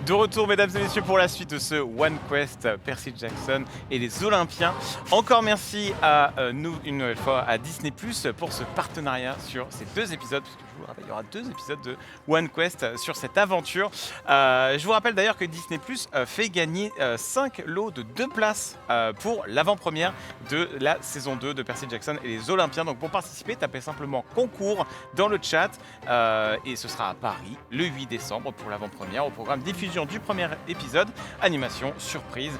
De retour, mesdames et messieurs, pour la suite de ce One Quest, Percy Jackson et les Olympiens. Encore merci à nous, une nouvelle fois, à Disney+, pour ce partenariat sur ces 2 épisodes, parce que je vous rappelle, il y aura 2 épisodes de One Quest sur cette aventure. Je vous rappelle d'ailleurs que Disney+, fait gagner 5 lots de 2 places pour l'avant-première de la saison 2 de Percy Jackson et les Olympiens. Donc pour participer, tapez simplement concours dans le chat et ce sera à Paris le 8 décembre pour l'avant-première au programme diffusion du premier épisode, animation, surprise.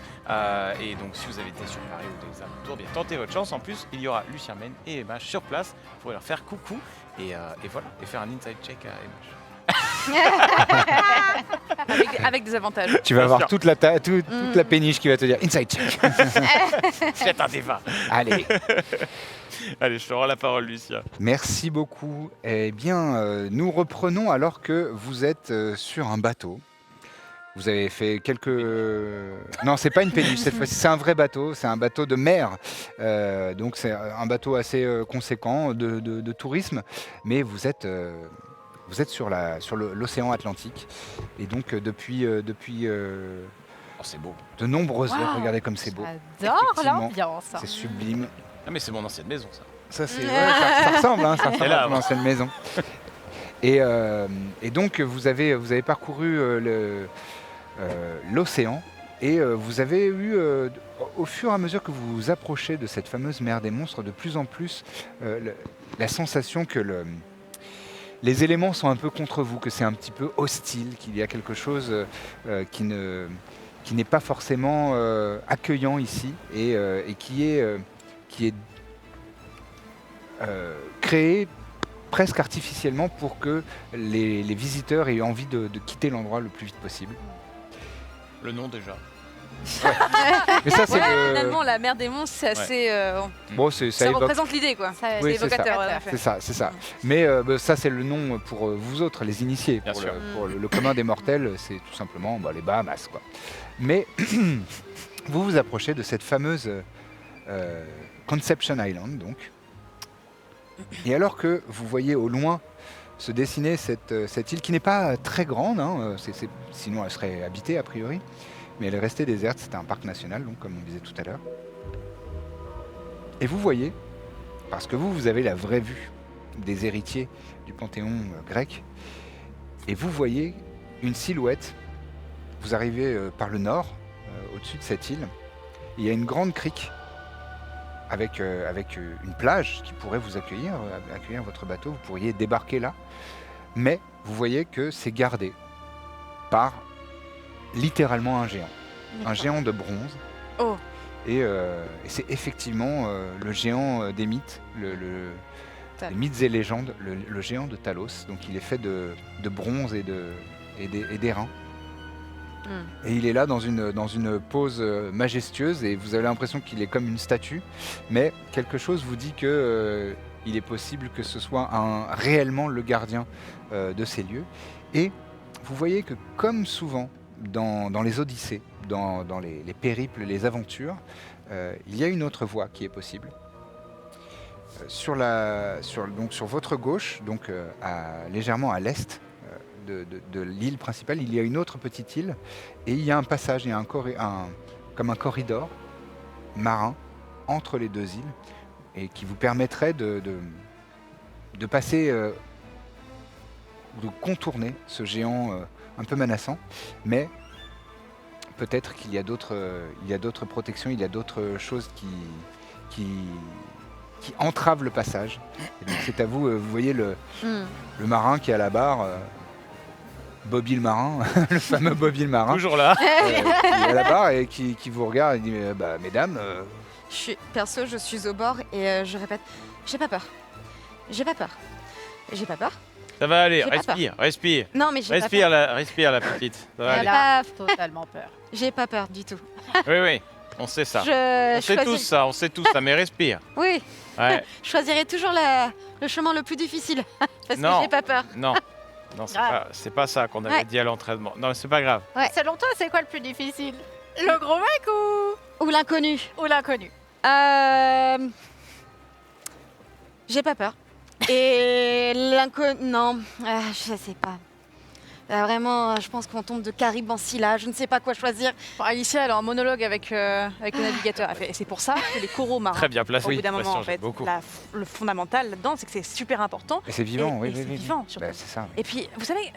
Et donc si vous avez été sur Paris ou des alentours, bien tentez votre chance. En plus, il y aura Lucien Mène et Emma sur place. Vous pourrez leur faire coucou et voilà, et faire un inside check à Emma. avec des avantages. Tu vas Bien avoir sûr. toute la péniche qui va te dire inside check. Faites un débat. Allez. Allez, je te rends la parole, Lucien. Merci beaucoup. Eh bien, nous reprenons alors que vous êtes sur un bateau. Vous avez fait quelques... Non, c'est pas une péniche cette fois-ci, c'est un vrai bateau, c'est un bateau de mer. Donc c'est un bateau assez conséquent de tourisme, mais vous êtes sur l'océan Atlantique. Et donc depuis Oh, c'est beau. de nombreuses heures, Wow. regardez comme c'est beau. J'adore Effectivement, l'ambiance. C'est sublime. Ah, mais c'est mon ancienne maison, ça. Ça, c'est, ça ressemble, hein, ça ressemble là, à mon ancienne maison. Et donc, vous avez parcouru l'océan et vous avez eu, au fur et à mesure que vous vous approchez de cette fameuse mer des monstres, de plus en plus la sensation que les éléments sont un peu contre vous, que c'est un petit peu hostile, qu'il y a quelque chose qui n'est pas forcément accueillant ici et qui est créé presque artificiellement pour que les visiteurs aient envie de quitter l'endroit le plus vite possible. Le nom, déjà. Mais ça, c'est Finalement, la mer des monstres, c'est assez. bon, ça Ça évoque. représente l'idée, quoi. Oui, C'est c'est ça. évocateur, en effet. C'est ça. Mais ça, c'est le nom pour vous autres, les initiés. Bien sûr. Pour le commun des mortels, c'est tout simplement les Bahamas, quoi. Mais vous vous approchez de cette fameuse Conception Island, donc. Et alors que vous voyez au loin se dessiner cette île qui n'est pas très grande, hein, sinon elle serait habitée a priori, mais elle est restée déserte, c'était un parc national, donc, comme on disait tout à l'heure. Et vous voyez, parce que vous avez la vraie vue des héritiers du panthéon grec, et vous voyez une silhouette, vous arrivez par le nord, au-dessus de cette île, et il y a une grande crique avec une plage qui pourrait vous accueillir votre bateau, vous pourriez débarquer là, mais vous voyez que c'est gardé par littéralement un géant de bronze. Oh. Et c'est effectivement le géant des mythes, les mythes et légendes, le géant de Talos. Donc il est fait de bronze et d'airain. Et il est là dans une pose majestueuse et vous avez l'impression qu'il est comme une statue, mais quelque chose vous dit que il est possible que ce soit réellement le gardien de ces lieux. Et vous voyez que comme souvent dans les Odyssées, dans les périples, les aventures, il y a une autre voie qui est possible. Sur votre gauche, donc légèrement à l'est, de l'île principale, il y a une autre petite île et il y a un passage, il y a comme un corridor marin entre les 2 îles et qui vous permettrait de passer, de contourner ce géant un peu menaçant, mais peut-être qu'il y a d'autres protections, il y a d'autres choses qui entravent le passage. Et donc c'est à vous, vous voyez le marin qui est à la barre, Bobby le marin, le fameux Bobby le marin, Toujours là. qui est à la barre et qui vous regarde et dit mesdames, Perso, je suis au bord et je répète, j'ai pas peur. J'ai pas peur. J'ai pas peur. Ça va aller, J'ai pas respire. Non, mais j'ai pas Respire, peur. respire la petite. Ça va Elle aller. a totalement peur. J'ai pas peur du tout. Oui, on sait ça. Je On sait tous ça, mais respire. Oui, Ouais. je choisirai toujours le chemin le plus difficile. Parce Non. que j'ai pas peur. Non, c'est pas ça qu'on avait Ouais. dit à l'entraînement. Non, c'est pas grave. Ouais. Selon toi, c'est quoi le plus difficile? Le gros mec Ou l'inconnu. ou l'inconnu? J'ai pas peur. Et l'inconnu... Non, je sais pas. Vraiment, je pense qu'on tombe de Caribe en Scylla, je ne sais pas quoi choisir. Bon, Alicia, elle a un monologue avec le navigateur. Elle fait, et c'est pour ça que les coraux marins, Très bien placé. au bout d'un moment, Bastien, en j'aime fait, beaucoup. le fondamental là-dedans, c'est que c'est super important. Et c'est vivant, Et oui, c'est oui, oui. vivant, surtout. Bah, c'est ça. Et puis, vous savez,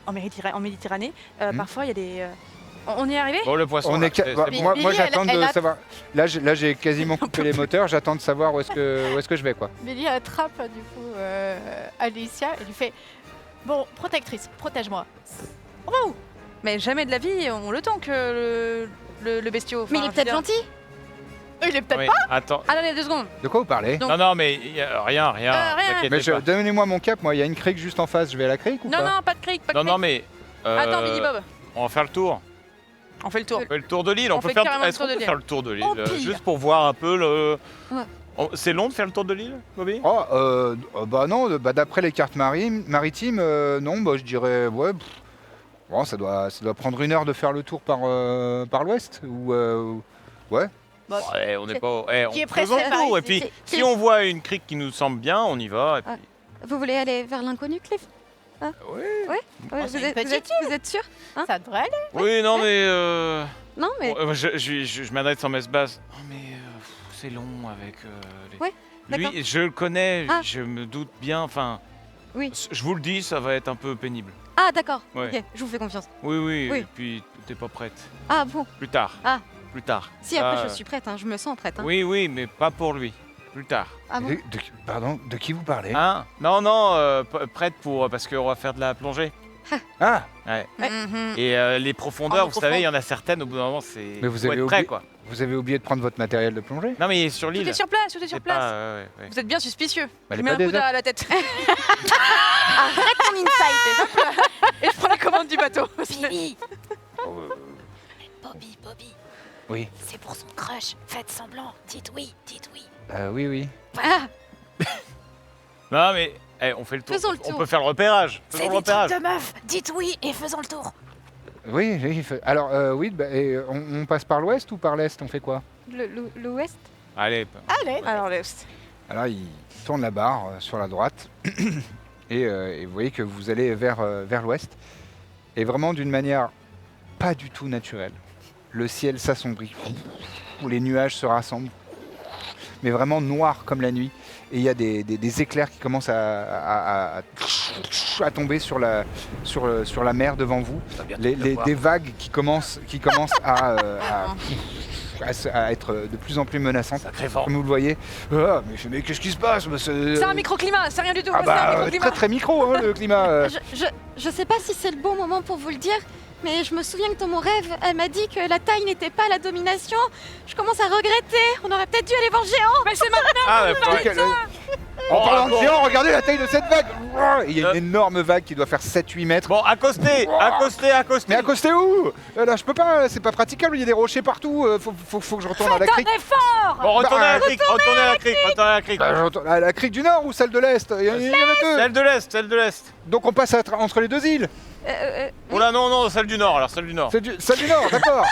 en Méditerranée, Hmm. parfois, il y a des... on y est arrivé? Bon, le poisson. On là, est ca- c'est bah, bon. moi, Billy, j'attends elle de a- savoir. Là, j'ai quasiment coupé les moteurs. J'attends de savoir où est-ce que je vais, quoi. Billy attrape, du coup, Alicia et lui fait, bon, protectrice, protège-moi. On va où? Mais jamais de la vie, on le tank, le bestiau. Mais il est peut-être gentil. Il est peut-être Oui, pas. attends. Allez, 2 secondes. De quoi vous parlez? Donc- Non, non, mais y a rien. rien. t'inquiète Mais pas. donnez-moi mon cap, moi. Il y a une crique juste en face. Je vais à la crique ou Non, pas? non, pas de cric, pas de Non, cric. non, mais. Attends, Billy Bob, On va faire le tour. on fait le tour. On fait le tour de l'île. On On peut fait faire. carrément le Est-ce qu'on tour de peut l'île. faire le tour de l'île Au pire. juste pour voir un peu le. Ouais. C'est long de faire le tour de l'île, Bobby? Oh, bah non. Bah, d'après les cartes maritimes, non. Bah, je dirais, ouais. Bon, ça doit prendre 1 heure de faire le tour par l'ouest ou ouais. Bah, Ouais, on n'est pas. on Qui est faisons pressé, le tour. Paris, Et puis, c'est- si on voit une crique qui nous semble bien, on y va. Et puis... Vous voulez aller vers l'inconnu, Cliff? Oui. Ouais, Oh, vous, c'est une petite vous êtes sûr? Ça devrait aller. Oui, non, mais. Non, mais Bon, je m'adresse en messe basse. Oh, mais c'est long avec les... Ouais, d'accord. Lui, je le connais, Ah. je me doute bien. Enfin, Oui. je vous le dis, ça va être un peu pénible. ah d'accord. Ouais. Ok, je vous fais confiance. Oui, oui, Oui. et puis t'es pas prête. Ah bon. Plus tard. Ah. Plus tard. Si après Ah, je suis prête, hein, je me sens prête. Hein. Oui, oui, mais pas pour lui. Plus tard. Ah bon. Pardon, de qui vous parlez? Hein? Non, non, prête pour... Parce qu'on va faire de la plongée. Ah, Ouais. Ouais. Mhm. Et les profondeurs, Oh, vous savez, il y en a certaines, au bout d'un moment, c'est... Mais vous faut avez être prêt, oublié- quoi. vous avez oublié de prendre votre matériel de plongée? Non, mais sur Tout l'île. est sur place, tout est c'est sur pas, place. ouais. Vous êtes bien suspicieux. Elle Je est mets pas un coup déserte. à la tête Arrête ton insight. et je prends la commande du bateau. Billy, Oh, Bobby, oui. c'est pour son crush. Faites semblant. Dites oui, dites oui. Oui, oui. Ah, Non, mais on fait le tour. Faisons le On tour. peut faire le repérage. C'est Faisons le des trucs repérage. de meuf. Dites oui et faisons le tour. Oui, oui. Alors, oui, bah, et on passe par l'ouest ou par l'est? On fait quoi? l'ouest. Allez, Allez. Alors, Alors, il tourne la barre sur la droite et vous voyez que vous allez vers l'ouest. Et vraiment d'une manière pas du tout naturelle. Le ciel s'assombrit, les nuages se rassemblent, mais vraiment noir comme la nuit. Et il y a des éclairs qui commencent à tomber sur la mer devant vous. Des vagues qui commencent à être de plus en plus menaçantes. sacré vent. Comme vous le voyez. Ah, mais qu'est-ce qui se passe? c'est un microclimat, c'est rien du tout. Ah c'est un bah, microclimat. très micro hein, le climat. Je sais pas si c'est le bon moment pour vous le dire, mais je me souviens que dans mon rêve, elle m'a dit que la taille n'était pas la domination. Je commence à regretter. On aurait peut-être dû aller voir Géant. Mais c'est maintenant. Ah, ouais, En parlant de bon. géant, regardez la taille de cette vague. Il y a une énorme vague qui doit faire 7-8 mètres. Bon, accostez, accostez. Mais accostez où? Là, je peux pas, c'est pas praticable, il y a des rochers partout. Faut que je retourne à la crique. Un effort. Bon, retournez Bah, à la crique, retournez à la crique. Bah, je retourne à la crique du nord ou celle de l'est? Il y en a deux. Celle de l'Est, celle de l'Est. Donc on passe entre les deux îles. Oh là, non, non, celle du Nord, alors celle du Nord. Celle du nord, d'accord.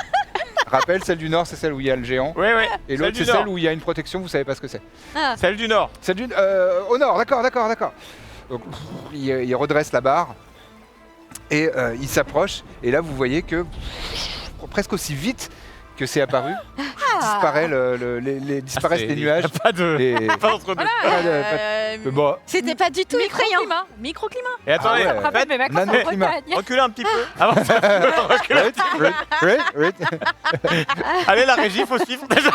Rappelle, celle du nord, c'est celle où il y a le géant. Oui, oui. Et l'autre, c'est celle où il y a une protection, vous savez pas ce que c'est. Ah, Celle du Nord. Celle du au nord, d'accord. Donc il redresse la barre et il s'approche. Et là, vous voyez que presque aussi vite que c'est apparu, disparaît disparaissent les nuages. Pas de. Les- Pas d'entre deux. Bon, c'était pas du tout effrayant. Microclimat. Et attendez, Ah ouais. Ça me rappelle mes vacances en Nanoclimat. Bretagne. reculez un petit peu. Avancez un peu, reculez un petit peu. Allez, la régie, faut suivre déjà.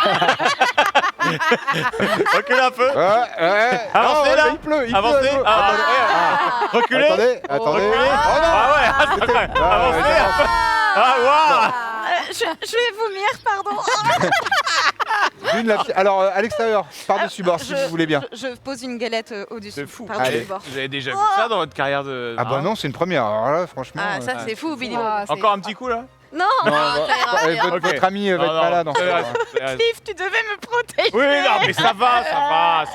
Reculez un peu. Ouais. Avancez, Non, là. mais il pleut. Avancez. un peu. Reculez. Attendez. Reculez. Ah ouais, c'est vrai. Avancez. ouais. Ah, waouh. Je vais vomir, pardon. Alors, à l'extérieur, par-dessus bord, si vous voulez bien. Je pose une galette au-dessus. C'est fou. Par-dessus Allez. le bord. Vous avez déjà vu ça dans votre carrière de. Ah bah non, c'est une première. Alors là, franchement. Ah, ça c'est fou, Billy. Encore un petit coup là. Non, Ok. Votre ami va être Non, malade. en c'est fait. vrai, c'est vrai. Steve, tu devais me protéger. Oui, non, mais ça va. Oh,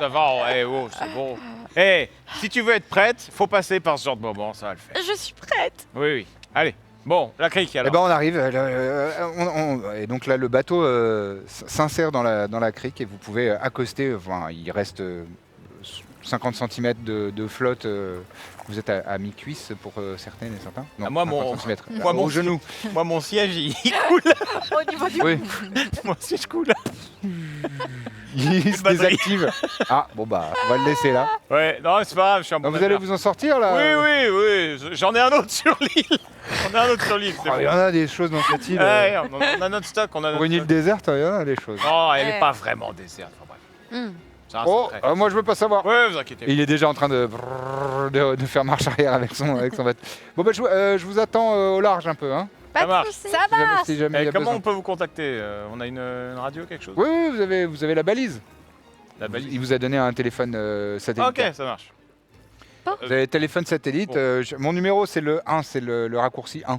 oh, c'est bon. Eh, si tu veux être prête, faut passer par ce genre de moment, ça va le faire. Je suis prête. Oui, oui. Allez. Bon, la crique Eh alors. ben on arrive, et donc là le bateau s'insère dans la crique et vous pouvez accoster, enfin il reste 50 cm de flotte. Vous êtes à mi-cuisse pour certaines et certains. Non, Ah, moi, 50 mon- centimètres. moi, mon- Au genou. Moi, mon siège, il coule. Au niveau du Oui, Mon siège coule. il se batterie. désactive. Ah, bon bah, on va le laisser là. Ouais, non, c'est pas grave, je suis un bon Donc, vous allez affaire. vous en sortir là Oui, j'en ai un autre sur l'île. J'en ai un autre sur l'île, c'est Oh, il y bon. en a des choses dans cette île. Ouais, on a notre stock, on a Pour notre une île stock. déserte, il y en a des choses. Non, elle Ouais. est pas vraiment déserte. Enfin, bref. C'est un Oh, secret. moi je veux pas savoir. Ouais, vous inquiétez Et pas. il est déjà en train de faire marche arrière avec son bateau. Bon bah je vous attends au large un peu. Hein, Pas Ça de marche. soucis. Ça si jamais- va. si jamais il y a Comment besoin. on peut vous contacter On a une radio, quelque chose Oui, oui, vous avez la balise. La balise. Il vous a donné un téléphone satellite. Ok, ça marche. Vous avez le téléphone satellite. Bon. Mon numéro c'est le 1, c'est le raccourci 1.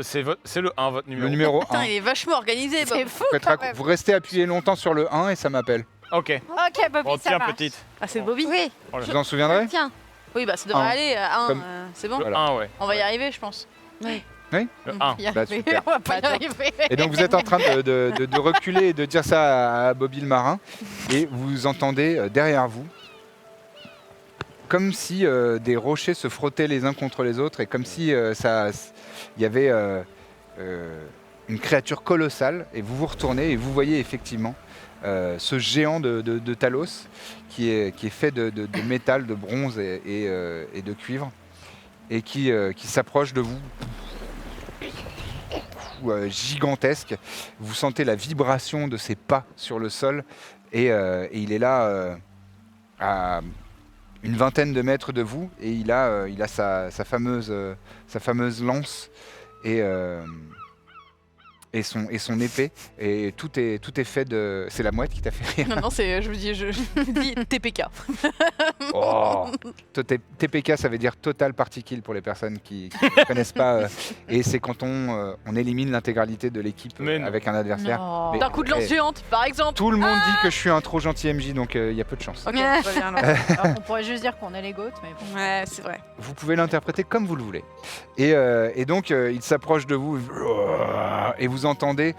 C'est le 1, votre numéro. Le numéro Putain, 1. il est vachement organisé. C'est fou. Vous restez appuyé longtemps sur le 1 et ça m'appelle. Ok. Ok, Bobby, Bon, ça tiens, marche. petite. Ah, c'est Bobby. Oui, Vous en souviendrez tiens. Oui, bah ça devrait Un. aller. Comme- C'est bon. Le Voilà. 1, ouais. On va y arriver, je pense. Le 1. Y arriver. Bah, super. On va pas y Attends. arriver. Et donc vous êtes en train de reculer et de dire ça à Bobby le marin. Et vous entendez derrière vous, comme si des rochers se frottaient les uns contre les autres et comme si il y avait une créature colossale. Et vous vous retournez et vous voyez effectivement ce géant de Talos qui est fait de métal, de bronze et de cuivre et qui s'approche de vous. Gigantesque. Vous sentez la vibration de ses pas sur le sol et il est là à une vingtaine de mètres de vous et il a sa fameuse lance et son épée et tout est fait de... C'est la mouette qui t'a fait rire. Non, je vous dis, je dis TPK. Oh. TPK, ça veut dire Total Party Kill pour les personnes qui ne connaissent pas. Et c'est quand on élimine l'intégralité de l'équipe Mais non. avec un adversaire. Mais- D'un coup de lance géante, par exemple. Tout le monde dit que je suis un trop gentil MJ, donc il y a peu de chance. Ok, très bien. Alors, on pourrait juste dire qu'on est les goats, mais bon. Ouais, c'est vrai. Vous pouvez l'interpréter comme vous le voulez. Et donc, il s'approche de vous et vous entendez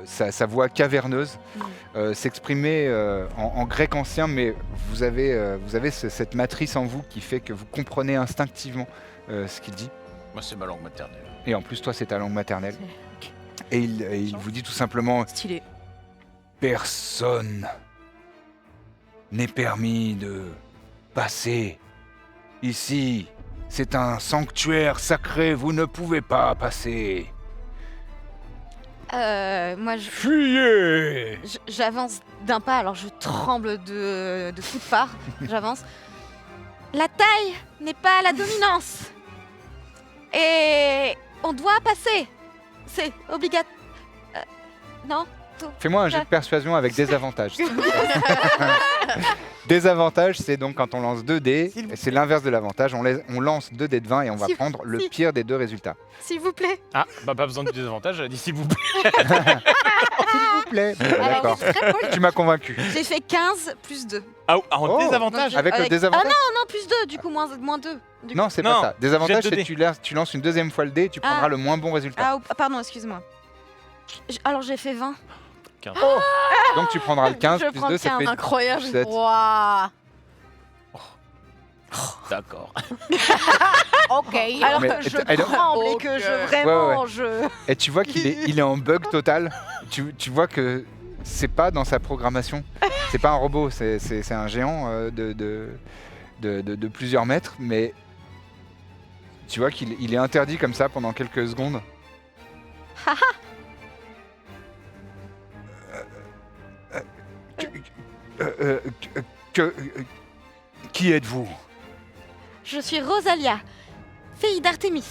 sa voix caverneuse s'exprimer en grec ancien, mais vous avez cette matrice en vous qui fait que vous comprenez instinctivement ce qu'il dit. Moi, c'est ma langue maternelle. Et en plus, toi, c'est ta langue maternelle. Et il vous dit tout simplement Stylé. personne n'est permis de passer ici. C'est un sanctuaire sacré, vous ne pouvez pas passer. Moi, Fuyez! j'avance d'un pas, alors je tremble de toutes parts. J'avance. La taille n'est pas la dominance. Et on doit passer. C'est obligatoire. Non? Fais-moi un jet de persuasion avec des avantages. Des avantages, c'est donc quand on lance 2 dés, c'est l'inverse de l'avantage. On lance 2 dés de 20 et on va S'il- prendre le si- pire des deux résultats. S'il vous plaît. Ah, bah pas besoin de désavantage, elle a dit s'il vous plaît. S'il vous plaît. Bon, bah, d'accord. Tu m'as convaincu. J'ai fait 15 plus 2. Ah, en Oh. désavantage Avec le Avec- désavantage Non, plus 2, du coup, moins 2. Non, c'est Non, pas ça. Désavantage, jette deux c'est que tu lances une deuxième fois le dé et tu prendras Ah. le moins bon résultat. Pardon, excuse-moi. Alors j'ai fait 20. Donc tu prendras le 15 Je plus prends 2, ça 15. fait Incroyable. 7. Waouh. D'accord. Ok. Alors Mais- que je et- tremble et Ok. que je Ouais, vraiment je. Et tu vois qu'il est en bug total. Tu vois que c'est pas dans sa programmation. C'est pas un robot, c'est un géant de plusieurs mètres, mais tu vois qu'il est interdit comme ça pendant quelques secondes. Qui êtes-vous? Je suis Rosalia, fille d'Artémis.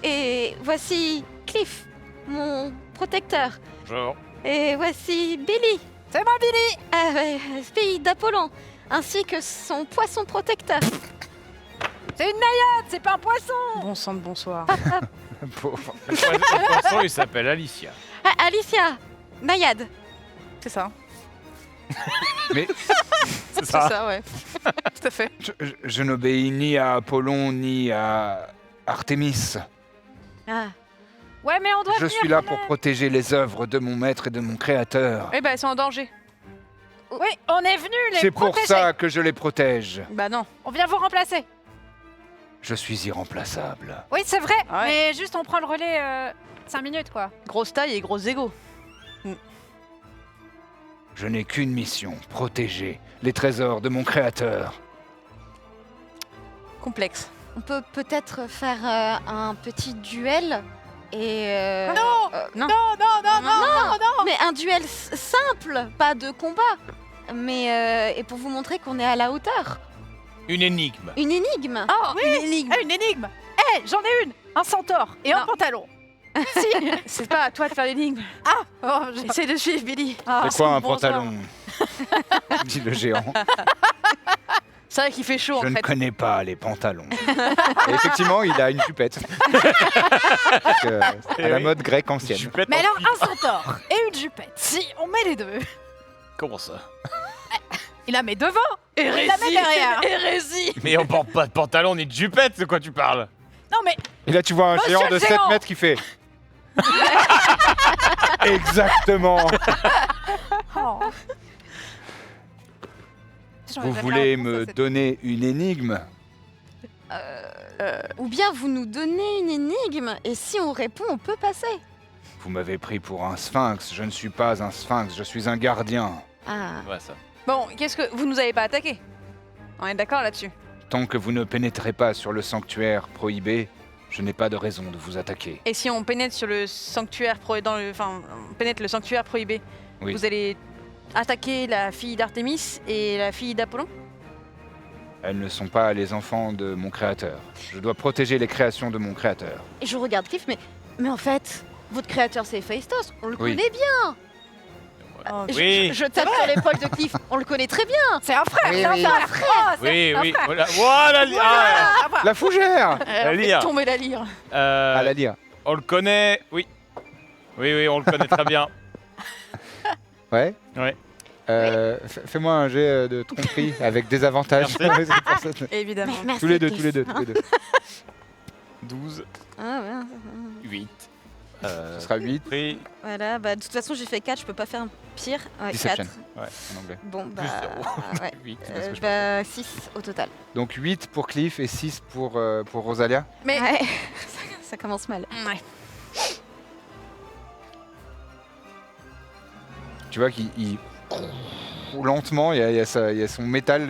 Et voici Cliff, mon protecteur. Genre. Et voici Billy. C'est moi, Billy. Fille d'Apollon, ainsi que son poisson protecteur. C'est une naïade, c'est pas un poisson. Bon sang de bonsoir. Pauvre. Le poisson, il s'appelle Alicia. Ah, Alicia, naïade. C'est ça. Mais C'est C'est ça. ça, ouais. Tout à fait. je n'obéis ni à Apollon ni à Artémis. Ah, Ouais, mais on doit Je venir suis là quand pour même. protéger les œuvres de mon maître et de mon créateur. Eh ben, elles sont en danger. Oui, on est venu les C'est pour protéger. ça que je les protège. Bah non. On vient vous remplacer. Je suis irremplaçable. Oui, c'est vrai, Ouais. mais juste on prend le relais 5 minutes, quoi. Grosse taille et gros égos. Je n'ai qu'une mission, protéger les trésors de mon créateur. Complexe. On peut peut-être faire un petit duel et... Non non. Non. Mais un duel simple, pas de combat. Mais et pour vous montrer qu'on est à la hauteur. Une énigme. Une énigme. Oh, oui, Une énigme. une énigme. J'en ai une. Un centaure et un Non. pantalon. Si. C'est pas à toi de faire l'énigme. Oh, Essaye de suivre, Billy. C'est quoi un pantalon dit le géant. C'est vrai qu'il fait chaud Je en ne fait. connais pas les pantalons. Et effectivement, il a une jupette. Parce que c'est à la mode grecque ancienne. Jupette Mais en alors, fil. un centaure et une jupette. Si on met les deux, Comment ça? il la met devant et il la met derrière. Hérésie. Mais on porte pas de pantalon ni de jupette, de quoi tu parles? Non, mais Et là, tu vois un Monsieur géant de le 7 géant mètres qui fait. Exactement. oh. Vous voulez me donner une énigme? Ou bien vous nous donnez une énigme et si on répond, on peut passer. Vous m'avez pris pour un sphinx. Je ne suis pas un sphinx, je suis un gardien. Ah. Ouais, ça. Bon, qu'est-ce que... Vous nous avez pas attaqué? On est d'accord là-dessus? Tant que vous ne pénétrez pas sur le sanctuaire prohibé, je n'ai pas de raison de vous attaquer. Et si on pénètre sur le sanctuaire enfin, on pénètre le sanctuaire prohibé, Oui. vous allez attaquer la fille d'Artémis et la fille d'Apollon? Elles ne sont pas les enfants de mon créateur. Je dois protéger les créations de mon créateur. Et je regarde Cliff, mais en fait, votre créateur c'est Héphaïstos, on le Oui. connaît bien. Oh, Oui. Je tape sur l'épaule de Cliff, on le connaît très bien. c'est un frère, Oui, c'est un oui. frère. Oh, c'est Oui, un oui. frère. Voilà, voilà, La fougère la lyre. Tomber la lyre. À la lyre. On le connaît, oui. Oui, oui, on le connaît très bien. Ouais. Ouais. Fais-moi un jet de tromperie avec des avantages. Merci. C'est pour ça. Évidemment. Merci, Tous les deux, Cliff. tous les deux, tous les deux. 12, Ah, ouais. 8. Ce sera 8. Pris. Voilà, bah de toute façon j'ai fait 4, je peux pas faire pire. Ouais, Deception. 4. Ouais, en anglais. Bon, bah... Plus ouais. 8. C'est ce que je pensais. Bah 6 au total. Donc 8 pour Cliff et 6 pour Rosalia. Mais... Ouais, ça commence mal. Ouais. Tu vois qu'il lentement, il y a son métal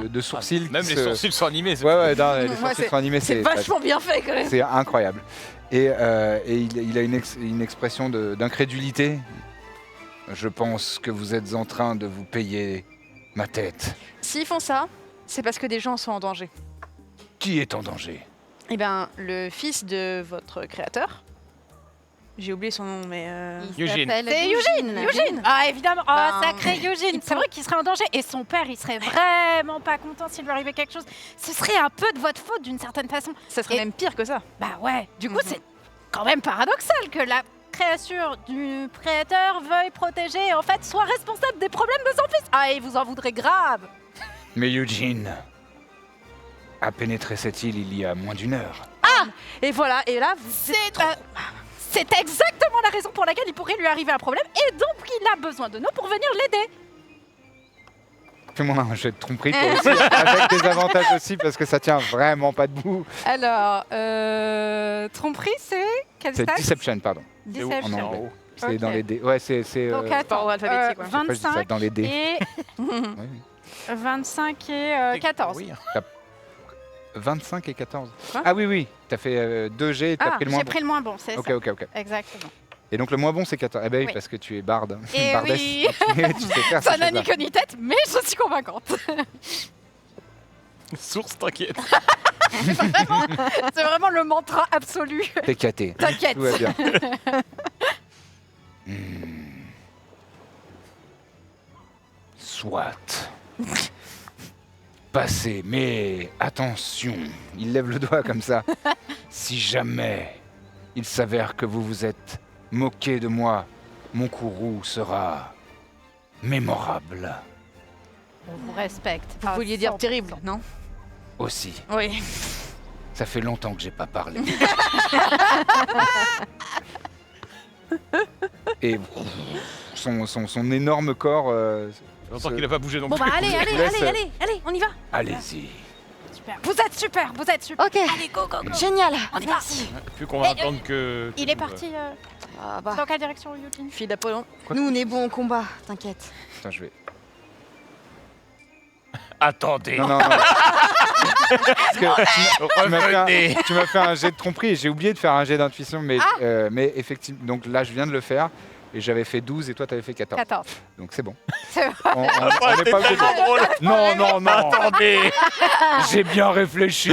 de sourcils. Même qui les se- sourcils sont animés. c'est Ouais, ouais, non, les Ouais, sourcils sont animés, C'est vachement bien fait quand même. c'est incroyable. Et il a une expression d'incrédulité. Je pense que vous êtes en train de vous payer ma tête. S'ils font ça, c'est parce que des gens sont en danger. Qui est en danger? Eh ben, le fils de votre créateur, j'ai oublié son nom, mais... Il Eugene. s'appelle C'est Eugene. Ah, évidemment. Oh, Ben, sacré Eugene. C'est vrai qu'il serait en danger. Et son père, il serait vraiment pas content s'il lui arrivait quelque chose. Ce serait un peu de votre faute d'une certaine façon. Ça serait Et- même pire que ça. Bah ouais. Du coup, Mhm. c'est quand même paradoxal que la créature du prédateur veuille protéger et en fait soit responsable des problèmes de son fils. Ah, et vous en voudrez grave. Mais Eugene a pénétré cette île il y a moins d'1 heure. Et voilà, et là, vous... C'est exactement la raison pour laquelle il pourrait lui arriver un problème et donc il a besoin de nous pour venir l'aider. Fais-moi un jet de tromperie toi aussi, avec des avantages aussi, parce que ça tient vraiment pas debout. Alors, tromperie, c'est quelle C'est stat Deception, pardon. C'est où? Deception. En anglais. C'est Ok. dans les dés. Ouais, c'est. Donc je attends, ordre alphabétique, ouais. sais pas, je dis ça, 25 dans les dés. et Ouais. 25 et 14. Oui. 25 et 14. Quoi Ah oui, oui, t'as fait 2 G et t'as Ah, pris le moins j'ai bon. pris le moins bon, c'est Ok, ça. ok, ok. Exactement. Et donc le moins bon, c'est 14. Eh ben oui, Oui. parce que tu es barde. Et Bardesse. oui. Tu sais faire Ça ces n'a ni choses-là. queue ni tête, mais je suis convaincante. Source, t'inquiète. C'est vraiment le mantra absolu. T'es caté. T'inquiète. Tout va bien. Hmm. Soit. Passez, mais attention. Il lève le doigt comme ça. Si jamais il s'avère que vous vous êtes moqué de moi, mon courroux sera mémorable On vous respecte. Vous vouliez dire terrible, non? aussi. Oui. Ça fait longtemps que j'ai pas parlé. Et son énorme corps longtemps qu'il a pas bougé non Bon plus. bah allez, je allez, vous laisse, allez, allez, on y va. Allez-y. Super. Vous êtes super, vous êtes super. Ok, Allez, go, go, go. génial. On y va. Merci. Plus qu'on va attendre que... Il est parti. Ah bah, Dans quelle direction, Eugene? Fille d'Apollon. nous on est bons au combat, t'inquiète. Putain, je vais... Attendez. Non. Parce que tu m'as fait un jet de tromperie et j'ai oublié de faire un jet d'intuition, mais effectivement, donc là je viens de le faire et j'avais fait 12 et toi t'avais fait 14. 14. Donc c'est bon. C'est On n'est pas obligé de... drôle. Non. Attendez. J'ai bien réfléchi.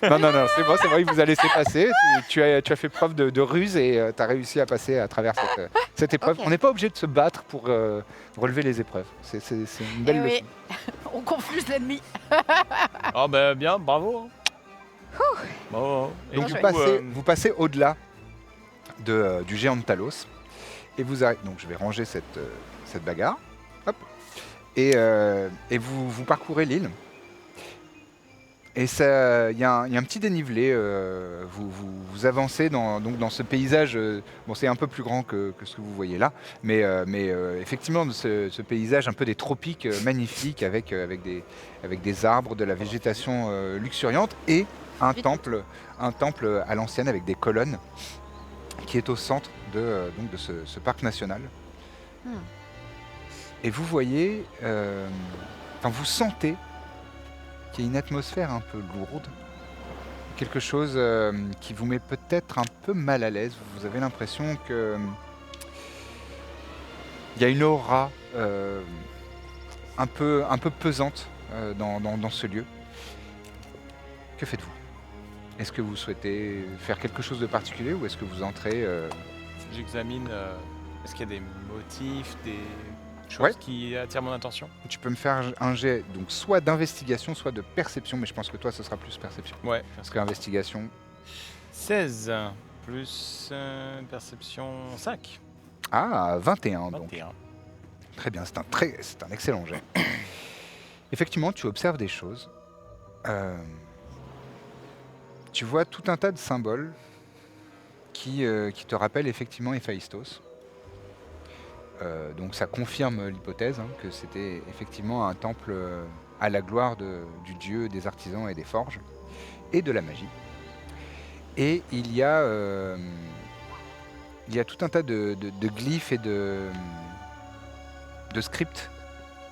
non, c'est bon, il vous a laissé passer. Tu as fait preuve de ruse et tu as réussi à passer à travers cette épreuve. Ok. On n'est pas obligé de se battre pour relever les épreuves. C'est une belle leçon. On confuse l'ennemi. Ah bah bien, bravo. Bravo. Et Donc du vous coup, passez au-delà du géant de Talos et vous arrivez. Donc je vais ranger cette bagarre. Hop. Et vous parcourez l'île. Et il y a un petit dénivelé. Vous avancez dans ce paysage. Bon, c'est un peu plus grand que ce que vous voyez là, mais effectivement, ce paysage un peu des tropiques magnifique avec des arbres, de la végétation luxuriante et un temple à l'ancienne avec des colonnes qui est au centre de ce parc national. Et vous voyez, vous sentez qu'il y a une atmosphère un peu lourde, quelque chose qui vous met peut-être un peu mal à l'aise. Vous avez l'impression que il y a une aura un peu pesante dans ce lieu. Que faites-vous? Est-ce que vous souhaitez faire quelque chose de particulier ou est-ce que vous entrez j'examine. Est-ce qu'il y a des motifs, des choses Ouais. qui attirent mon attention? Tu peux me faire un jet, donc soit d'investigation, soit de perception, mais je pense que toi, ce sera plus perception. Ouais. Parce qu'investigation... 16 plus perception 5. Ah, 21 donc. 21. Très bien, c'est un excellent jet. Effectivement, tu observes des choses. Tu vois tout un tas de symboles qui te rappellent effectivement Héphaïstos. Donc ça confirme l'hypothèse que c'était effectivement un temple à la gloire du dieu des artisans et des forges et de la magie. Et il y a tout un tas de glyphes et de scripts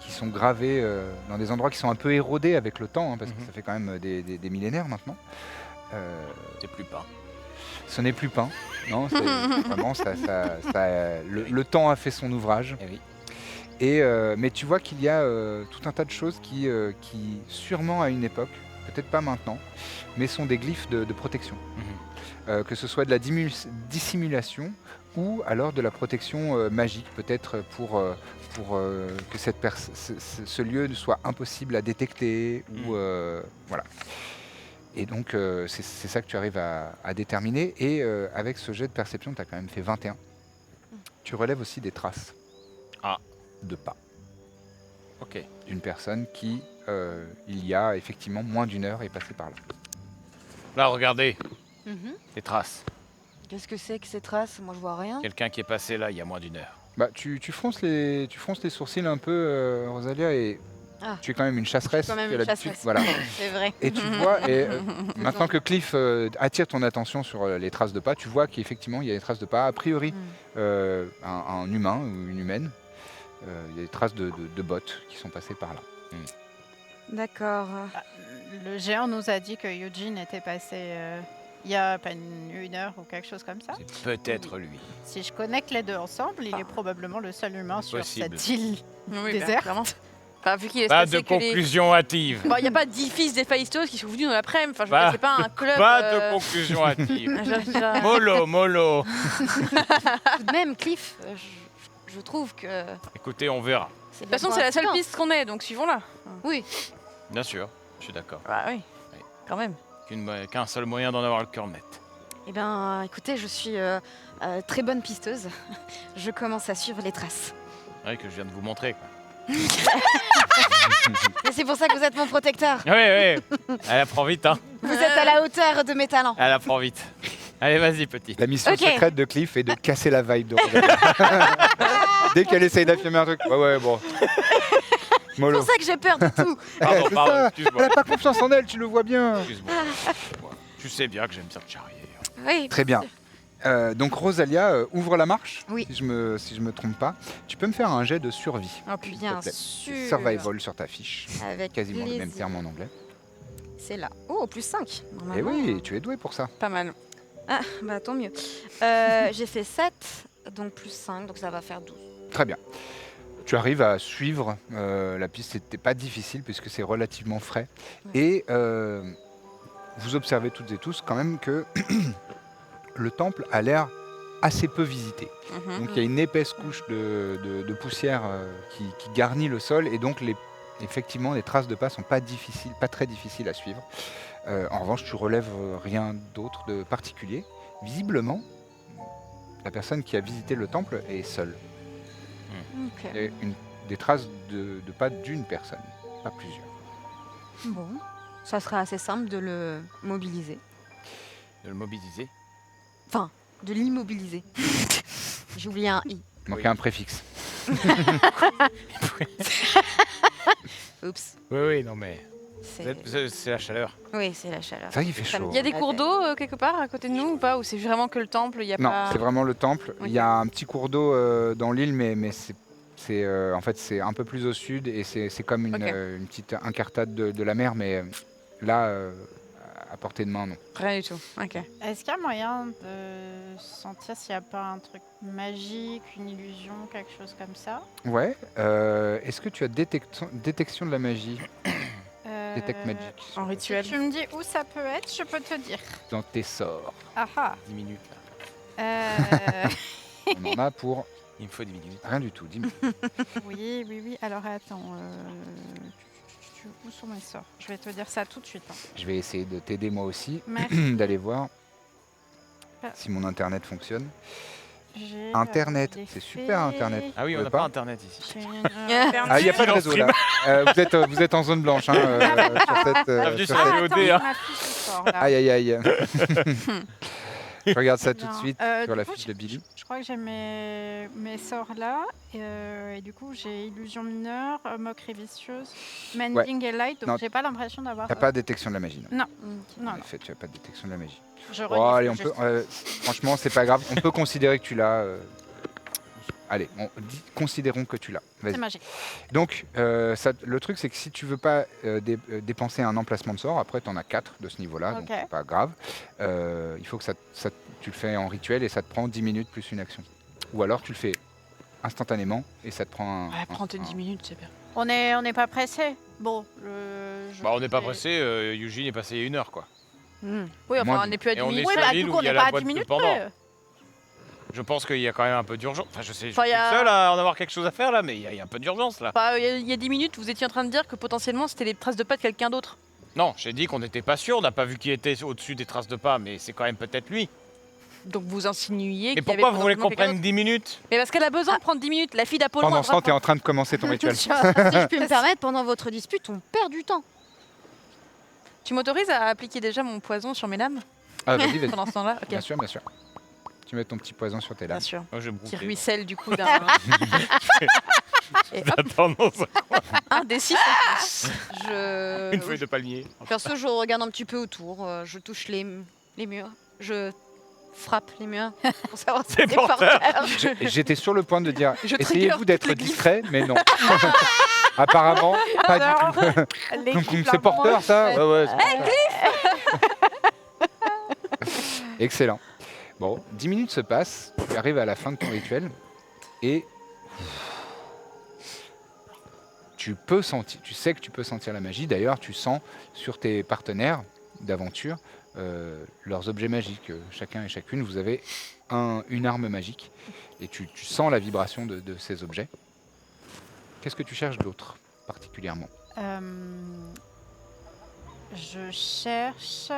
qui sont gravés dans des endroits qui sont un peu érodés avec le temps, parce que ça fait quand même des millénaires maintenant. C'est plus pas. Ce n'est plus peint, non, c'est vraiment le temps a fait son ouvrage. Eh oui. Mais tu vois qu'il y a tout un tas de choses qui sûrement à une époque, peut-être pas maintenant, mais sont des glyphes de protection. Que ce soit de la dissimulation ou alors de la protection magique, peut-être pour que ce lieu soit impossible à détecter. Ou, voilà. Et donc, c'est ça que tu arrives à déterminer. Et avec ce jet de perception, tu as quand même fait 21. Tu relèves aussi des traces de pas. Ok. D'une personne qui, il y a effectivement moins d'une heure, est passée par là. Là, regardez. Les traces. Qu'est-ce que c'est que ces traces? Moi je vois rien. Quelqu'un qui est passé là il y a moins d'une heure. Bah, tu fronces les sourcils un peu, Rosalia, et tu es quand même une chasseresse. Quand même tu as une l'habitude, chasseresse. voilà. C'est vrai. Et tu vois, maintenant que Cliff attire ton attention sur les traces de pas, tu vois qu'effectivement il y a des traces de pas. A priori, un humain ou une humaine, il y a des traces de bottes qui sont passées par là. D'accord. Le géant nous a dit que Eugene était passé il y a à peine une heure ou quelque chose comme ça. C'est peut-être lui. Si je connecte les deux ensemble, il est probablement le seul humain sur Possible. cette île Oui, déserte. clairement. Enfin, vu qu'il est Pas passé de que les... conclusion hâtive. Bon, il n'y a pas 10 fils d'Héphaïstos qui sont venus dans l'après-midi. Enfin, je veux Pas- dire, c'est pas un club. Pas de conclusion hâtive. De... Mollo. Tout de même, Cliff, je trouve que. Écoutez, on verra. De toute façon, c'est la seule piste qu'on ait, donc suivons-la. Oui. Bien sûr, je suis d'accord. Bah oui, Oui. quand même. Qu'un seul moyen d'en avoir le cœur net. Eh bien, écoutez, je suis très bonne pisteuse. Je commence à suivre les traces. Ouais, que je viens de vous montrer. Quoi. Et c'est pour ça que vous êtes mon protecteur. Oui. Elle apprend vite, hein. Vous êtes à la hauteur de mes talents. Elle apprend vite. Allez, vas-y, petite. La mission Ok. secrète de Cliff est de casser la vibe de Rosalia. Dès qu'elle essaye d'affirmer un truc, ouais, bon. C'est Mollo. pour ça que j'ai peur de tout. Pardon, c'est pardon, ça. excuse-moi. Elle a pas confiance en elle, tu le vois bien. Excuse-moi. Tu sais bien que j'aime bien te charrier. Oui. Très bien. Donc Rosalia ouvre la marche, Oui. si je me trompe pas. Tu peux me faire un jet de survie. Oh, s'il te bien plaît. sûr. Survival sur ta fiche. Avec Quasiment le même plaisir. terme en anglais. C'est là. Oh, plus 5. Et oui, tu es doué pour ça. Pas mal. Ah, bah tant mieux. J'ai fait 7, donc plus 5, donc ça va faire 12. Très bien. Tu arrives à suivre la piste, c'était pas difficile puisque c'est relativement frais. Ouais. Et vous observez toutes et tous quand même que le temple a l'air assez peu visité. Mhm. Donc il y a une épaisse couche de poussière qui garnit le sol et donc effectivement les traces de pas sont pas très difficiles à suivre. En revanche, tu relèves rien d'autre de particulier. Visiblement, la personne qui a visité le temple est seule. Ok. Et des traces de pas d'une personne, pas plusieurs. Bon, ça sera assez simple de le mobiliser. De le mobiliser. Enfin, de l'immobiliser. J'ai oublié un i. Il manquait un préfixe. Oups. Oui, non mais. C'est... C'est la chaleur. Oui, c'est la chaleur. Ça, il fait Ça me chaud. Il y a des cours d'eau quelque part à côté de nous ou pas? Ou c'est vraiment que le temple? Il y a Non, pas... c'est vraiment le temple. Il y a un petit cours d'eau dans l'île, mais en fait c'est un peu plus au sud et c'est comme une, Ok. une petite incartade de la mer, mais là, à portée de main, non. Rien du tout. Ok. Est-ce qu'il y a moyen de sentir s'il n'y a pas un truc magique, une illusion, quelque chose comme ça? Ouais. Est-ce que tu as détection de la magie, Detect Magic, En Si rituel. tu me dis où ça peut être, je peux te dire. dans tes sorts? Ah ah. 10 minutes là. On en a pour Il me faut 10 minutes. rien du tout. 10 minutes. oui. Alors attends. Où sont mes sorts? Je vais te dire ça tout de suite. Hein. Je vais essayer de t'aider moi aussi, Merci. d'aller voir Ah. si mon internet fonctionne. J'ai, Internet, des c'est super fées, Internet. Ah oui, on Vous n'a pouvez pas internet ici. j'ai Ah, il n'y a pas de réseau là. Vous êtes en zone blanche hein, Bienvenue sur sur cette- la VOD, attends, j'ai hein. ma fiche de sort, là. Aïe. Je regarde ça tout de Non. suite Du sur la coup, fiche de Billy. Je crois que j'ai mes sorts là. Et du coup, j'ai illusion mineure, moquerie vicieuse, mending et light. Donc, Non. j'ai pas l'impression d'avoir. T'as pas de détection de la magie, non. Non, En non. effet, tu n'as pas de détection de la magie. Je Oh, relis, allez, faut on juste- peut, franchement, c'est pas grave. On peut considérer que tu l'as. Allez, considérons que tu l'as. Vas-y. C'est magique. Donc, le truc, c'est que si tu veux pas dépenser un emplacement de sort, après, tu en as 4 de ce niveau-là, donc Ok. c'est pas grave. Il faut que tu le fais en rituel et ça te prend 10 minutes plus une action. Ou alors, tu le fais instantanément et ça te prend un. Ouais, prends tes 10 minutes, c'est bien. On n'est pas pressé. Bon, Bah, on n'est pas vais- pressé, Eugene est passé il y a 1 heure quoi. Oui, Moins enfin, on de- n'est plus à Et 10 on est minutes. Oui, sur bah, l'île du où coup, on il y a n'est la pas à boîte 10 de minutes pendant. près. Je pense qu'il y a quand même un peu d'urgence. Enfin, je sais, je Enfin, suis il y a- seul à en avoir quelque chose à faire là, mais il y a un peu d'urgence là. Bah, il y a 10 minutes, vous étiez en train de dire que potentiellement c'était les traces de pas de quelqu'un d'autre. Non, j'ai dit qu'on n'était pas sûr, on n'a pas vu qui était au-dessus des traces de pas, mais c'est quand même peut-être lui. Donc vous insinuiez Mais qu'il y avait pourquoi vous voulez potentiellement qu'on quelqu'un prenne 10 minutes d'autre. Mais parce qu'elle a besoin de prendre 10 minutes. La fille d'Apollon. Pendant a ce temps, tu es besoin en train de commencer ton rituel. Si je puis me permettre, pendant votre dispute, on perd du temps. Tu m'autorises à appliquer déjà mon poison sur mes lames Ah, vas-y. pendant ce temps-là? Ok, Bien sûr. Tu mets ton petit poison sur tes bien lames. sûr. Moi, je Qui broutais. ruisselle du coup d'un. Et hop, Attends, non, ça- un des 6. Je. une feuille de palmier. Perso, je regarde un petit peu autour, je touche les murs, je frappe les murs pour savoir si C'est c'est porteur. J'étais sur le point de dire, Je trigger essayez-vous d'être toutes les glyphes. discret, mais non. Apparemment, pas du tout. Donc c'est porteur ça. Ouais, c'est porteur. Excellent. Bon, 10 minutes se passent, tu arrives à la fin de ton rituel et tu sais que tu peux sentir la magie. D'ailleurs, tu sens sur tes partenaires d'aventure leurs objets magiques. Chacun et chacune, vous avez une arme magique et tu sens la vibration de ces objets. Qu'est-ce que tu cherches d'autre particulièrement? Je cherche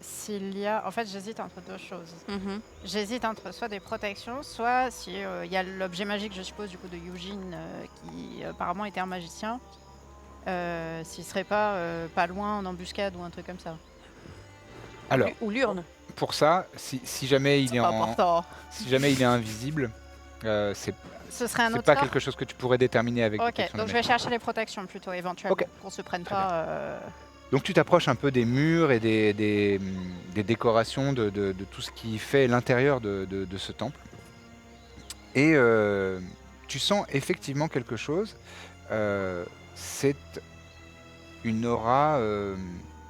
s'il y a. En fait, j'hésite entre deux choses. Mhm. J'hésite entre soit des protections, soit si il y a l'objet magique, je suppose, du coup, de Eugene, qui apparemment était un magicien. S'il serait pas loin en embuscade ou un truc comme ça. Alors, Ou l'urne. pour ça, si jamais il est Important. si jamais il est invisible, c'est Ce serait un c'est autre pas sort. quelque chose que tu pourrais déterminer avec Ok, détection de donc je vais magie. chercher les protections plutôt éventuellement, Ok. qu'on se prenne Très pas. Donc tu t'approches un peu des murs et des décorations de tout ce qui fait l'intérieur de ce temple. Et tu sens effectivement quelque chose. C'est une aura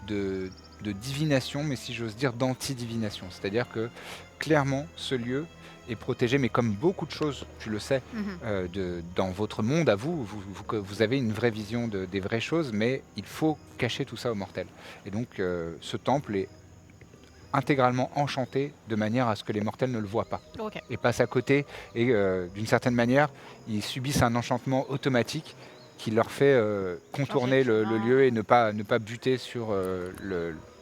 de divination, mais si j'ose dire d'anti-divination. C'est-à-dire que clairement, ce lieu est protégé, mais comme beaucoup de choses, tu le sais, dans votre monde à vous, vous avez une vraie vision des vraies choses, mais il faut cacher tout ça aux mortels. Et donc ce temple est intégralement enchanté de manière à ce que les mortels ne le voient pas Ok. et passent à côté, et d'une certaine manière, ils subissent un enchantement automatique qui leur fait contourner le lieu et ne pas buter sur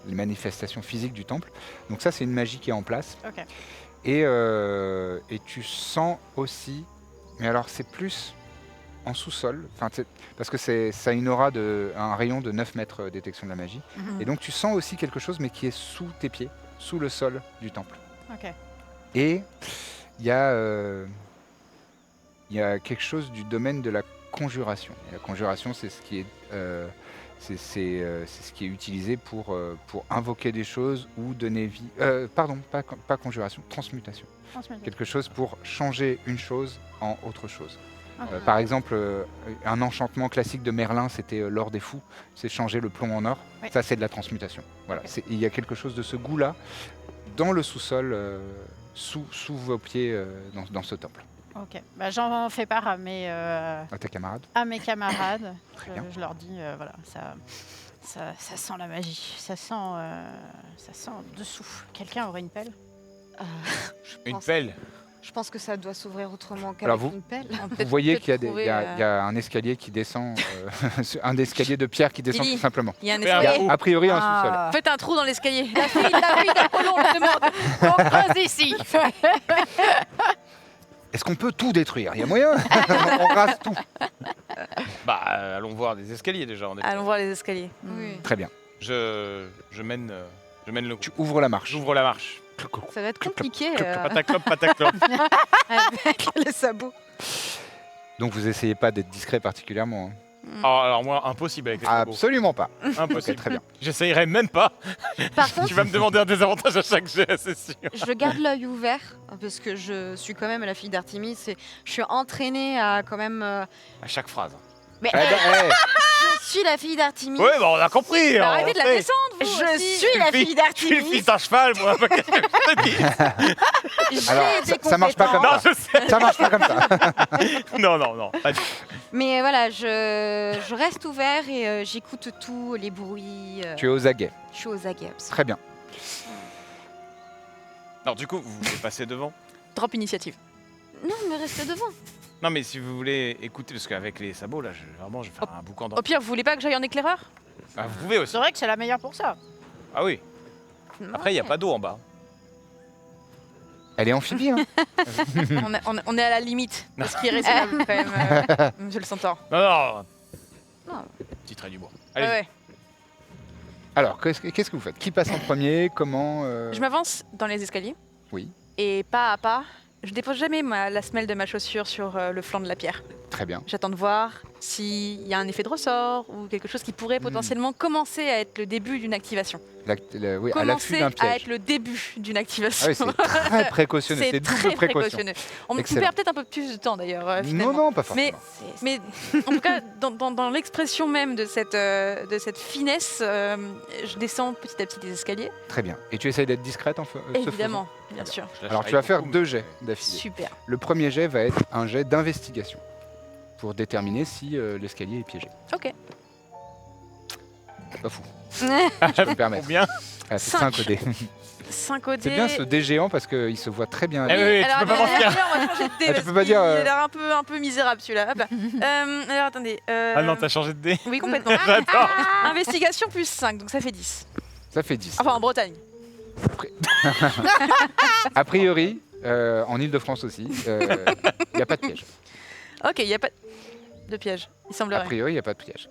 les manifestations physiques du temple. Donc ça, c'est une magie qui est en place. Ok. Et tu sens aussi, mais alors c'est plus en sous-sol, parce que ça a une aura un rayon de 9 mètres détection de la magie. Mhm. Et donc tu sens aussi quelque chose, mais qui est sous tes pieds, sous le sol du temple. Ok. Et il y a quelque chose du domaine de la conjuration. Et la conjuration, c'est ce qui est c'est ce qui est utilisé pour invoquer des choses ou donner vie. Pardon, pas conjuration, transmutation. Quelque chose pour changer une chose en autre chose. Par exemple, un enchantement classique de Merlin, c'était l'or des fous, c'est changer le plomb en or. Oui. Ça, c'est de la transmutation. Voilà. Ok. Il y a quelque chose de ce goût-là dans le sous-sol, sous vos pieds, dans ce temple. Ok. Bah, j'en fais part à mes À tes camarades. camarades. Très bien. Je leur dis, voilà, ça sent la magie. Ça sent dessous. Quelqu'un aurait une pelle? Une pelle. Je pense que ça doit s'ouvrir autrement Alors qu'avec vous- une pelle. Vous voyez qu'il y a un escalier qui descend, un escalier de pierre qui descend Lily. tout simplement. Il y a un Fais un Il y escalier. a a priori un Ah. sous-sol. Faites un trou dans l'escalier. La fille d'Apollon le demande. On creuse ici. Est-ce qu'on peut tout détruire? Il y a moyen. On rase tout. Bah, allons voir des escaliers déjà. On est- Allons voir les escaliers. Oui. Très bien. Je mène le Tu groupe. ouvres la marche. J'ouvre la marche. Ça va être compliqué Pataclop, pataclop. avec les sabots. Donc vous essayez pas d'être discret particulièrement. Hein. Alors moi, impossible avec les sabots. Absolument pas. Impossible. Ok, très bien. J'essayerai même pas. Par contre, Tu vas me demander un désavantage à chaque jet, c'est sûr. je garde l'œil ouvert parce que je suis quand même la fille d'Artémis et je suis entraînée à quand même. À chaque phrase. Mais Eh ben, je suis la fille d'Artémis. Oui, bah on a compris. Bah, on arrêtez de la sait. descendre, vous Je aussi. suis la Je suis fille Je suis le d'Artémis. fils d'un cheval, moi. Qu'est-ce que je te dis J'ai Alors, des ça marche pas comme compétences. Non, je sais. ça marche pas comme ça. Non. Pas du tout. Mais voilà, je reste ouvert et j'écoute tous les bruits. Tu es aux aguets. Je suis aux aguets. Très bien. Alors du coup, vous voulez passer devant? Drop initiative. Non, mais restez devant. Non, mais si vous voulez écouter, parce qu'avec les sabots, là, vraiment, je vais faire un boucan dans... Au pire, vous voulez pas que j'aille en éclaireur? Ah, vous pouvez aussi. C'est vrai que c'est la meilleure pour ça. Ah oui. Après, il n'y a pas d'eau en bas. Elle est amphibie. Hein. On est à la limite de ce qui est raisonnable quand même, monsieur le centaure. Non. Non. Petit trait du bois. Ouais, Allez. ouais. Alors, qu'est-ce que vous faites? Qui passe en premier? Comment Je m'avance dans les escaliers. Oui. Et pas à pas, je dépose jamais la semelle de ma chaussure sur le flanc de la pierre. Très bien. J'attends de voir s'il y a un effet de ressort ou quelque chose qui pourrait potentiellement commencer à être le début d'une activation. Oui, à l'affût Commencer d'un à piège. être le début d'une Ah activation. oui, c'est très précautionneux. C'est C'est très double précaution. précautionneux. On Excellent. perd peut-être un peu plus de temps d'ailleurs. Finalement. Non, pas forcément. Mais en tout cas, dans l'expression même de cette finesse, je descends petit à petit des escaliers. Très bien. Et tu essayes d'être discrète en ce faisant? Évidemment, bien sûr. Je lâche Alors, tu rien vas faire beaucoup, 2 mais- jets d'affilée. Super. Le premier jet va être un jet d'investigation pour déterminer si l'escalier est piégé. Ok. C'est pas fou. Je peux me permettre. Combien? Ah, c'est 5 Cinq. au dé. 5 au dé. C'est bien ce dé géant parce qu'il se voit très bien. Eh oui, tu peux pas mentir. On va changer de dé. Ah, tu parce peux pas qu'il dire, a l'air un peu misérable celui-là. Hop. Alors attendez. Ah non, t'as changé de dé. Oui, complètement. J'adore. Investigation plus 5, donc ça fait 10. Ça fait 10. Enfin, en Bretagne. A priori, en Ile-de-France aussi, il n'y a pas de piège. Ok, il n'y a pas de piège, il A semblerait. priori, il n'y a pas de piège.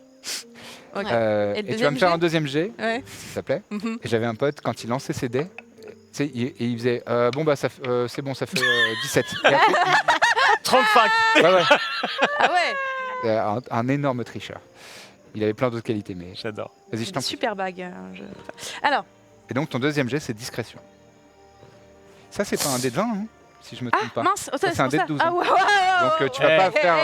Ok. Et tu vas me faire un deuxième jet, Ouais. s'il te plaît. Mhm. Et j'avais un pote, quand il lançait ses dés, tu sais, il faisait bon, bah, c'est bon, ça fait 17. Et après, 35. ouais, Ah ouais. un énorme tricheur. Il avait plein d'autres qualités, mais J'adore. vas-y, je Une t'en prie. super bague. Alors, Et donc, ton deuxième jet, c'est discrétion. Ça, c'est pas un dé de 20, hein, si je me trompe pas. mince. Oh, Ça, c'est un dé de 12. Ah ouais, ouais, Donc, tu vas pas faire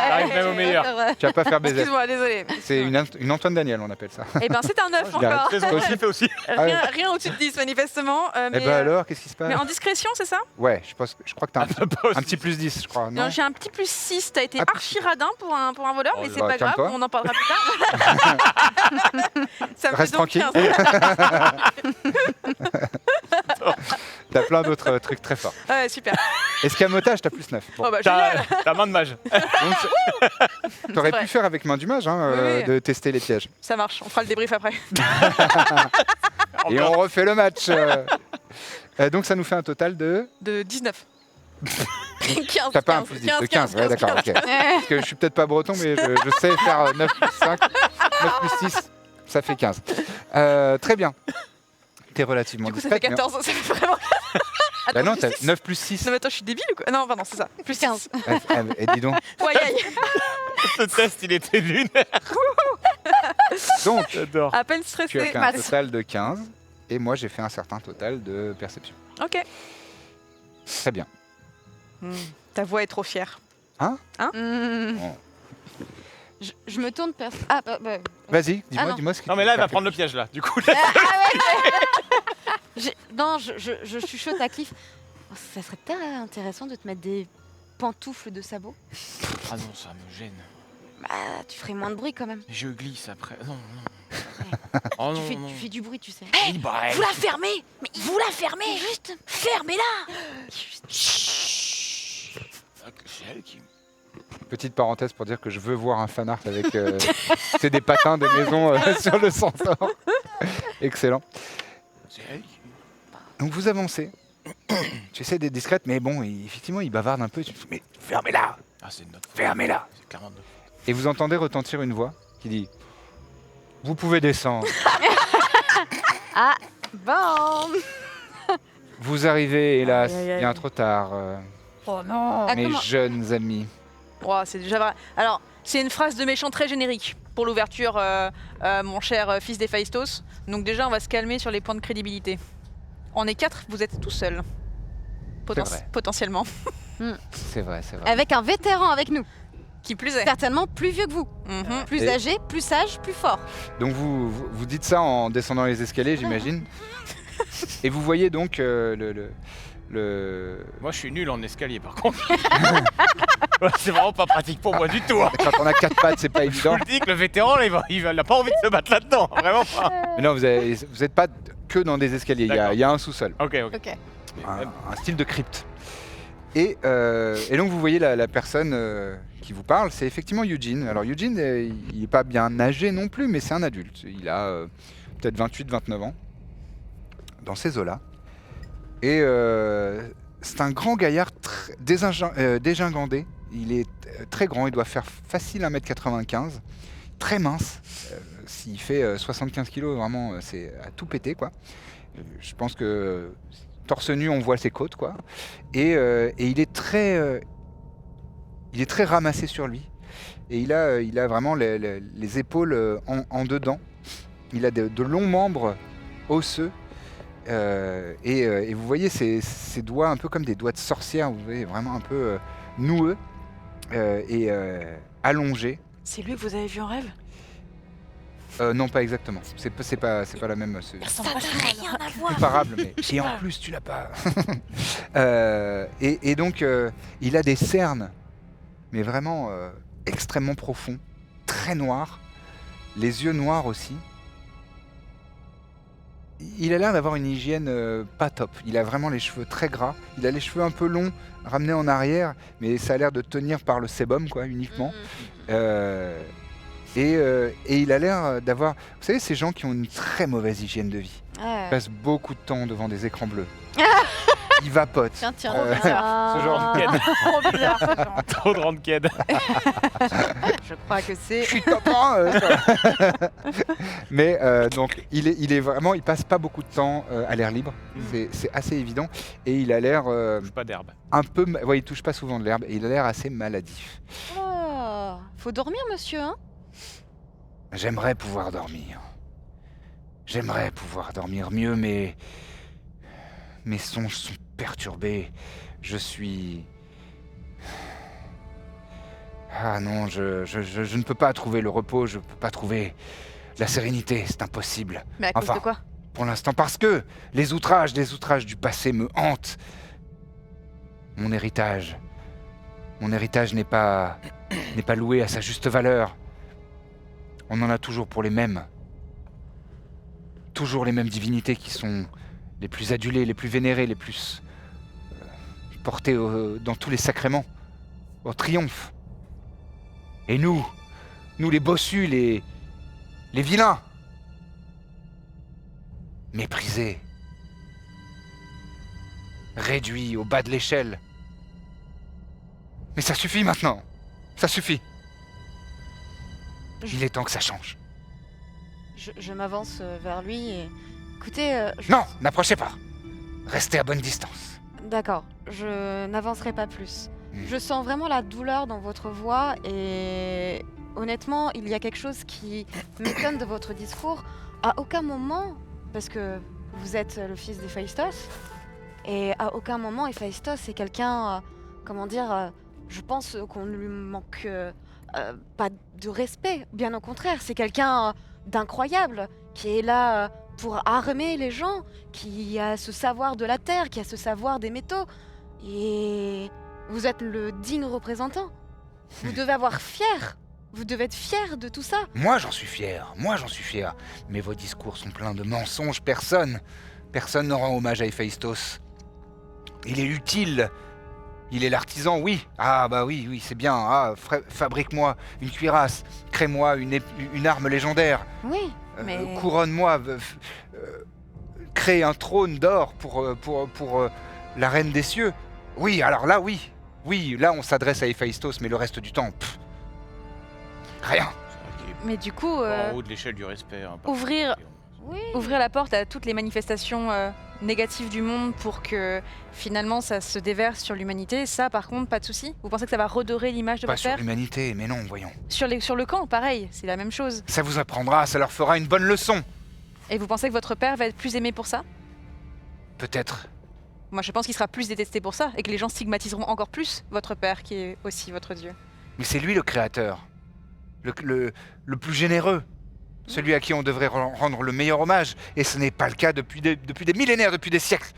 T'arrives même au meilleur. tu vas pas faire baiser. Excuse-moi, désolé. C'est une Antoine Daniel, on appelle ça. Eh ben, c'est un 9 je dirais. encore. Très aussi fait aussi. Rien au-dessus de 10, manifestement. Et Mais, bah alors, qu'est-ce qui se passe mais en discrétion, c'est ça? Ouais, je crois que t'as Pas un petit plus 10, je crois. Non, Non, j'ai un petit plus 6. T'as été Ah, archi radin pour un voleur, Oh mais là c'est là. pas grave, Calme-toi. on en parlera plus tard. Ça me Reste fait donc tranquille. 15. T'as plein d'autres trucs très forts. Ouais, super. Escamotage, t'as plus 9. Bon. Oh bah, génial. T'as main de mage. Donc, t'aurais vrai. pu faire avec main du mage, hein, Oui, oui. de tester les pièges. Ça marche, on fera le débrief après. Et on refait le match. Donc ça nous fait un total de... De 19. 15. T'as pas un plus 10, de 15, ouais, d'accord, ok. 15. Parce que je suis peut-être pas breton, mais je sais faire 9 plus 5, 9 plus 6, ça fait 15. Très bien. T'es relativement Du coup, ça fait discrète. 14. Ça fait vraiment. Bah non, plus t'as six. 9 plus 6. Non, mais attends, je suis débile ou quoi? Non, pardon, c'est ça. Plus 15. Et dis donc. Ouais, aïe. Ce test, il était lunaire. Donc, J'adore. À peine tu as stressé. fait un Maths. total de 15, et moi j'ai fait un certain total de perception. Ok. Très bien. Ta voix est trop fière. Hmm. Bon. Je me tourne vers... Ah, Vas-y, dis-moi, non. dis-moi ce que Non, tu mais là, veux elle va faire prendre le plus. piège, là. Du coup, Non, je chuchote à Cliff. Oh, ça serait peut-être intéressant de te mettre des pantoufles de sabot. Ah non, ça me gêne. Bah, tu ferais moins de bruit quand même. Je glisse après. Non, non. Oh non, non. Tu fais du bruit, tu sais. Oui, bah, Vous la fermez. Mais vous la fermez. Juste. Fermez-la. c'est elle qui... Petite parenthèse pour dire que je veux voir un fanart avec c'est des patins de maison sur le centaure. Excellent. C'est elle qui... Donc vous avancez. Tu essaies d'être discrète, mais bon, effectivement, il bavarde un peu. Tu fais, mais fermez-la. Ah, c'est de notre faute. Fermez-la. C'est clairement de notre faute. Et vous entendez retentir une voix qui dit vous pouvez descendre. Bon. Vous arrivez, hélas, Aïe, aïe, aïe. bien trop tard, Oh non. Ah, mes comment- jeunes amis. Ouah, c'est déjà vrai. Alors, c'est une phrase de méchant très générique pour l'ouverture, mon cher fils d'Héphaïstos. Donc déjà, on va se calmer sur les points de crédibilité. On est 4, vous êtes tout seul. vrai. Potentiellement. C'est vrai, c'est vrai. Avec un vétéran avec nous. Qui plus est. Certainement plus vieux que vous. Mhm. Plus Et- âgé, plus sage, plus fort. Donc vous dites ça en descendant les escaliers, j'imagine. Et vous voyez donc le Moi, je suis nul en escalier, par contre. Ouais, c'est vraiment pas pratique pour moi du tout. Hein. Quand on a 4 pattes, c'est pas Je vous évident. le dis que le vétéran, là, il n'a pas envie de se battre là-dedans. Vraiment pas. Mais non, vous n'êtes pas que dans des escaliers, D'accord. il y a un sous-sol. Ok, ok. Ok. Un style de crypte. Et donc vous voyez la personne qui vous parle, c'est effectivement Eugene. Alors Eugene, il n'est pas bien âgé non plus, mais c'est un adulte. Il a peut-être 28-29 ans, dans ces eaux-là. Et c'est un grand gaillard dégingandé. Il est très grand, il doit faire facile 1m95, très mince. S'il fait 75 kg, vraiment, c'est à tout péter, quoi. Je pense que torse nu, on voit ses côtes, quoi. Et il est très ramassé sur lui. Et il a vraiment les épaules en dedans. Il a de longs membres osseux. Et vous voyez ses doigts un peu comme des doigts de sorcière. Vous voyez, vraiment un peu noueux et allongés. C'est lui que vous avez vu en rêve? Non, pas exactement. C'est pas la même. C'est Ça n'a rien à voir. comparable, mais et en plus tu l'as pas. Et donc il a des cernes, mais vraiment extrêmement profonds, très noirs, les yeux noirs aussi. Il a l'air d'avoir une hygiène pas top. Il a vraiment les cheveux très gras. Il a les cheveux un peu longs, ramenés en arrière, mais ça a l'air de tenir par le sébum, quoi, uniquement. Et il a l'air d'avoir... Vous savez, ces gens qui ont une très mauvaise hygiène de vie. Ils passent beaucoup de temps devant des écrans bleus. il vapote. Tiens, Euh, tiens. ce genre Trop bizarre. ce genre. Trop de ranked. Je crois que c'est. Je suis copain. Mais donc il est vraiment, il passe pas beaucoup de temps à l'air libre. C'est assez évident et il a l'air Pas d'herbe. un peu, ouais, il touche pas souvent de l'herbe et il a l'air assez maladif. Oh, faut dormir, monsieur, hein? J'aimerais pouvoir dormir. J'aimerais pouvoir dormir mieux, mais mes songes sont perturbés. Je suis... Ah non, je ne peux pas trouver le repos, je ne peux pas trouver la sérénité, c'est impossible. Mais à cause Enfin. de quoi? Pour l'instant, parce que les outrages du passé me hantent. Mon héritage n'est pas loué à sa juste valeur. On en a toujours pour les mêmes. Toujours les mêmes divinités qui sont les plus adulées, les plus vénérées, les plus portées dans tous les sacrements, au triomphe. Et nous les bossus, les vilains, méprisés, réduits au bas de l'échelle. Mais ça suffit maintenant, ça suffit. Il est temps que ça change. Je m'avance vers lui et... Écoutez, Non, n'approchez pas. Restez à bonne distance. D'accord, je n'avancerai pas plus. Hmm. Je sens vraiment la douleur dans votre voix et honnêtement, il y a quelque chose qui m'étonne de votre discours. À aucun moment, parce que vous êtes le fils d'Héphaïstos, et à aucun moment Héphaïstos est quelqu'un, je pense qu'on ne lui manque pas de respect. Bien au contraire, c'est quelqu'un d'incroyable qui est là pour armer les gens, qui a ce savoir de la terre, qui a ce savoir des métaux. Et vous êtes le digne représentant. Vous devez avoir fier. Vous devez être fier de tout ça. Moi j'en suis fier, mais vos discours sont pleins de mensonges, personne ne rend hommage à Héphaïstos. Il est utile, il est l'artisan, oui. Ah bah oui, c'est bien, fabrique-moi une cuirasse, crée-moi une arme légendaire, Oui, Mais- couronne-moi, crée un trône d'or pour la reine des cieux. Oui, alors là, oui, là on s'adresse à Héphaïstos, mais le reste du temps, rien. Mais du coup, En haut de l'échelle du respect. Hein, par ouvrir- contre. oui. ouvrir la porte à toutes les manifestations négatives du monde pour que finalement ça se déverse sur l'humanité, ça par contre, pas de souci. Vous pensez que ça va redorer l'image de Pas votre sur père? l'humanité, mais non, voyons. Sur le camp, pareil, c'est la même chose. Ça vous apprendra, ça leur fera une bonne leçon. Et vous pensez que votre père va être plus aimé pour ça? Peut-être. Moi je pense qu'il sera plus détesté pour ça et que les gens stigmatiseront encore plus votre père qui est aussi votre dieu. Mais c'est lui le créateur. Le plus généreux. Celui à qui on devrait rendre le meilleur hommage. Et ce n'est pas le cas depuis des millénaires, depuis des siècles.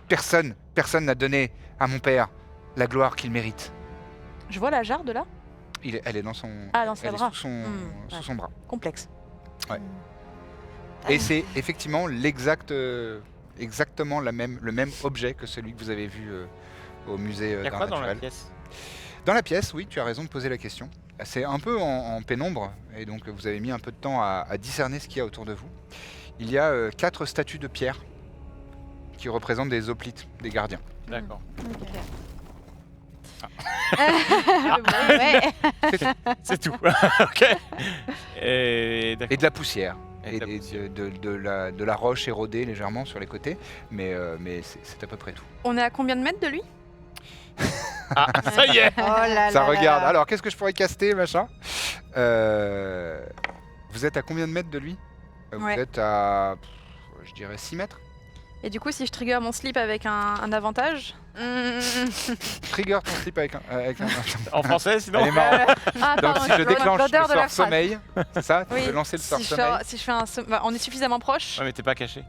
Personne n'a donné à mon père la gloire qu'il mérite. Je vois la jarre de là? Elle est dans son, Ah, dans ses elle est bras. sous Ouais. son bras. Complexe. Et c'est effectivement exactement le même objet que celui que vous avez vu au musée Il y a d'art quoi dans la naturel. pièce? Dans la pièce, oui, tu as raison de poser la question. C'est un peu en pénombre, et donc vous avez mis un peu de temps à discerner ce qu'il y a autour de vous. Il y a 4 statues de pierre qui représentent des hoplites, des gardiens. D'accord. Ouais. C'est tout. Ok. Et d'accord. Et de la poussière. Et de la poussière. De la roche érodée légèrement sur les côtés, mais c'est à peu près tout. On est à combien de mètres de lui? Ah, ça y est. Oh là Ça là regarde. là. Alors, qu'est-ce que je pourrais caster, machin Vous êtes à combien de mètres de lui Vous Ouais. êtes à, je dirais, 6 mètres. Et du coup, si je trigger mon slip avec un avantage. Trigger ton slip avec un... En français, sinon. Elle est marrante. Ah, Donc, pardon, si je déclenche le l'odeur de la sort phrase. sommeil, c'est ça Tu Oui, peux lancer le sort si sommeil. je fais on est suffisamment proche. Ouais, mais t'es pas caché.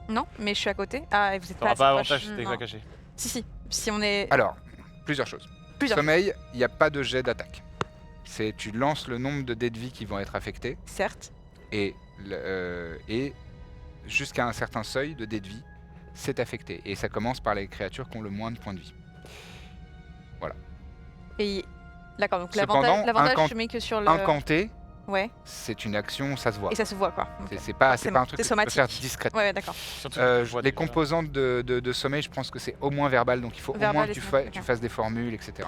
Non, mais je suis à côté. Ah, et vous êtes pas T'auras assez pas proche. avantage si t'es Non. pas caché. Si. Si on est Alors, plusieurs choses. plusieurs. Sommeil, il n'y a pas de jet d'attaque. Tu lances le nombre de dés de vie qui vont être affectés Certes. et jusqu'à un certain seuil de dés de vie, c'est affecté. Et ça commence par les créatures qui ont le moins de points de vie. Et d'accord, donc Cependant, l'avantage incant- je mets que sur le. Incanté, Ouais. c'est une action, ça se voit. Et ça se voit quoi. Ok. C'est pas un c'est truc que tu peux somatique. faire discrètement. Ouais, d'accord. Surtout que je vois Les déjà. composantes de sommeil, je pense que c'est au moins verbal, donc il faut au Verbal moins et que sommeil, tu ok. fasses des formules, etc.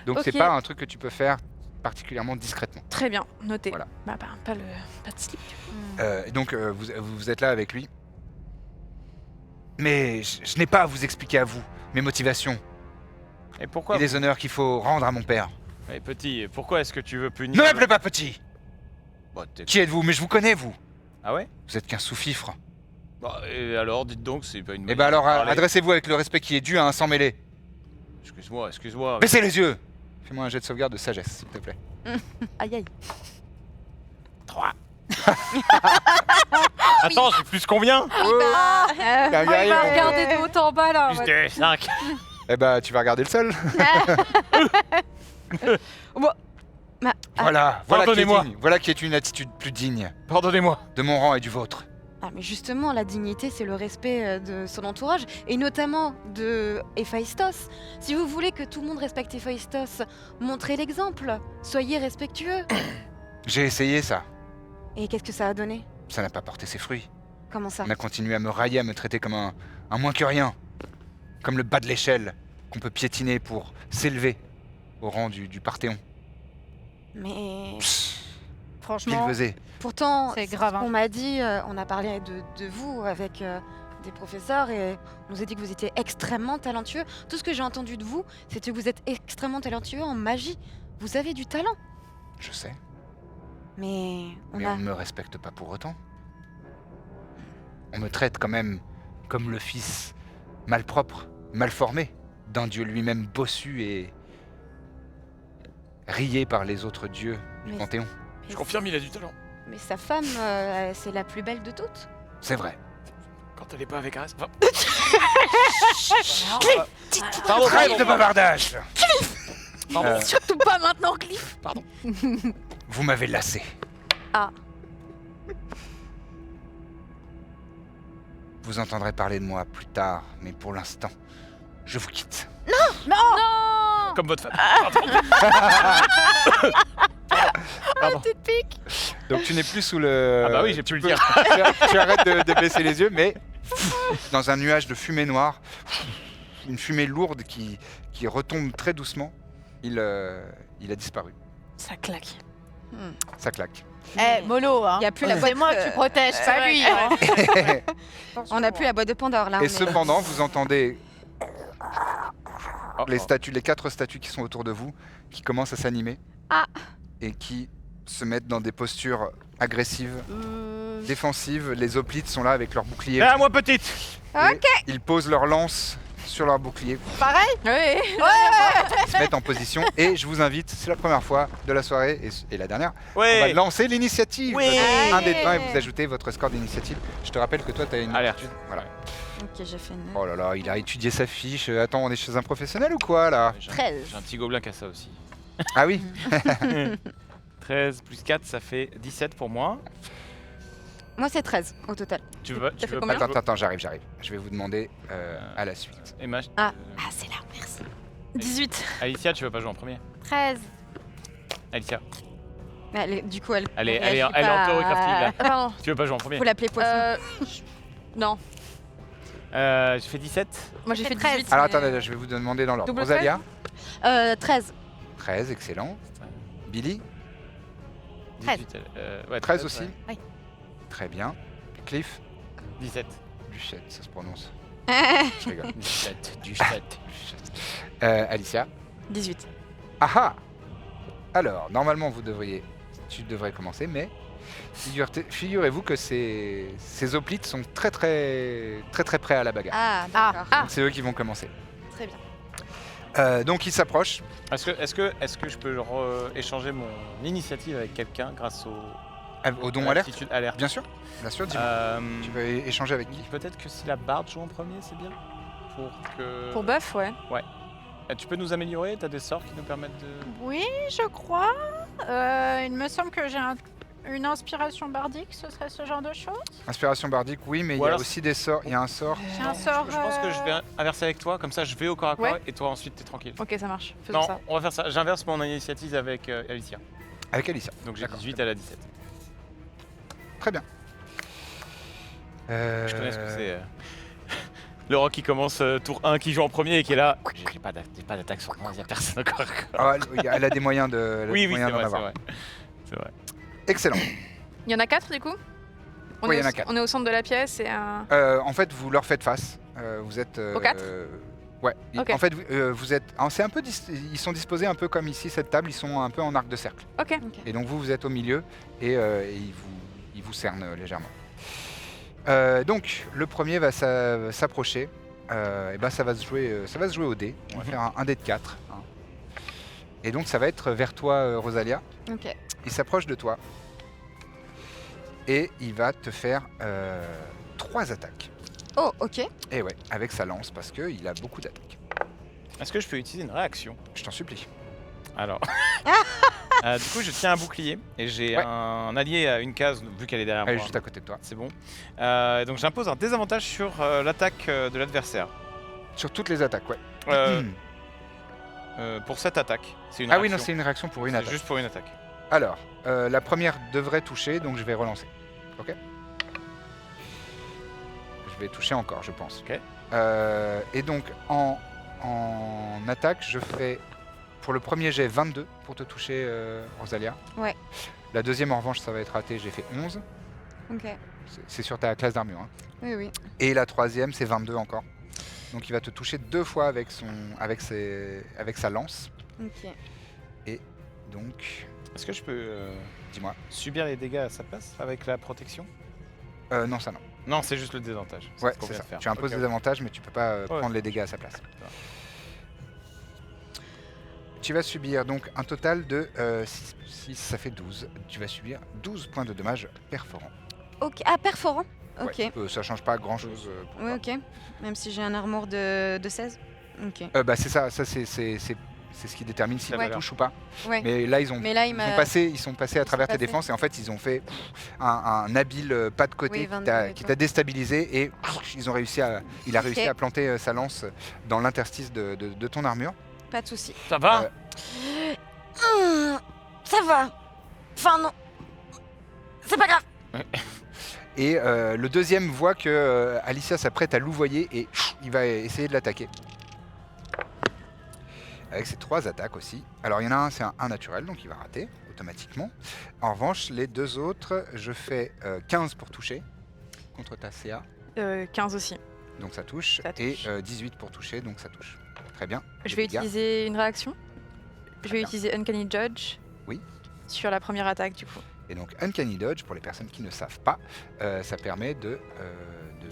Donc c'est Ok. pas un truc que tu peux faire particulièrement discrètement. Très bien, noté. Voilà. Bah, pas de slip. Et donc vous êtes là avec lui. Mais je n'ai pas à vous expliquer à vous mes motivations Et pourquoi et les honneurs qu'il faut rendre à mon père. Eh, petit, pourquoi est-ce que tu veux punir Ne m'appelez pas petit. Bah, t'es- Qui êtes-vous? Mais je vous connais, vous. Ah ouais Vous êtes qu'un sous-fifre. Bah, et alors, dites donc, c'est pas une Eh manière ben alors, de parler. adressez-vous avec le respect qui est dû à un sans mêlé. Excuse-moi. Baissez les yeux. Fais-moi un jet de sauvegarde de sagesse, s'il te plaît. Aïe aïe. 3. Attends, j'ai plus combien T'es un Il guerrier, va ouais. regarder de haut en bas là. Plus de 5. Eh ben, tu vas regarder le sol. Voilà, voilà qui est Pardonnez-moi. digne. Voilà qui est une attitude plus digne Pardonnez-moi. de mon rang et du vôtre. Ah mais justement, la dignité, c'est le respect de son entourage, et notamment de Héphaïstos. Si vous voulez que tout le monde respecte Héphaïstos, montrez l'exemple. Soyez respectueux. J'ai essayé ça. Et qu'est-ce que ça a donné? Ça n'a pas porté ses fruits. Comment ça? On a continué à me railler, à me traiter comme un moins que rien. Comme le bas de l'échelle qu'on peut piétiner pour s'élever au rang du Parthéon. Mais Qu'il Franchement, faisait. pourtant, C'est grave, hein. On m'a dit, on a parlé de vous avec des professeurs et on nous a dit que vous étiez extrêmement talentueux. Tout ce que j'ai entendu de vous, c'était que vous êtes extrêmement talentueux en magie. Vous avez du talent. Je sais, Mais mais on ne me respecte pas pour autant. On me traite quand même comme le fils malpropre, mal formé, d'un dieu lui-même bossu et rié par les autres dieux du Mais- Panthéon. Je confirme, il a du talent. Mais sa femme, c'est la plus belle de toutes. C'est vrai. Quand elle est pas avec Aras. Enfin, Trêve de bavardage. Pardon. Surtout pas maintenant, Cliff. Vous m'avez lassé. Ah. Vous entendrez parler de moi plus tard, mais pour l'instant, je vous quitte. Comme votre femme. Donc tu n'es plus sous le... Ah bah oui, j'ai pu le dire. tu arrêtes de baisser les yeux, mais dans un nuage de fumée noire, une fumée lourde qui retombe très doucement, il a disparu. Ça claque. Ça claque. Eh, mollo, hein. Il y a plus la C'est boîte. moi que tu protèges, c'est pas lui. hein. On n'a plus la boîte de Pandore là. Et on est- cependant, vous entendez Oh, les oh. statues, les 4 statues qui sont autour de vous, qui commencent à s'animer Ah. et qui se mettent dans des postures agressives, défensives. Les hoplites sont là avec leurs boucliers. Ah, moi petite. Et ils posent leurs lances sur leur bouclier, Ouais. ils se mettent en position. Et je vous invite, c'est la première fois de la soirée et la dernière, on va Ouais. lancer l'initiative. Oui. Un des 20 et vous ajoutez votre score d'initiative. Je te rappelle que toi, tu as une Alerte. aptitude. Voilà. Ok, j'ai fait 9. Oh là là, il a étudié sa fiche. Attends, on est chez un professionnel ou quoi là? J'ai 13. un petit gobelin qui a ça aussi. Ah oui. 13 plus 4, ça fait 17 pour moi. Moi, c'est 13 au total. Tu veux, fait tu veux combien pas Attends, j'arrive. Je vais vous demander à la suite. Emma, Ah. Ah, c'est là, merci. 18. Alicia, tu veux pas jouer en premier? 13. Alicia, Du coup, elle. elle est réagit en pas chorégraphie là. Ah, pardon. Tu veux pas jouer en premier? Faut l'appeler poisson. Non. Je fais 17. Moi j'ai fait 13. 18. Alors mais- attendez, je vais vous demander dans l'ordre. Double Rosalia, 13. 13, excellent. Billy, 13. 18, ouais, 13 aussi. ouais. Oui. Très bien. Cliff, 17. Duchette, ça se prononce. Je rigole. 17. Du 7. Alicia. 18. Ah ah. Alors, normalement, tu devrais commencer, mais figurez-vous que ces hoplites sont très prêts à la bagarre. Ah, d'accord. Donc c'est eux qui vont commencer. Très bien. Donc ils s'approchent. Est-ce que je peux échanger mon initiative avec quelqu'un grâce Au don alerte. l'attitude alerte? Bien sûr, dis-moi. Tu vas échanger avec qui? Peut-être que si la barde joue en premier, c'est bien. Pour que. Pour buff, ouais. Tu peux nous améliorer? T'as des sorts qui nous permettent de. Oui, je crois. Il me semble que j'ai une inspiration bardique, ce serait ce genre de choses. Inspiration bardique, oui, mais il Ou y a alors- aussi des sorts. Il y a un sort. J'ai un sort. Je pense que je vais inverser avec toi, comme ça je vais au corps à corps Ouais. et toi ensuite t'es tranquille. Ok, ça marche. Faisons Non, ça. on va faire ça. J'inverse mon initiative avec Alicia. Avec Alicia. Donc j'ai D'accord. 18 à la 17. Très bien. Je connais ce que c'est. Le rock qui commence tour 1 qui joue en premier et qui est là. J'ai pas d'attaque sur moi, il n'y a personne encore. Ah, elle a des moyens de. Oui, oui, c'est d'en vrai, c'est avoir. vrai. C'est vrai. Excellent. Il y en a 4 du coup Oui, il y en a 4. On est au centre de la pièce et un. En fait, vous leur faites face. Vous êtes. Aux 4 Ouais. Ok. En fait, vous êtes. C'est un peu. Ils sont disposés un peu comme ici cette table. Ils sont un peu en arc de cercle. Ok. Et donc vous êtes au milieu et ils vous cernent légèrement. Donc le premier va s'approcher. Et ben ça va se jouer au dé. On va faire un dé de 4. Hein. Et donc ça va être vers toi, Rosalia. Ok. Il s'approche de toi. Et il va te faire 3 attaques. Oh, ok. Et ouais, avec sa lance parce qu'il a beaucoup d'attaques. Est-ce que je peux utiliser une réaction? Je t'en supplie. Alors. Du coup, je tiens un bouclier et j'ai Ouais. un allié à une case, vu qu'elle est derrière Elle est moi. juste à côté de toi. C'est bon. Donc j'impose un désavantage sur l'attaque de l'adversaire. Sur toutes les attaques, ouais. Pour cette attaque. C'est une Ah oui, non, réaction. c'est une réaction pour une C'est attaque. juste pour une attaque. Alors, la première devrait toucher, donc je vais relancer. Ok. Je vais toucher encore, je pense. Ok. Et donc, en attaque, je fais pour le premier jet 22 pour te toucher, Rosalia. Ouais. La deuxième, en revanche, ça va être raté, j'ai fait 11. Ok. C'est sur ta classe d'armure. Hein. Oui, oui. Et la troisième, c'est 22 encore. Donc il va te toucher 2 fois avec sa lance. Ok. Donc, Est-ce que je peux dis-moi. subir les dégâts à sa place avec la protection? Non, ça non. Non, c'est juste le désavantage. Ouais, ce qu'on c'est vient ça. de faire. Tu imposes Ok, des avantages, mais tu peux pas prendre les dégâts à sa place. Tu vas subir donc un total de 6, ça fait 12. Tu vas subir 12 points de dommages perforants. Ok. Ah, perforant. Ok. Ouais, ça change pas grand chose. Oui, ok. Même si j'ai un armor de 16. Ok. Bah c'est ça c'est ce qui détermine si Ouais. tu touches ou pas. Ouais. Mais là ils ont Mais là, il m'a. ils sont passés à travers tes passés. défenses et en fait ils ont fait un habile pas de côté Oui, qui 22 t'a- et qui tout. t'a déstabilisé et il a réussi Ok. à planter sa lance dans l'interstice de ton armure. Pas de souci. Ça va? Ça va. Enfin non. C'est pas grave. Et le deuxième voit que Alicia s'apprête à louvoyer et il va essayer de l'attaquer. Avec ses 3 attaques aussi. Alors il y en a un, c'est un 1 naturel, donc il va rater automatiquement. En revanche, les 2 autres, je fais 15 pour toucher contre ta CA, 15 aussi. donc ça touche. Ça touche. Et 18 pour toucher, donc ça touche. Très bien. Je Les vais dégâts. utiliser une réaction. Je vais bien. utiliser Uncanny Dodge. Oui. Sur la première attaque du coup. Et donc Uncanny Dodge, pour les personnes qui ne savent pas, ça permet de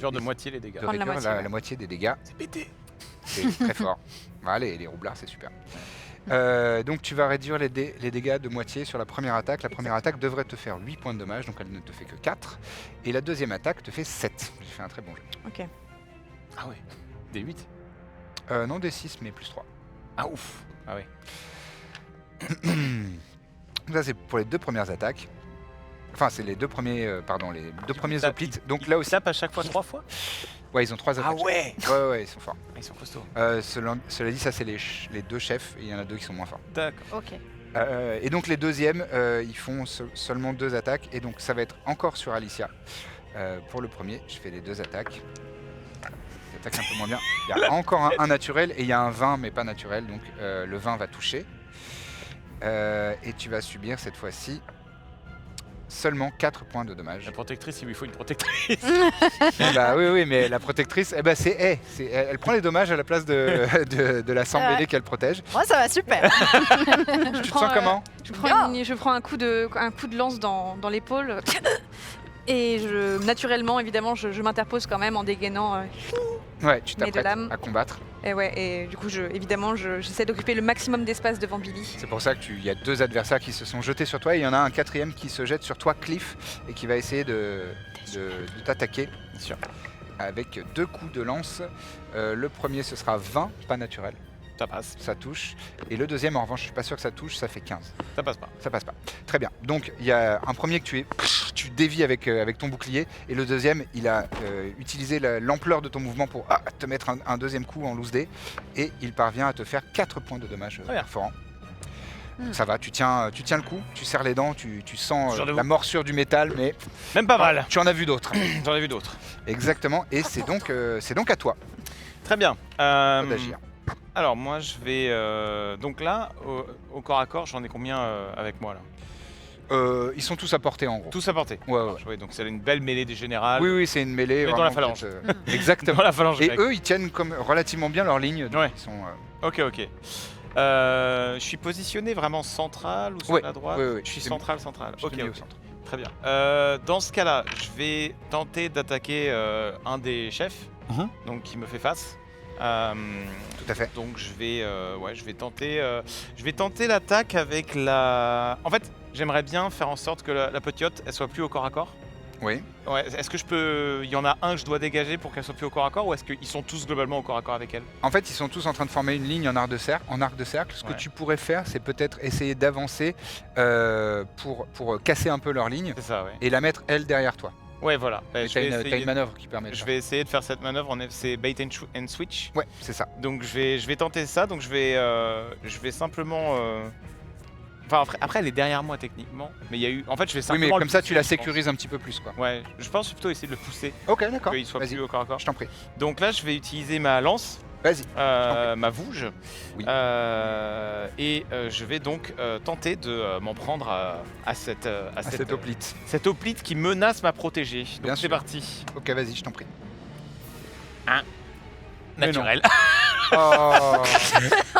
Genre de moitié les dégâts. de Prendre la réduire moitié, ouais. la moitié des dégâts. C'est pété. C'est très fort. Voilà, les roublards, c'est super. Donc tu vas réduire les dégâts de moitié sur la première attaque. La première attaque devrait te faire 8 points de dommage, donc elle ne te fait que 4. Et la deuxième attaque te fait 7. J'ai fait un très bon jeu. Ok. Ah ouais. Des 8. Non, des 6, mais plus 3. Ah ouf. Ah ouais. Ça, c'est pour les 2 premières attaques. Enfin, c'est les 2 premiers, les 2 premiers hoplites. Donc là aussi, Tape à chaque fois 3 fois. ouais, ils ont 3 attaques. Ah ouais. Ouais, ils sont forts. Ils sont costauds. Cela dit, ça, c'est les 2 chefs, et il y en a 2 qui sont moins forts. D'accord. Ok. Et donc les deuxièmes, ils font seulement 2 attaques, et donc ça va être encore sur Alicia. Pour le premier, je fais les 2 attaques. L'attaque un peu moins bien. Il y a encore un naturel, et il y a un 20, mais pas naturel, donc le 20 va toucher. Et tu vas subir cette fois-ci seulement 4 points de dommage. La protectrice, il lui faut une protectrice. Bah oui, mais la protectrice, eh ben elle prend les dommages à la place de la sang-mêlée qu'elle protège. Moi, ça va super. Tu te sens comment? Je prends un coup de lance dans l'épaule. Et naturellement, évidemment, je m'interpose quand même en dégainant. Ouais, tu Mais de t'apprêtes l'âme. à combattre. Et ouais, et du coup, évidemment, j'essaie d'occuper le maximum d'espace devant Billy. C'est pour ça qu'il y a 2 adversaires qui se sont jetés sur toi et il y en a un 4e qui se jette sur toi, Cliff, et qui va essayer de t'attaquer. Bien sûr. Avec 2 coups de lance. Le premier, ce sera 20, pas naturel. Ça passe. Ça touche. Et le deuxième, en revanche, je suis pas sûr que ça touche, ça fait 15. Ça passe pas. Ça passe pas. Très bien. Donc, il y a un premier que tu dévies avec ton bouclier. Et le deuxième, il a utilisé l'ampleur de ton mouvement pour te mettre un deuxième coup en loose dé. Et il parvient à te faire 4 points de dommage Très bien. perforant. Ça va, tu tiens le coup, tu serres les dents, tu sens Genre de la vous. morsure du métal, mais Même pas mal. tu en as vu d'autres. J'en ai vu d'autres. Exactement, et c'est donc à toi Très bien. d'agir. Alors moi je vais... donc là, au corps à corps, j'en ai combien avec moi là? Ils sont tous à portée en gros. Tous à portée. Ouais, ouais. Oui, donc c'est une belle mêlée des générales. Oui, c'est une mêlée. Mais dans la vraiment phalange. Exactement. Dans la phalange Et grecque. eux, ils tiennent comme relativement bien leur ligne. donc Ouais. Ils sont, Ok. Je suis positionné vraiment central ou sur Ouais, la droite? ouais. Je suis C'est central. je Ok, t'ai mis au ok. centre. Très bien. Dans ce cas-là, je vais tenter d'attaquer un des chefs, Mhm. donc qui me fait face. Tout à fait. Donc je vais tenter l'attaque avec la. En fait, j'aimerais bien faire en sorte que la petite elle soit plus au corps à corps. Oui. Ouais. Est-ce que je peux. Il y en a un que je dois dégager pour qu'elle soit plus au corps à corps, ou est-ce qu'ils sont tous globalement au corps à corps avec elle? En fait, ils sont tous en train de former une ligne en arc de cercle. Ce Ouais. que tu pourrais faire, c'est peut-être essayer d'avancer pour casser un peu leur ligne C'est ça, ouais. et la mettre elle derrière toi. Ouais, voilà. Bah, Et je T'as vais une, essayer t'as une manœuvre qui permet de Je faire. vais essayer de faire cette manœuvre, c'est bait and switch. Ouais, c'est ça. Donc je vais tenter ça, donc je vais simplement... Enfin après elle est derrière moi techniquement, mais il y a eu... En fait je vais Oui, simplement... mais le comme ça, tu la pousser, je pense. sécurises un petit peu plus, quoi. Ouais, je pense plutôt essayer de le pousser, Ok, d'accord. qu'il soit Vas-y, plus au corps à corps. je t'en prie. Donc là je vais utiliser ma lance, Vas-y. ma vouge, Oui. et je vais donc tenter de m'en prendre à cette hoplite. cette hoplite qui menace ma protégée. Bien Donc c'est sûr. parti. Ok, vas-y, je t'en prie. Mais non. Naturel. Oh.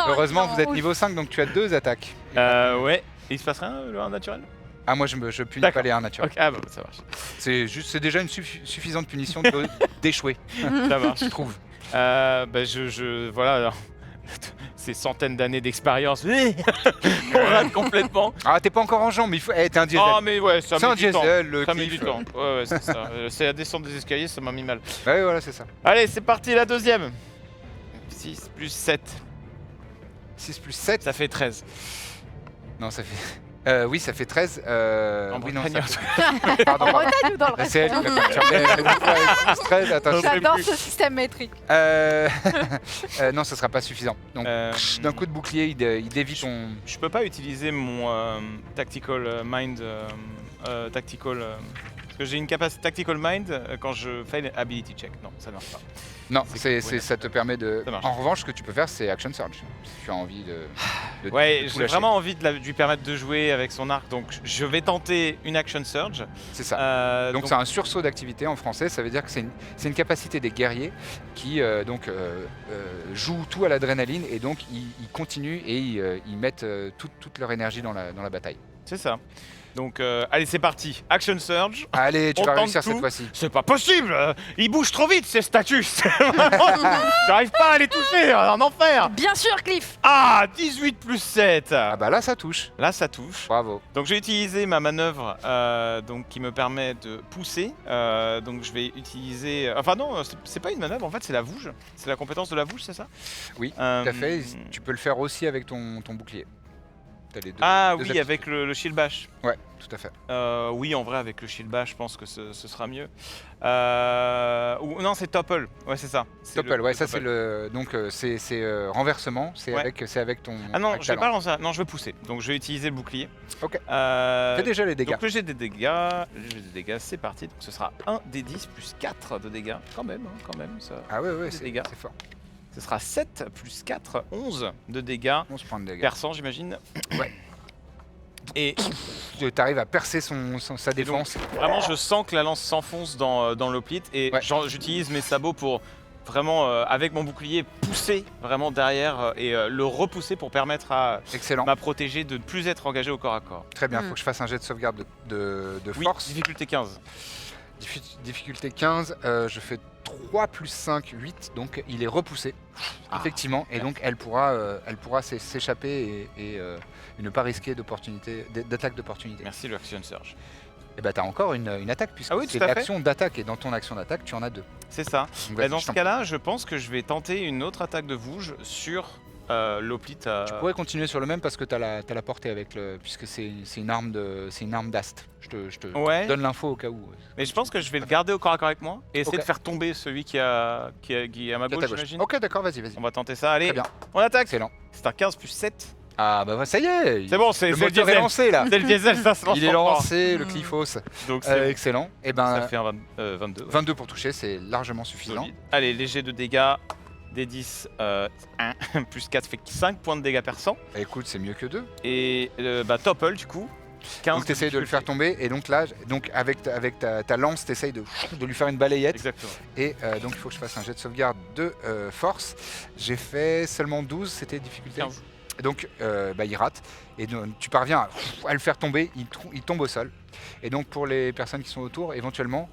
Heureusement, non. vous êtes niveau 5, donc tu as 2 attaques. Ouais. Et il se passe rien le 1 naturel? Ah, moi, je punis D'accord. pas les 1 naturels. Ok, ah bah ça marche. C'est déjà une suffisante punition d'échouer, Ça marche. je trouve. Bah voilà, alors, ces centaines d'années d'expérience, on rate complètement. Ah, t'es pas encore en jambe, mais il faut. Eh, t'es un diesel. Oh mais ouais, ça C'est un met du temps. diesel, le Ça met du kiff. temps. Ouais, c'est ça. C'est la descente des escaliers, ça m'a mis mal. Ouais, voilà, c'est ça. Allez, c'est parti, la deuxième. 6 plus 7, 6 plus 7. ça fait 13. Non, ça fait. Oui, ça fait 13. En Oui, non, Bretagne. ça fait. Pardon, En pardon. Bretagne ou dans le Bah, reste? c'est elle qui l'a confirmé. Elle a dit quoi, avec plus 13. Attends, je sais J'adore plus. ce système métrique. Non, ça sera pas suffisant. Donc, d'un coup de bouclier, il dévie ton. Je peux pas utiliser mon tactical mind. Parce que j'ai une capacité tactical mind quand je fais une ability check. Non, ça marche pas. Non, C'est- ça te permet de. Ça marche. En revanche, ce que tu peux faire, c'est Action Surge. Si tu as envie de Ouais, tout j'ai lâcher. vraiment envie de lui permettre de jouer avec son arc, donc je vais tenter une action surge. C'est ça. Donc c'est un sursaut d'activité en français, ça veut dire que c'est une capacité des guerriers qui jouent tout à l'adrénaline et donc ils continuent et ils mettent toute leur énergie dans la bataille. c'est ça. Donc allez, c'est parti. Action surge. Allez, tu On vas tente réussir tout. cette fois-ci. C'est pas possible. Ils bougent trop vite ces statues. J'arrive pas à les toucher. Un enfer. Bien sûr, Cliff. Ah, 18 plus 7. Ah bah là ça touche. Là, ça touche. Bravo. Donc je vais utiliser ma manœuvre donc, qui me permet de pousser. Donc je vais utiliser... Enfin non, c'est pas une manœuvre, en fait c'est la vouge. C'est la compétence de la vouge, c'est ça? Oui, tout à fait. Tu peux le faire aussi avec ton bouclier. T'as les deux. Ah deux oui, aptitudes. avec le shield bash. Ouais, tout à fait. Oui, en vrai, avec le shield bash, je pense que ce sera mieux. Ou non, c'est topple. Ouais, c'est ça. C'est Topple, le ouais, ça topple. c'est le. Donc c'est renversement, c'est Ouais. avec ton. Ah non, avec je ta vais pas lance. lancer. Non, je vais pousser. Donc je vais utiliser le bouclier. Ok. Euh, Fais déjà les dégâts. Donc le jet des dégâts, c'est parti. Donc ce sera 1 des 10 plus 4 de dégâts. Quand même, ça. Ah ouais, des c'est dégâts. c'est fort. Ce sera 7 plus 4, 11 de dégâts. 11 points de dégâts. Perçant, j'imagine. Ouais. Et T'arrives à percer sa défense. vraiment, je sens que la lance s'enfonce dans l'hoplite et Ouais. j'utilise mes sabots pour vraiment, avec mon bouclier, pousser vraiment derrière et le repousser pour permettre à Excellent. ma protégée de ne plus être engagée au corps à corps. Très bien, Mm. faut que je fasse un jet de sauvegarde de Oui, force. difficulté 15. Difficulté 15, je fais 3 plus 5, 8, donc il est repoussé, effectivement, et donc elle pourra s'échapper et ne pas risquer d'attaque d'opportunité. Merci le action surge. Et bah t'as encore une attaque, puisque Ah oui, c'est tout à fait. l'action d'attaque, et dans ton action d'attaque, tu en as 2. C'est ça. Donc, Et vas-y, dans je ce t'en cas-là, je pense que je vais tenter une autre attaque de vouge sur l'hoplite. Tu pourrais continuer sur le même parce que t'as la portée avec puisque c'est une arme d'ast. Je te Ouais. donne l'info au cas où. Mais je pense que je vais le garder au corps à corps avec moi et essayer Ok. de faire tomber celui qui est à ma À ta gauche, gauche. j'imagine. Ok, d'accord, vas-y. On va tenter ça. Allez, Très bien, on attaque. excellent. C'est un 15 plus 7. Ah bah ça y est. C'est bon, c'est le le moteur est diesel. lancé là. C'est le diesel, ça se lance. Il est encore. lancé, le Cliffos. Donc c'est Excellent. Et bon. Ça ben fait un 22. ouais. 22 pour toucher, c'est largement suffisant. Solide. Allez, léger de dégâts. Des 10, 1, plus 4 fait 5 points de dégâts perçants. Écoute, c'est mieux que 2. Et topple du coup. 15 Donc tu essayes de le faire tomber et donc là, avec ta lance, tu essayes de lui faire une balayette. Exactement. Et donc il faut que je fasse un jet de sauvegarde de force. J'ai fait seulement 12, c'était difficulté. 15. Donc il rate. Et donc, tu parviens à le faire tomber, il tombe au sol. Et donc pour les personnes qui sont autour, éventuellement,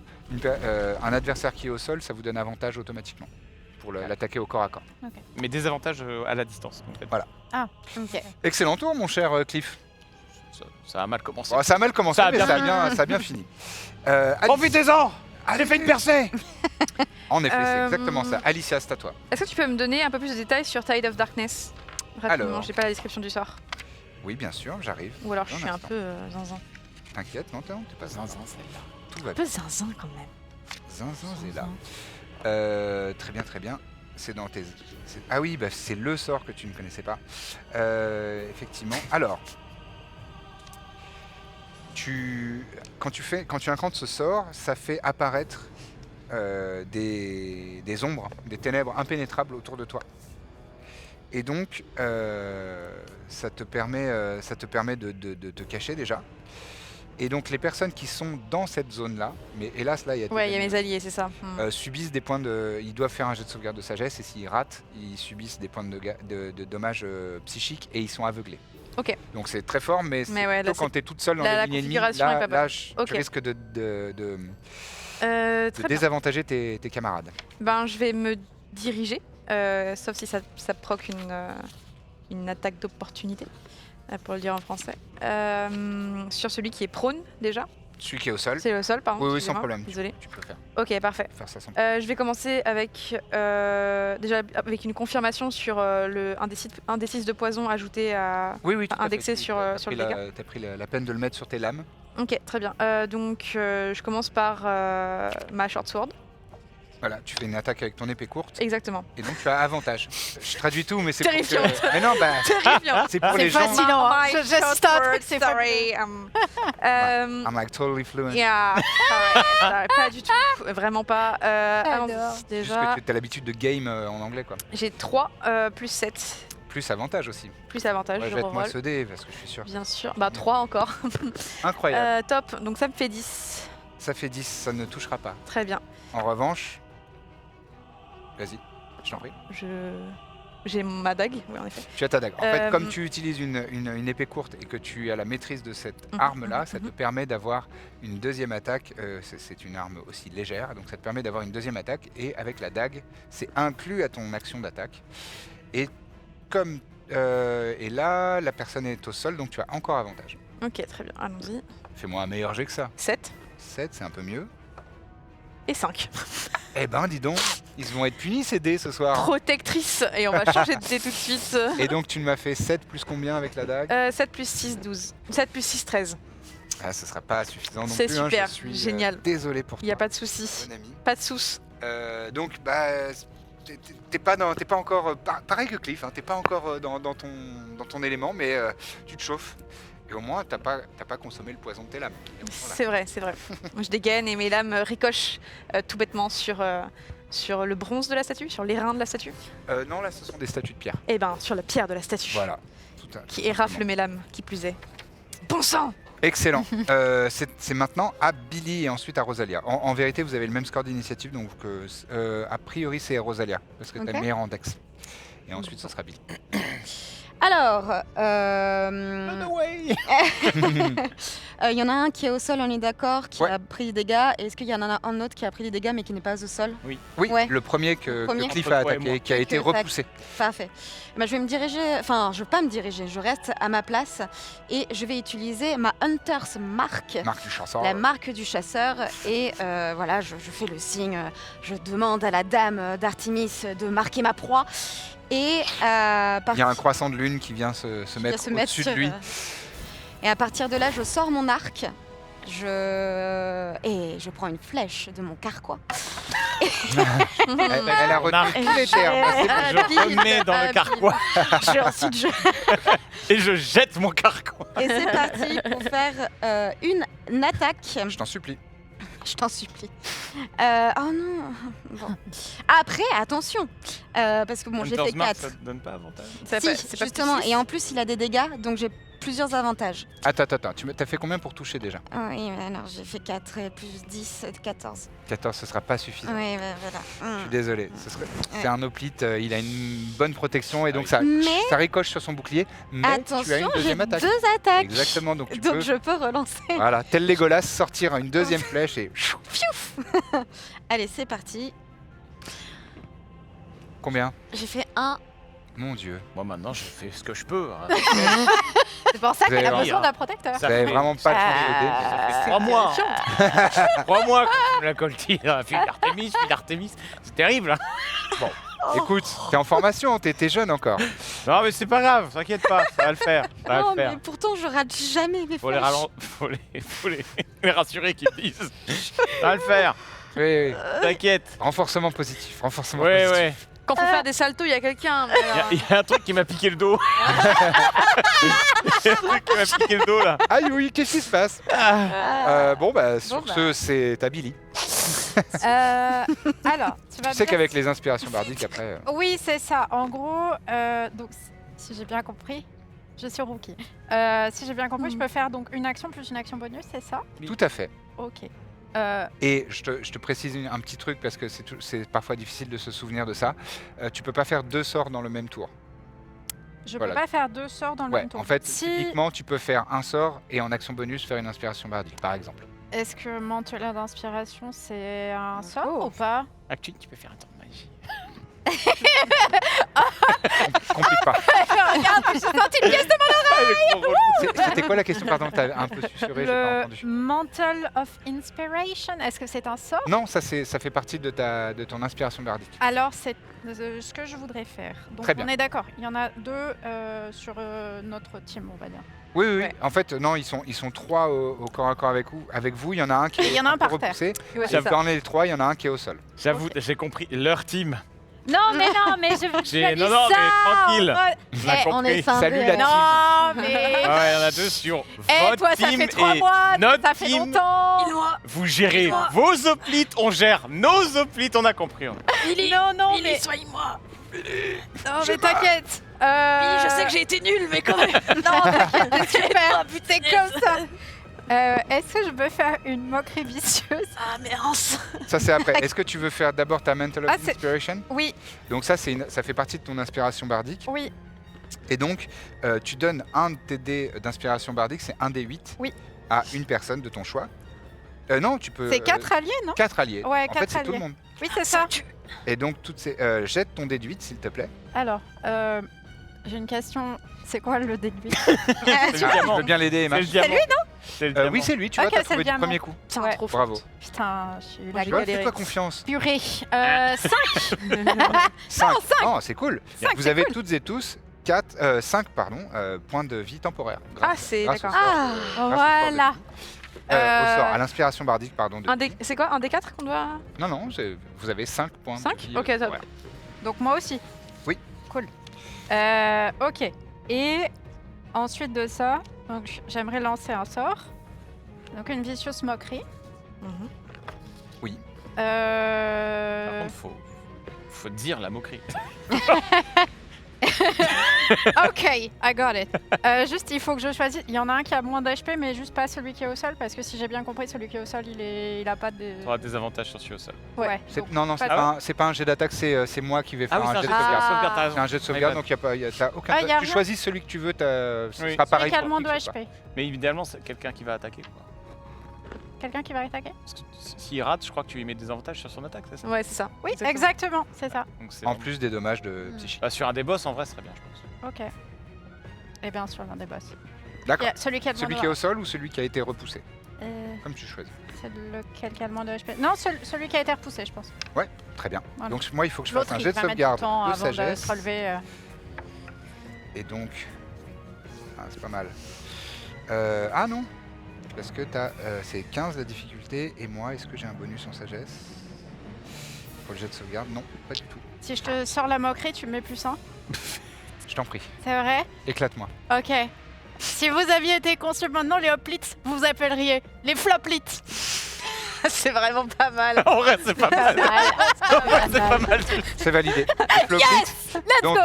un adversaire qui est au sol, ça vous donne avantage automatiquement pour l'attaquer au corps à corps. Mais des avantages à la distance. Donc, Voilà. Ok. Excellent tour mon cher Cliff. ça a mal commencé. Bon, ça a mal commencé, Ça a mais bien ça a bien fini. Alice- Profitez-en. J'ai fait une percée. En effet, c'est Euh, exactement ça. Alicia, c'est à toi. Est-ce que tu peux me donner un peu plus de détails sur Tide of Darkness? Rapidement, Alors. j'ai pas la description du sort. Oui, bien sûr, j'arrive. Ou alors je Un suis un instant. peu zinzin. T'inquiète, non, t'es pas zinzin. Tout va Un bien. peu zinzin quand même. Zinzin, c'est là. Très bien, très bien. C'est dans tes... Ah oui, bah, c'est le sort que tu ne connaissais pas. Effectivement. Alors, quand tu incantes ce sort, ça fait apparaître des ombres, des ténèbres impénétrables autour de toi. Et donc, ça te permet de te cacher déjà. Et donc, les personnes qui sont dans cette zone-là, mais hélas, là, il y a tes Ouais, il y a amis, mes alliés, c'est ça. subissent des points de... Ils doivent faire un jet de sauvegarde de sagesse, et s'ils ratent, ils subissent des points de dommages psychiques, et ils sont aveuglés. Ok. Donc c'est très fort, mais c'est Mais ouais, là, plutôt quand tu es toute seule dans la les lignes ennemies, configuration est pas bonne. Ok. tu risques de Très bien. désavantager tes camarades. Ben, je vais me diriger, sauf si ça proc une attaque d'opportunité, pour le dire en français. Sur celui qui est prone déjà. Celui qui est au sol, C'est le sol, pardon. oui, sans excusez-moi. problème. Désolé. Tu peux faire Ok, parfait. ça sans Je vais commencer avec déjà avec une confirmation sur un des 6 de poison ajouté à. Oui, tout à fait. indexé Tu sur, as sur le pris dégât. T'as pris la peine de le mettre sur tes lames. Ok, très bien. Donc je commence par ma short sword. Voilà, tu fais une attaque avec ton épée courte, Exactement. et donc tu as avantage. Je traduis tout, mais c'est pour que... Terrifiante. Mais non, bah, Terrifiant. c'est pour les gens... fascinant. My J'assiste short à un truc, sword, c'est sorry. I'm like totally fluent. Yeah, sorry, pas du tout, vraiment pas. Allons-y, J'adore. Juste déjà, que tu as l'habitude de game en anglais, quoi. j'ai 3 plus 7, Plus avantage aussi. plus avantage, Ouais, je je vais être moins reroll. ce dé, parce que je suis sûr. Bien sûr, bah 3 encore. Incroyable. Top, donc ça me fait 10. Ça fait 10, ça ne touchera pas. Très bien. En revanche... Vas-y, je t'en prie. J'ai ma dague, oui en effet. Tu as ta dague. En fait, Euh, comme tu utilises une épée courte et que tu as la maîtrise de cette Mhm, arme-là, ça te permet d'avoir une deuxième attaque. C'est une arme aussi légère, donc ça te permet d'avoir une deuxième attaque. Et avec la dague, c'est inclus à ton action d'attaque. Et comme... et là, la personne est au sol, donc tu as encore avantage. Ok, très bien, allons-y. Fais-moi un meilleur jet que ça. 7 7, c'est un peu mieux. et 5. Eh ben, dis donc, ils vont être punis ces dés ce soir. Protectrice, et on va changer de dé tout de suite. Et donc tu m'as fait 7 plus combien avec la dague 7 plus 6, 12. 7 plus 6, 13. Ah, ce sera pas suffisant non C'est plus. hein, super, je suis génial. désolé pour Il n'y a toi, pas de souci. bon ami. Pas de souci. Donc, bah, t'es pas encore pareil que Cliff. Hein, t'es pas encore dans ton élément, mais tu te chauffes. Et au moins, t'as pas consommé le poison de tes lames. Et au moins, là, C'est vrai, c'est vrai. Moi, je dégaine et mes lames ricochent tout bêtement sur le bronze de la statue, sur l'airain de la statue. non, là, ce sont des statues de pierre. Et ben, sur la pierre de la statue. Voilà. Qui érafle mes lames, qui plus est. Bon sang! Excellent. C'est maintenant à Billy et ensuite à Rosalia. En vérité, vous avez le même score d'initiative, donc a priori, c'est Rosalia, parce que t'as Ok. le meilleur index. Et ensuite, ce sera Billy. Alors, il y en a un qui est au sol, on est d'accord, qui Ouais. a pris des dégâts. Et est-ce qu'il y en a un autre qui a pris des dégâts mais qui n'est pas au sol? Oui, Ouais. le premier que Premier. Cliff a Entre toi et attaqué, moi. qui a été Que t'as- repoussé. Parfait. Ben, je vais me diriger, enfin, je veux pas me diriger, je reste à ma place et je vais utiliser ma Hunter's Mark. Marque du chasseur. La marque du chasseur, et voilà, je fais le signe, je demande à la dame d'Artémis de marquer ma proie. Et à Il y a un partir croissant de lune qui vient se mettre au-dessus de lui. Et à partir de là, je sors mon arc je prends une flèche de mon carquois. Elle a retenu tous les termes. Je remets dans le carquois Ensuite, et je jette mon carquois. et c'est parti pour faire une attaque. Je t'en supplie. Je t'en supplie. Oh non. Bon. Après, attention. Parce que bon, j'ai fait Hunter's Mark, 4. ça te donne pas avantage? Ça Si, fait- c'est pas justement. plus Et en plus, il a des dégâts, donc j'ai plusieurs avantages. Attends. T'as fait combien pour toucher déjà? Oui, mais alors j'ai fait 4 et plus 10, 14. 14, ce sera pas suffisant. Oui, voilà. Je suis désolé. C'est un hoplite, il a une bonne protection et donc ça, Mais- ça ricoche sur son bouclier. Mais tu as Attention, une j'ai deuxième attaque. 2 attaques. Exactement, donc tu Donc peux, je peux relancer. voilà, tel Legolas, sortir une deuxième flèche et Allez, c'est parti. combien? J'ai fait 1. Mon Dieu, Moi maintenant je fais ce que je peux. C'est pour ça Vous qu'elle a avez besoin raison. d'un protecteur. vous avez vraiment pas de chance de 3 mois. 3 mois que la coltine, fille d'Artémis. C'est terrible. Hein. Écoute, t'es en formation, t'es jeune encore. Non mais c'est pas grave, t'inquiète pas, ça va le faire. Ça va Non, le faire. mais pourtant je rate jamais mes Faut les, flèches. faut les rassurer qu'ils disent. Ça va le faire, Oui. t'inquiète. Renforcement positif, renforcement Ouais, positif. ouais. Quand faut faire des saltos, il y a quelqu'un. Il y a un truc qui m'a piqué le dos. Il y a un truc qui m'a piqué le dos là. Aïe oui, qu'est-ce qui se passe? Bon bah sur ce, c'est ta Billy. Alors, tu vas Tu sais me qu'avec dire- les inspirations bardiques après... Oui, c'est ça. En gros, donc si j'ai bien compris, je suis rookie. Si j'ai bien compris, je peux faire donc une action plus une action bonus, c'est ça? Tout à fait. Ok. Et je te précise un petit truc parce que c'est parfois difficile de se souvenir de ça. Tu peux pas faire 2 sorts dans le même tour. Je Voilà. peux pas faire 2 sorts dans le Ouais, même tour. en fait, Si- typiquement, tu peux faire un sort et en action bonus faire une inspiration bardique, par exemple. Est-ce que menteur d'inspiration c'est un sort Oh. ou pas? Actuel, tu peux faire un tour de magie. Complique pas. Regarde, j'ai senti une pièce de C'était quoi la question? Pardon, t'as un peu susurré, j'ai pas le entendu. Mantle of Inspiration. Est-ce que c'est un sort? Non, ça fait partie de ton inspiration bardique. Alors c'est ce que je voudrais faire. Donc Très bien. on est d'accord. Il y en a 2 sur notre team, on va dire. Oui. Ouais. En fait, non, ils sont 3 au corps à corps avec vous. Il y en a un qui Et il y est en a un peu par terre. repoussé. Ouais, c'est ça. Dans les 3, il y en a un qui est au sol. J'avoue, j'ai compris leur team. Non, mais je Non, non, mais tranquille. On a Eh, on compris. est scindés, Salut la hein. Non, mais. Ouais, il y en a 2 sur Eh, votre toi, ça team fait 3 et mois, notre ça fait team. longtemps. Illinois, Vous gérez Moi. vos hoplites, on gère nos hoplites, on a compris. Billy, Non, Billy, mais. soigne-moi. Non, mais t'inquiète. Billy, je sais que j'ai été nulle, mais quand même. Non, t'inquiète, c'est super. Oh, C'est punaise. comme ça. Est-ce que je peux faire une moquerie vicieuse? Ah, mince. Ça, c'est après. Est-ce que tu veux faire d'abord ta Mental of Ah, c'est- Inspiration? Oui, Donc ça, ça fait partie de ton inspiration bardique. oui. Et donc, tu donnes un de tes dés d'inspiration bardique, c'est un des 8 Oui. à une personne de ton choix. Non, tu peux... C'est 4 alliés, non? 4 alliés. Ouais, En quatre fait, c'est tout le alliés. monde. Oui, c'est ça. Et donc, jette ton dé de 8, s'il te plaît. Alors, j'ai une question. C'est quoi le déduit? C'est le Ah, je diamant. veux bien l'aider, Emma. C'est le diamant. C'est le diamant. Oui, c'est lui, tu Ok, vois, t'as c'est trouvé le du diamant. premier coup. Putain, Ouais. trop Bravo. Putain, j'ai eu Tu la vois, galère. fais-toi confiance. Purée. 5. 5. Oh, c'est cool. Cinq, Vous c'est avez cool. toutes et tous 5 points de vie temporaire. Ah, c'est grâce au d'accord. sort Ah, grâce au sort de voilà. vie. Au sort, à l'inspiration bardique, pardon. C'est quoi? Un des 4 qu'on doit. Non, vous avez 5 points 5? de vie. Ok, top. ouais. Donc moi aussi. Oui. Cool. Ok. Et ensuite de ça, donc j'aimerais lancer un sort. Donc une vicieuse moquerie. Mhm. Oui. Par Euh... contre, faut dire la moquerie. Ok, I got it. Juste, il faut que je choisisse. Il y en a un qui a moins d'HP, mais juste pas celui qui est au sol, parce que si j'ai bien compris, celui qui est au sol, il a pas de. Tu auras des avantages sur celui au sol. Ouais. C'est- Non, c'est pas- pas un jet d'attaque, c'est moi qui vais faire un jet de c'est un sauvegarde. sauvegarde, t'as raison. C'est un jet de sauvegarde, donc t'as aucun. Ah, y a tu rien. choisis celui que tu veux, ce Oui. sera pareil Celui qui a le pour moins qui de que ce soit. HP. Mais idéalement, c'est quelqu'un qui va attaquer. Quoi. Quelqu'un qui va attaquer? Parce que s'il rate, je crois que tu lui mets des avantages sur son attaque, c'est ça? Ouais, c'est ça. Oui, exactement, c'est ça. Donc c'est En bon. plus des dommages de Mm. psychique. Bah, sur un des boss, en vrai, ce serait bien, je pense. Ok. Et bien sûr, l'un des boss. D'accord. Celui qui a le moins Celui de qui est au sol ou celui qui a été repoussé, Euh, comme tu choisis. C'est lequel qui a le moins de HP? Non, celui qui a été repoussé, je pense. Très bien. Voilà. Donc moi, il faut que je L'autre, fasse un il jet de va mettre du sauvegarde temps de avant sagesse. de se relever. Et donc, c'est pas mal. Ah non. parce que c'est 15 la difficulté, et moi, est-ce que j'ai un bonus en sagesse pour le jet de sauvegarde? Non, pas du tout. Si je te sors la moquerie, tu me mets +1. Je t'en prie, C'est vrai? éclate-moi. Ok. Si vous aviez été conçus maintenant, les hoplits, vous vous appelleriez les floplits. C'est vraiment pas mal. En vrai, c'est pas mal. C'est pas mal. C'est validé. Les floplits. Let's Donc, go.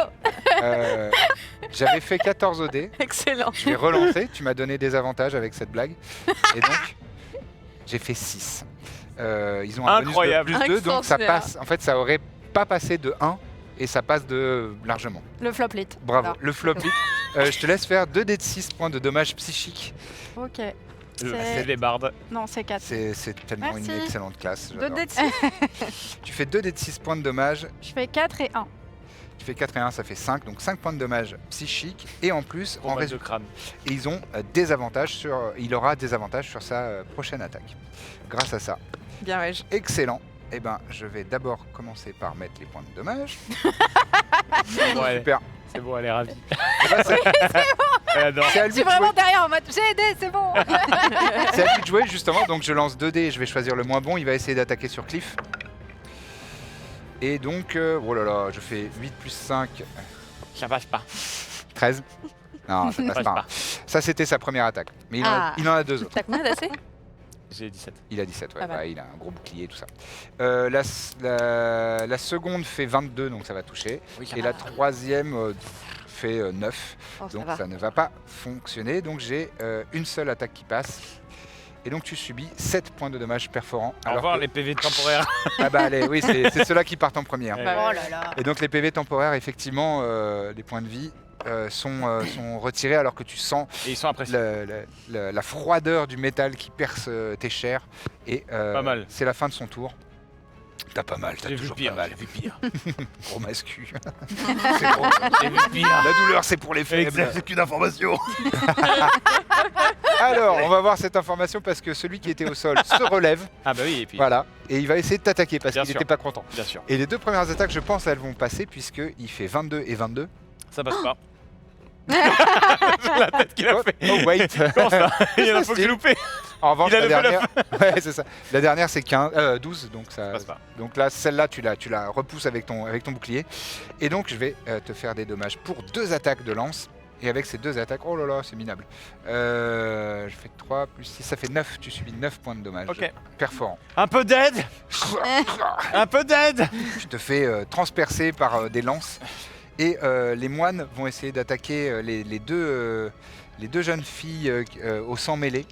J'avais fait 14 au dé. Excellent. Je vais relancer, tu m'as donné des avantages avec cette blague. Et donc, j'ai fait 6. Ils ont un Incroyable. bonus de +2, donc ça Extraordinaire. passe. En fait, ça aurait pas passé de 1 et ça passe de largement. Le floplit. Bravo. Voilà. Le flop. Je te laisse faire 2 dés de 6 points de dommages psychiques. Ok. C'est des bardes. Non, c'est 4. C'est tellement Merci. une excellente classe. 2 j'adore. dés de 6. Tu fais 2 dés de 6 points de dommages. Je fais 4 et 1. Tu fais 4 et 1, ça fait 5. Donc 5 points de dommages psychiques. Et en plus, Gros en mal de résultat, crâne. ils ont des avantages il aura des avantages sur sa prochaine attaque. Grâce à ça. Bien, ouais. Excellent. Eh ben, je vais d'abord commencer par mettre les points de dommage. Ouais, Super. c'est bon, elle est ravie. Là, c'est Elle adore. c'est à lui Je suis de jouer. vraiment derrière en mode j'ai aidé, c'est bon. C'est à lui de jouer justement. Donc je lance 2 dés et je vais choisir le moins bon. Il va essayer d'attaquer sur Cliff. Et donc, oh là là, je fais 8 plus 5, Ça passe pas. 13. Non, ça passe pas. Ça, c'était sa première attaque. Mais il en a 2 autres. T'as combien d'AC? J'ai 17. Il a 17, ouais. Pas mal. Bah, il a un gros bouclier, tout ça. La seconde fait 22, donc ça va toucher. Et la troisième fait 9. Oh, ça Donc va. ça ne va pas fonctionner. Donc j'ai une seule attaque qui passe. Et donc tu subis 7 points de dommages perforants. Au revoir que- les PV temporaires. Ah bah allez, oui, c'est ceux-là qui partent en première. Ouais. Oh là là. Et donc les PV temporaires, effectivement, les points de vie sont retirés alors que tu sens Et ils sont appréciés. la froideur du métal qui perce tes chairs. Et Pas mal. c'est la fin de son tour. T'as pas mal, t'as J'ai vu toujours pire. pas mal. J'ai vu pire. Gros mascu. C'est gros. J'ai vu pire. La douleur, c'est pour les faibles. Exact. C'est qu'une information. Alors, on va voir cette information parce que celui qui était au sol se relève. Ah bah oui, et puis, Voilà. Et il va essayer de t'attaquer parce Bien qu'il sûr. n'était pas content. bien sûr, Et les 2 premières attaques, je pense, elles vont passer puisqu'il fait 22 et 22. ça passe pas. La tête qu'il a fait. Oh, wait. Comment ça Il y en a faut que j'ai loupé. En revanche, Il a la levé la dernière, ouais, c'est ça. La dernière, c'est 12, donc Ça ça. passe pas. Donc là, celle-là, tu la repousses avec ton bouclier. Et donc, je vais te faire des dommages pour 2 attaques de lance. Et avec ces 2 attaques, oh là là, c'est minable. Je fais 3 plus 6, ça fait 9. Tu subis 9 points de dommages Ok. perforants. Un peu d'aide. Un peu d'aide. Tu te fais transpercer par des lances. Et les moines vont essayer d'attaquer les deux jeunes filles au sang mêlé.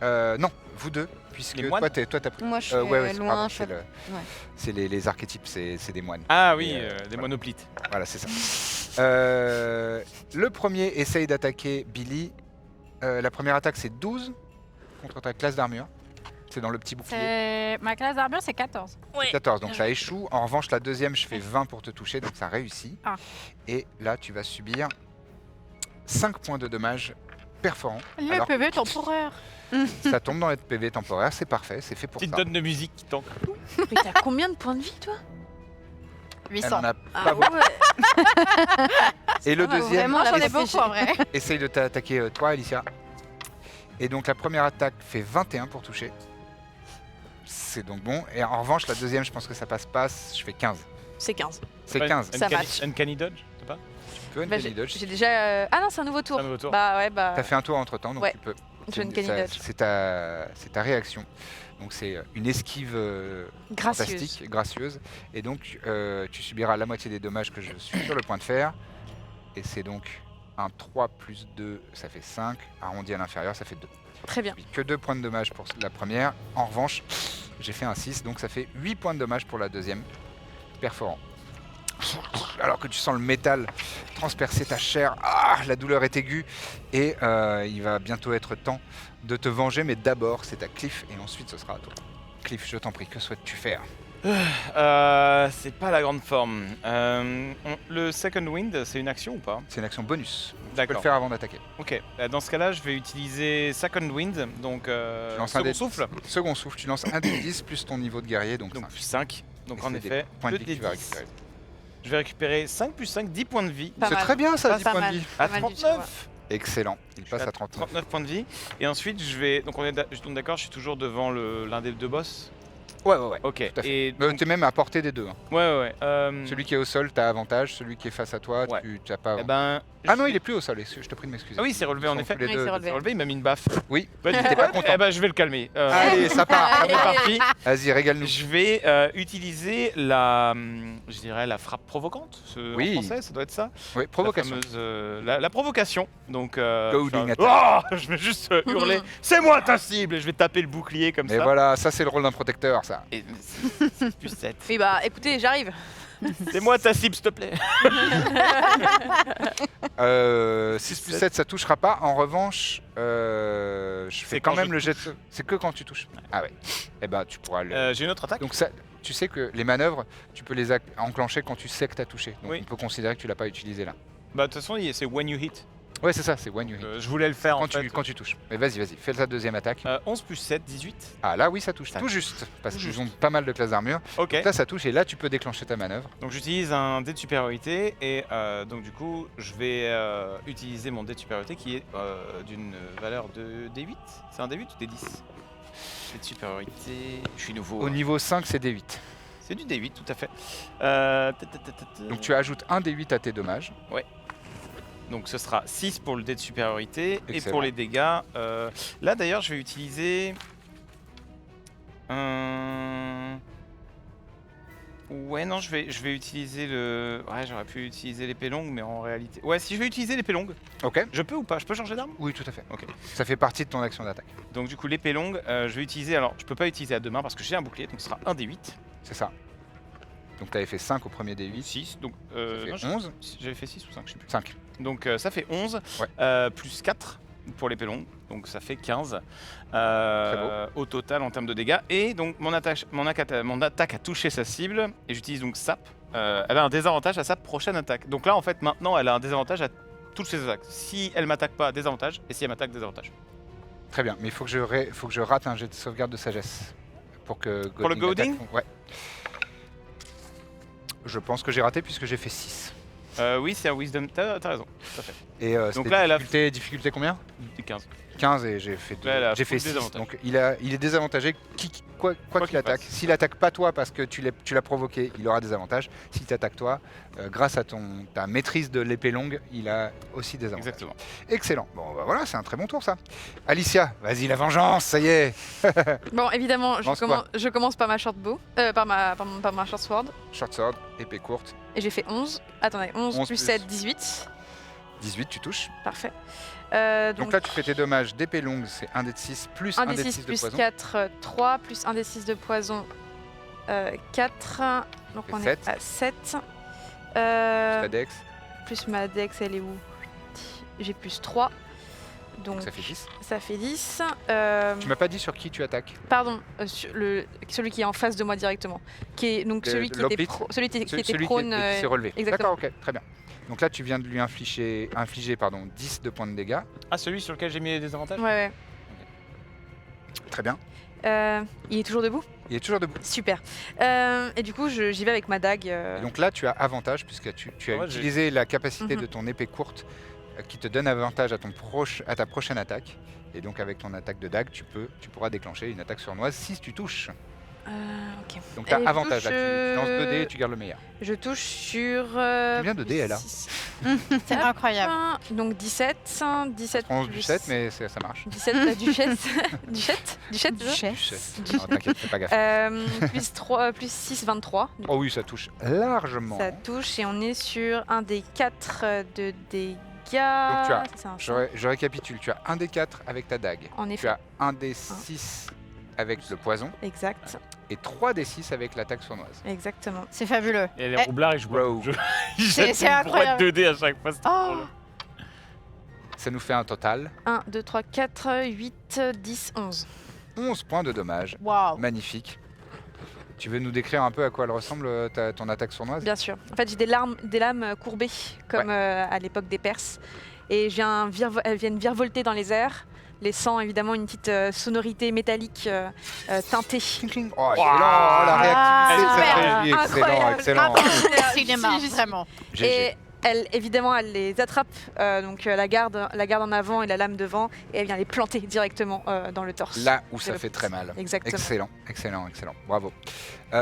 Non, vous deux, puisque Les moines toi t'as pris. Moi, je suis ouais, c'est- loin. pardon, je c'est suis- c'est les archétypes, c'est des moines. Ah oui, Et, des voilà. monoplites. Voilà, c'est ça. Le premier essaye d'attaquer Billy. La première attaque, c'est 12 contre ta classe d'armure. C'est dans le petit bouclier. Ma classe d'armure, c'est 14. 14, donc ça échoue. En revanche, la deuxième, je fais 20 pour te toucher, donc ça réussit. Ah. Et là, tu vas subir 5 points de dommages perforants. Le Alors, PV temporaire. ça tombe dans les PV temporaire, c'est parfait, c'est fait pour Petite ça. donne de musique qui tank. Mais t'as combien de points de vie, toi? Elle 800. en a Ah pas beaucoup. Et le pas mal, deuxième Moi, la j'en ai BCG. beaucoup en vrai. essaye de t'attaquer toi, Alicia. Et donc la première attaque fait 21 pour toucher. C'est donc bon. Et en revanche, la deuxième, je pense que ça passe pas. Je fais 15. C'est 15. C'est 15. Ça match. Uncanny dodge, c'est pas Tu peux Bah, Uncanny Dodge. j'ai déjà. Ah non, c'est un nouveau tour. C'est un nouveau tour. Bah ouais, bah. T'as fait un tour entre temps, donc Ouais. tu peux. Je Uncanny Dodge. C'est ta réaction. Donc c'est une esquive Gracieuse. fantastique, gracieuse. Et donc tu subiras la moitié des dommages que je suis sur le point de faire. Et c'est donc un 3 plus 2, ça fait 5. Arrondi à l'inférieur, ça fait 2. Très bien. Que 2 points de dommage pour la première. En revanche, j'ai fait un 6, donc ça fait 8 points de dommage pour la deuxième. Perforant. Alors que tu sens le métal transpercer ta chair, la douleur est aiguë. Et il va bientôt être temps de te venger, mais d'abord c'est à Cliff et ensuite ce sera à toi. Cliff, je t'en prie, que souhaites-tu faire? C'est pas la grande forme. Le second wind, c'est une action ou pas? C'est une action bonus. Tu peux le D'accord. faire avant d'attaquer. Ok. Dans ce cas-là, je vais utiliser second wind, donc Tu lances un second dé- souffle. Second souffle, tu lances un dé 10 plus ton niveau de guerrier, donc, Donc 5. plus 5. Donc Et en c'est des effet, points de 2 vie que tu vas 10. récupérer. Je vais récupérer 5 plus 5, 10 points de vie. Pas C'est mal. très bien ça, Pas 10 points mal. de vie. À Pas mal du tout, 39. Excellent. Il passe à 39. 39 points de vie. Et ensuite, je vais. Donc, on est d'accord, je suis toujours devant l'un des deux boss. Ouais. Ok. Tout à fait. Et T'es même à portée des deux. Hein. ouais. Celui qui est au sol, t'as avantage. Celui qui est face à toi, Ouais. tu n'as pas. Eh ben, Ah non, il est plus au sol. Je te prie de m'excuser. Ah oui, c'est relevé Ils en sont effet. tous les Oui, deux. c'est relevé. C'est relevé, il m'a mis une baffe. Oui. Bah, T'es pas content. Eh ben, je vais le calmer. Allez, ça part. C'est parti. Vas-y, régale-nous. Je vais utiliser je dirais la frappe provocante. Oui. En français, ça doit être ça. Oui, provocation. La fameuse, la provocation. Donc, Goading oh, je vais juste hurler. C'est moi ta cible. Et je vais taper le bouclier comme Et ça. voilà, ça c'est le rôle d'un protecteur, ça. Et c'est plus 7. Oui, bah écoutez, j'arrive. C'est moi ta cible, s'il te plaît. 6 plus 7, ça touchera pas. En revanche, je fais C'est quand quand même je le jet de... C'est que quand tu touches. Ah ouais. Eh ben, tu pourras le... J'ai une autre attaque. Donc ça, tu sais que les manœuvres, tu peux les enclencher quand tu sais que tu as touché. Donc Oui. on peut considérer que tu l'as pas utilisé là. Bah de toute façon, c'est when you hit. Ouais, c'est ça, c'est when you hit. Je voulais le faire en fait. Quand tu touches. Mais vas-y, fais ta deuxième attaque. 11 plus 7, 18. Ah là, oui, ça touche. Ça Tout juste. Parce tout qu'ils juste. ont pas mal de classes d'armure. Ok. Donc là, ça touche et là, tu peux déclencher ta manœuvre. Donc j'utilise un dé de supériorité et donc du coup je vais utiliser mon dé de supériorité qui est d'une valeur de D8. C'est un D8 ou D10? Dé de supériorité, je suis nouveau. Au niveau 5, c'est D8. C'est du D8 tout à fait. Donc tu ajoutes un D8 à tes dommages. Donc ce sera 6 pour le dé de supériorité et Excellent. pour les dégâts. Là d'ailleurs je vais utiliser Ouais non je vais utiliser le... Ouais j'aurais pu utiliser l'épée longue mais en réalité... Ouais si je vais utiliser l'épée longue, Ok. je peux ou pas? Je peux changer d'arme? Oui, tout à fait. Ok. Ça fait partie de ton action d'attaque. Donc du coup l'épée longue, je vais utiliser... Alors je peux pas utiliser à deux mains parce que j'ai un bouclier donc ce sera un D8. C'est ça. Donc tu avais fait 5 au premier D8. 6 donc... Ça fait non, 11. j'avais fait 6 ou 5 je sais plus. 5. Donc ça fait 11, Ouais. plus 4 pour l'épée longue, donc ça fait 15 beau. au total en termes de dégâts. Et donc mon attaque a touché sa cible, et j'utilise donc sap. Elle a un désavantage à sa prochaine attaque. Donc là en fait maintenant elle a un désavantage à toutes ses attaques. Si elle m'attaque pas, désavantage, et si elle m'attaque, désavantage. Très bien, mais il faut que je rate un jet de sauvegarde de sagesse. Pour que Pour le goading attaque. Ouais. Je pense que j'ai raté puisque j'ai fait 6. Oui c'est un wisdom, t'as raison, tout à fait. Et Donc c'était là, elle a- difficulté combien? 15. 15 et j'ai fait, Là, elle a j'ai fait full 6. désavantage. Donc il est désavantagé quoi qu'il qu'il attaque. fasse. S'il attaque pas toi parce que tu l'as provoqué, il aura des avantages. S'il t'attaque toi, grâce à ta maîtrise de l'épée longue, il a aussi des avantages. Exactement. Excellent. Bon bah voilà, c'est un très bon tour ça. Alicia, vas-y la vengeance, ça y est. Bon, évidemment, Lance quoi je commence par ma short bow, par ma short sword. Short sword, épée courte. Et j'ai fait 11. Attendez, 11 11 plus plus. 7, 18. 18, tu touches. Parfait. Donc là, tu fais tes dommages d'épée longue, c'est 1 d 6 plus 1 1 des d 6 6 de plus poison. 4, 3, plus 1 des 6 de poison, 4. Donc fait on 7. est à 7. Ta dex, Plus ma dex, elle est où? J'ai plus 3. Donc donc ça fait 10. ça fait 10. Tu m'as pas dit sur qui tu attaques. Pardon, sur celui qui est en face de moi directement. Qui est donc celui qui était, l'hoplite celui qui était Celui prône. qui s'est relevé. exactement. D'accord, ok, très bien. Donc là, tu viens de lui infliger 10 de points de dégâts. Ah celui sur lequel j'ai mis les désavantages? Ouais, Très bien. ouais. Il est toujours debout? Il est toujours debout. Super. Et du coup, j'y vais avec ma dague. Et donc là, tu as avantage puisque tu as Ouais, j'ai- utilisé la capacité Mhm. de ton épée courte qui te donne avantage à ta prochaine attaque. Et donc avec ton attaque de dague, tu pourras déclencher une attaque sournoise si tu touches. Ok. Donc tu as Et je avantage là, touche, tu lances 2 dés et tu gardes le meilleur. Je touche sur. Combien de dés elle a? 6. C'est incroyable. Donc 17. 17 11 du plus 7, mais ça marche. 17 la duchesse. Duchette. Non, t'inquiète, fais pas gaffe. Plus 3, plus 6, 23. Oh oui, ça touche largement. Ça touche et on est sur un des 4 de dégâts. tu as- Ça, c'est un chat. Je récapitule, tu as 1 des 4 avec ta dague. En Tu effet, as 1 des 6 avec le poison exact. et 3 des 6 avec l'attaque sournoise. Exactement. C'est fabuleux. Et les Eh, roublards ils jouent pas. Bro. Ils C'est- jettent c'est une incroyable. brouette 2D à chaque fois. c'est trop Oh. drôle. Ça nous fait un total 1, 2, 3, 4, 8, 10, 11. 11 points de dommage. Waouh. Magnifique. Tu veux nous décrire un peu à quoi elle ressemble ton attaque sournoise? Bien sûr. En fait, j'ai des lames courbées, comme à l'époque des Perses. Et elles viennent virevolter dans les airs, laissant évidemment une petite sonorité métallique teintée. Oh, excellent, la réactivité de cette super. régie, excellent, Incroyable. excellent. Cinéma, Merci, vraiment. GG. évidemment, elle les attrape, donc la garde en avant et la lame devant, et elle vient les planter directement dans le torse. Là où de ça la fait très mal. Exactement. Excellent. Bravo. Tu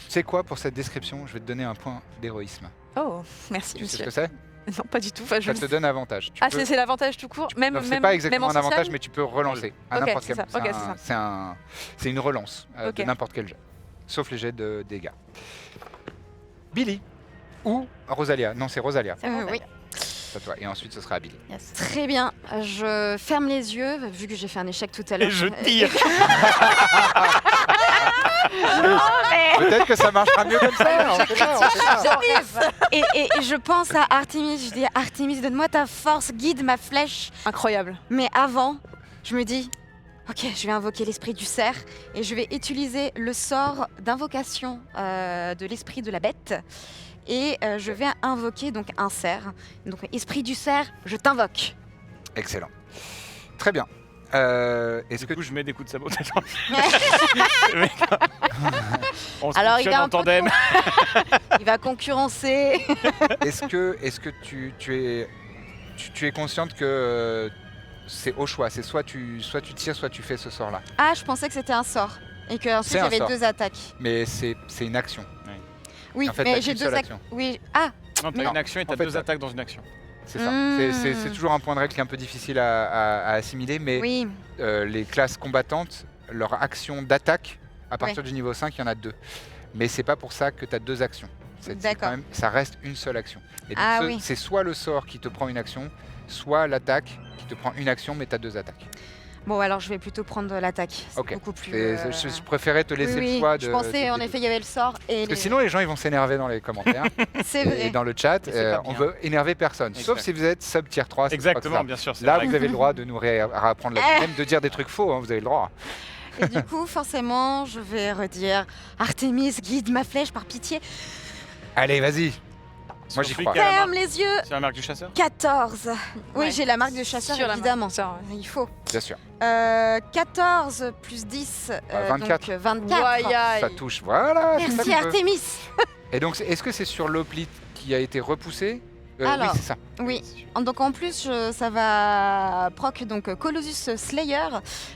sais quoi, pour cette description, je vais te donner un point d'héroïsme. Oh, merci, Tu sais ce monsieur. que c'est? Non, pas du tout. Enfin, Ça te donne avantage. Tu peux- c'est l'avantage tout court. Même, Non, c'est même, pas même exactement en un avantage, social mais tu peux relancer à Ok, n'importe c'est quel ça. Ok, c'est ça. C'est une relance Ok. de n'importe quel jet, sauf les jets de dégâts. Billy ou Rosalia? Non, c'est Rosalia. Oui. C'est à toi. Et ensuite, ce sera à Billy. Yes. Très bien. Je ferme les yeux, vu que j'ai fait un échec tout à l'heure. Et je tire. Peut-être que ça marchera mieux comme ça. on sait pas. Et je pense à Artemis. Je dis Artemis, donne-moi ta force, guide ma flèche. Incroyable. Mais avant, je me dis, ok, je vais invoquer l'esprit du cerf et je vais utiliser le sort d'invocation de l'esprit de la bête. Et je vais invoquer donc un cerf. Donc esprit du cerf, je t'invoque. Excellent. Très bien. Est-ce Du que coup, je mets des coups de sabot. On se Alors, il fonctionne a un en peu de tandem. Il va concurrencer. est-ce que tu es consciente que c'est au choix, c'est soit tu tires, soit tu fais ce sort-là. Ah, je pensais que c'était un sort. Et C'est qu'ensuite un j'avais sort. 2 attaques. Mais c'est une action. Oui, En fait, mais t'as j'ai qu'une 2 seule actions. action. Oui. Ah, Non, t'as Non. une action et t'as En fait, deux attaques dans une action. C'est ça. Mmh. C'est toujours un point de règle qui est un peu difficile à assimiler, mais oui. les classes combattantes, leur action d'attaque, à partir du niveau 5, il y en a 2. Mais c'est pas pour ça que tu as 2 actions. D'accord. Ça reste une seule action. Et donc Ah oui. c'est soit le sort qui te prend une action, soit l'attaque qui te prend une action, mais tu as 2 attaques. Bon, alors je vais plutôt prendre l'attaque. C'est Ok. beaucoup plus. Je préférais te laisser oui, le choix de. je pensais, en de- effet, il y avait le sort. Et Parce que sinon, les gens ils vont s'énerver dans les commentaires c'est et vrai. dans le chat. Et c'est pas On bien. veut énerver personne. Sauf Exact. si vous êtes sub tier 3. c'est pas Exactement, grave. bien sûr. c'est Là, vrai vous que- avez le droit de nous réapprendre la même de dire des trucs faux. Vous avez le droit. Et du coup, forcément, je vais redire Artemis, guide ma flèche par pitié. Allez, vas-y. Moi, j'y Sur crois. celui qui a la Ferme marque- les yeux. C'est la marque du chasseur 14. Oui, Ouais. j'ai la marque de chasseur, Sur la marque évidemment. du chasseur, Il faut. Bien sûr. 14 plus 10, 24. donc 24. Aïe, aïe. Ça touche. Voilà. c'est ça Merci qu'on veut. Artemis. Et donc, est-ce que c'est sur l'hoplite qui a été repoussé Alors. Oui, c'est ça. Oui. Donc en plus, ça va proc donc Colossus Slayer.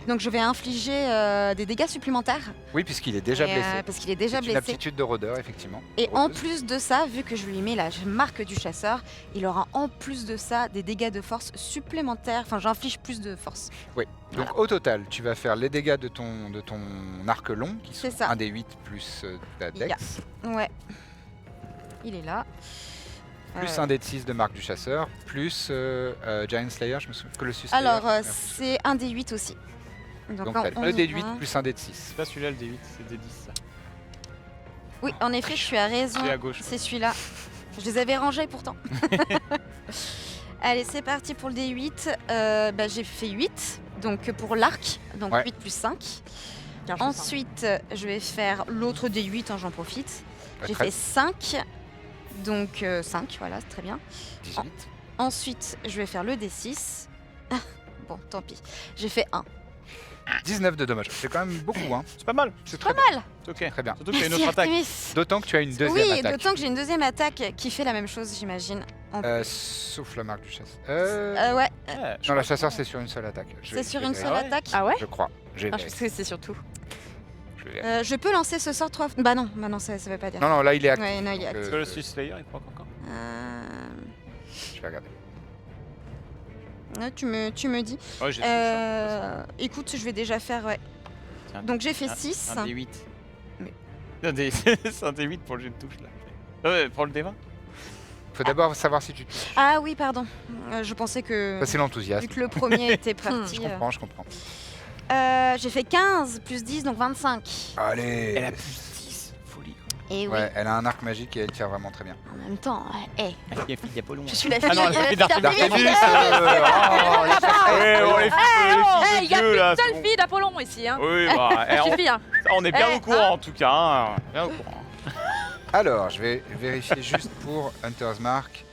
Donc je vais infliger des dégâts supplémentaires. Oui, puisqu'il est déjà Et, blessé. parce qu'il est déjà C'est une blessé. aptitude de rôdeur, effectivement. Et en Rôdeuse. plus de ça, vu que je lui mets la marque du chasseur, il aura en plus de ça des dégâts de force supplémentaires. Enfin, j'inflige plus de force. Donc au total, tu vas faire les dégâts de ton arc long, qui sont C'est ça. 1 des 8 plus ta dex, Ouais. Il est là. plus 1 des 6 de marque du chasseur, plus Giant Slayer, je me souviens, Colossus Slayer. Alors, Merde. c'est un des 8 aussi. Donc là, t'as on 2 des y 8 va. plus 1 des 6. C'est pas celui-là le D8, c'est le D10. Ça. Oui, en effet, tu as raison. Celui à gauche. C'est celui-là. Je les avais rangés pourtant. Allez, c'est parti pour le D8. J'ai fait 8, donc pour l'arc, donc Ouais. 8 plus 5. Bien, je Ensuite, je vais faire l'autre D8, j'en profite. J'ai Très- fait 5, donc 5, voilà, c'est très bien. 18. Ensuite, je vais faire le D6. Bon, tant pis. J'ai fait 1. 19 de dommages. C'est quand même beaucoup, hein. C'est pas mal. C'est très bien. Mal. C'est ok. Très bien. Surtout qu'il y a une Merci autre attaque. Artemis. D'autant que tu as une deuxième Oui, attaque. d'autant que j'ai une deuxième attaque qui fait la même chose, j'imagine. Sauf la marque du chasseur. Ouais, Ouais, Non, la chasseur, c'est sur une seule attaque. c'est sur une vérifier. seule Ah ouais attaque. Ah ouais Je crois. J'ai Ah, je vérifié. pensais que c'est surtout. Je vais vérifier. Je peux lancer ce sort 3 fois. Bah non, ça veut pas dire. Non, non, là, il est actif. Ouais, non, il est donc, actif. Est-ce que le Swiss Slayer il proc encore Je vais regarder. Tu me dis. Ouais, j'ai Écoute, je vais déjà faire. Ouais. Tiens, Donc j'ai fait un- 6. Un D8. Mais- C'est un D8 pour le jet de touche là. Ouais, pour le D20 Faut d'abord savoir si tu touches. Ah oui, pardon. Je pensais que. Ça, c'est l'enthousiasme. Vu que le premier était parti. Je comprends, je comprends. J'ai fait 15 plus 10, donc 25. Allez. Elle a plus 10. Folie quoi. Et oui, Ouais, elle a un arc magique et elle tire vraiment très bien. en même temps, La fille d'Apollon. Je suis la Ah fille. non, la fille d'Artemis. D'Artemis, Ouais, on est Eh, filles il y a de Dieu là. Une c'est seule bon. fille d'Apollon ici. Hein. Oui, bah, Suffit. Hein. on est bien Eh, au courant en tout cas. Hein. Bien au courant. Alors, je vais vérifier juste pour Hunter's Mark.